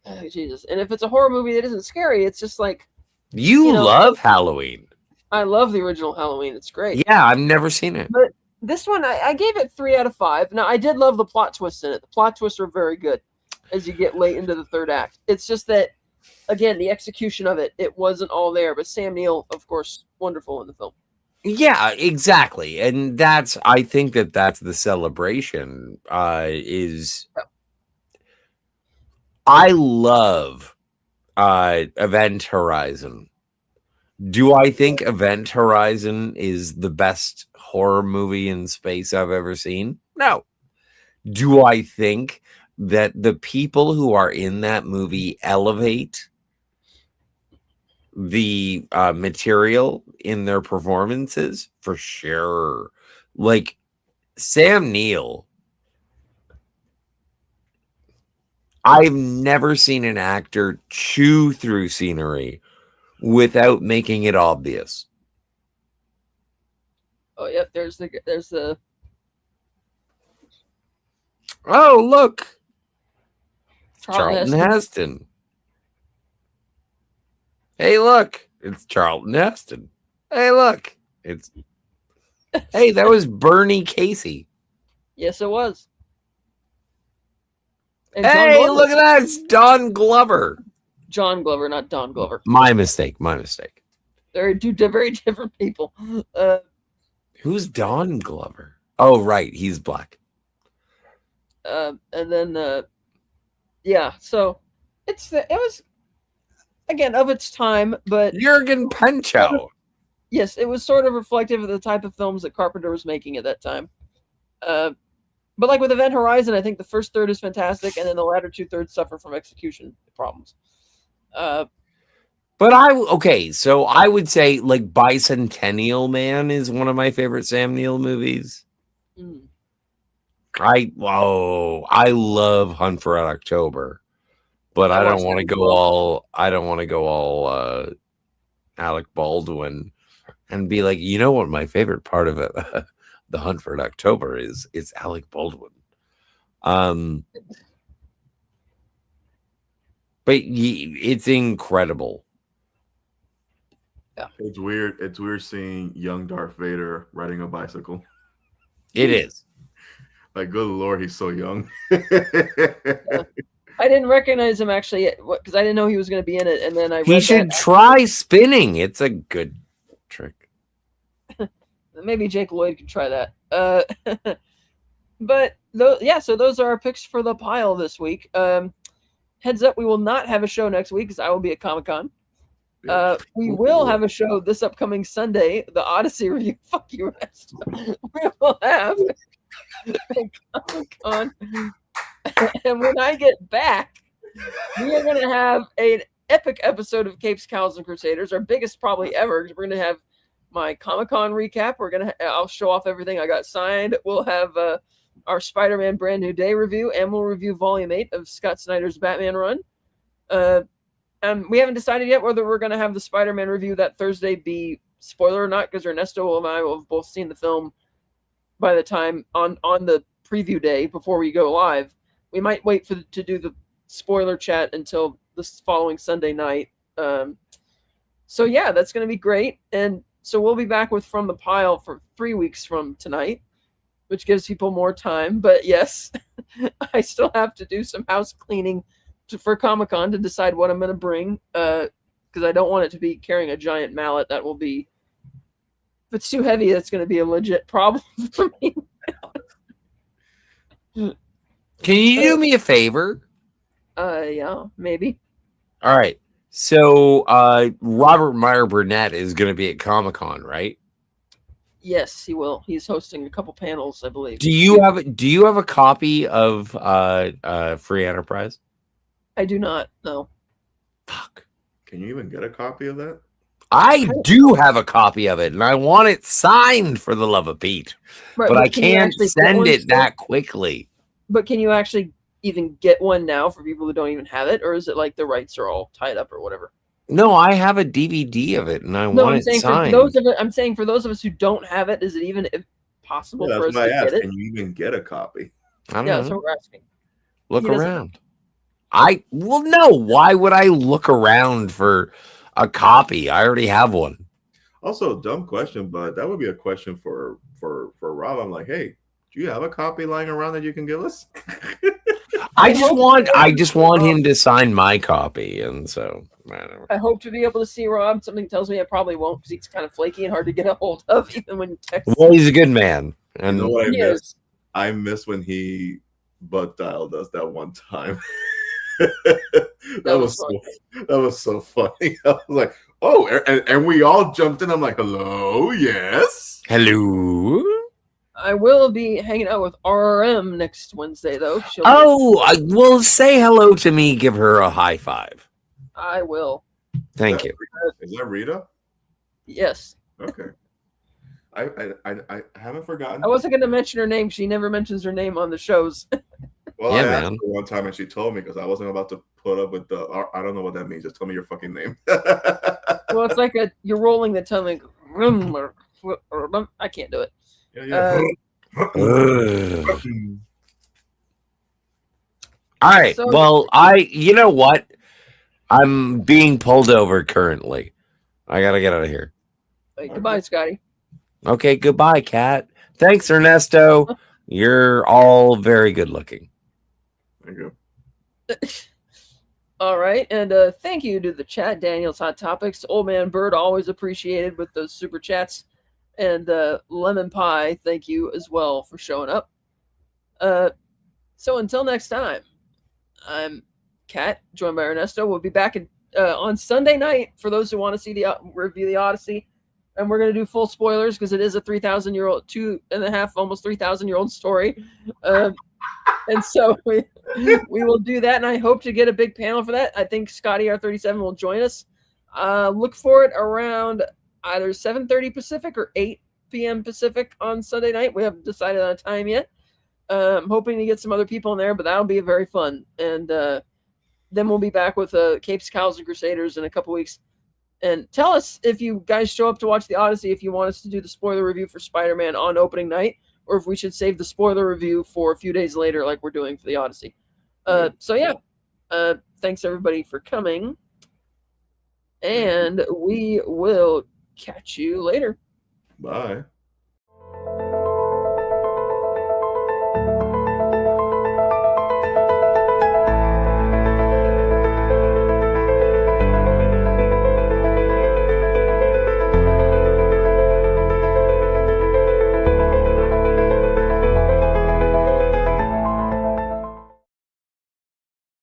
Oh, Jesus. And if it's a horror movie that isn't scary, it's just like, you love Halloween. I love the original Halloween. It's great. Yeah, I've never seen it. But this one, I gave it 3 out of 5. Now, I did love the plot twists in it. The plot twists are very good as you get late into the third act. It's just that, again, the execution of it wasn't all there. But Sam Neill, of course, wonderful in the film. Yeah, exactly. And I think that's the celebration, is I love Event Horizon. Do I think Event Horizon is the best horror movie in space I've ever seen? No. Do I think that the people who are in that movie elevate the material in their performances? For sure. Like Sam Neill, I've never seen an actor chew through scenery without making it obvious. Oh, yep. There's the. Oh, look, Charlton Heston. Hey, look, it's Charlton Heston. Hey, look, it's. Hey, that was Bernie Casey. Yes, it was. And hey, look at that! It's Don Glover. John Glover, not Don Glover. My mistake. They're two very different people. Who's Don Glover? Oh, right, he's black. And then, yeah. So it was again of its time, but Jürgen Penchow. Yes, it was sort of reflective of the type of films that Carpenter was making at that time. But like with Event Horizon, I think the first third is fantastic, and then the latter 2/3 suffer from execution problems. So I would say like Bicentennial Man is one of my favorite Sam Neill movies. I love Hunt for Red October, but I don't want to go all Alec Baldwin and be like, you know what my favorite part of it, the Hunt for Red October is Alec Baldwin. But it's incredible. Yeah. It's weird. It's weird seeing young Darth Vader riding a bicycle. It is. Like, good Lord, he's so young. I didn't recognize him actually because I didn't know he was going to be in it, and then he should try spinning. It's a good trick. Maybe Jake Lloyd could try that. But so those are our picks for the pile this week. Heads up, we will not have a show next week because I will be at Comic-Con. We will have a show this upcoming Sunday, the Odyssey review. Fuck you, rest. We will have Comic-Con. And when I get back, we are going to have an epic episode of Capes, Cows, and Crusaders, our biggest probably ever. We're going to have my Comic-Con recap. I'll show off everything I got signed. We'll have our Spider-Man Brand New Day review, and we'll review Volume 8 of Scott Snyder's Batman run. We haven't decided yet whether we're going to have the Spider-Man review that Thursday be spoiler or not, because Ernesto and I will have both seen the film by the time on the preview day before we go live. We might wait to do the spoiler chat until this following Sunday night. So yeah, that's going to be great. And so we'll be back with From the Pile for 3 weeks from tonight, which gives people more time. But yes, I still have to do some house cleaning for Comic-Con to decide what I'm going to bring, because I don't want it to be carrying a giant mallet. That will be, if it's too heavy, that's going to be a legit problem for me. Can you do me a favor? Yeah, maybe. All right. So Robert Meyer Burnett is going to be at Comic-Con, right? Yes, he will. He's hosting a couple panels, I believe. Do you have a copy of Free Enterprise? I do not. No. Fuck. Can you even get a copy of that? I do have a copy of it, and I want it signed for the love of Pete. Right, but I can you can't actually get send one it still? that quickly. But can you actually even get one now for people who don't even have it, or is it like the rights are all tied up or whatever? No, I have a DVD of it, and I No, want I'm it saying signed. I'm saying for those of us who don't have it, is it even possible Yeah, for us that's to what I get asked. it? Can you even get a copy? I don't Yeah, know. that's what we're asking. Look He doesn't- around. Well, no. Why would I look around for a copy? I already have one. Also, dumb question, but that would be a question for Rob. I'm like, hey, do you have a copy lying around that you can give us? I just want him to sign my copy, and so I hope to be able to see Rob. Something tells me I probably won't because he's kind of flaky and hard to get a hold of, even when you text. Well, he's a good man, and you know what I He miss? is. I miss when he butt dialed us that one time. that was so funny. I was like, oh, and we all jumped in. I'm like, hello, yes, hello. I will be hanging out with RRM next Wednesday, though. I will say hello to me. Give her a high five. I will. Thank you. Is that Rita? Yes. Okay. I haven't forgotten. I wasn't going to mention her name. She never mentions her name on the shows. Well, Yeah, I asked man. her one time and she told me because I wasn't about to put up with the. I don't know what that means. Just tell me your fucking name. Well, it's like you're rolling the tongue. Like, I can't do it. Yeah. All right. So- Well, you know what? I'm being pulled over currently. I gotta get out of here. Goodbye, Scotty. Okay, goodbye, Kat. Thanks, Ernesto. You're all very good looking. Thank you. All right, and thank you to the chat, Daniel's Hot Topics, Old Man Bird, always appreciated with those super chats, and Lemon Pie, thank you as well for showing up. So until next time, I'm Kat, joined by Ernesto. We'll be back on Sunday night for those who want to see review the Odyssey, and we're going to do full spoilers because it is a 3,000-year-old, 2.5, almost 3,000-year-old story. And so we will do that, and I hope to get a big panel for that. I think Scotty R37 will join us. Look for it around either 7:30 Pacific or 8 p.m. Pacific on Sunday night. We haven't decided on a time yet. I'm hoping to get some other people in there, but that'll be very fun. And then we'll be back with Capes, Cows, and Crusaders in a couple weeks. And tell us if you guys show up to watch the Odyssey, if you want us to do the spoiler review for Spider-Man on opening night, or if we should save the spoiler review for a few days later like we're doing for the Odyssey. So yeah, thanks everybody for coming, and we will catch you later. Bye.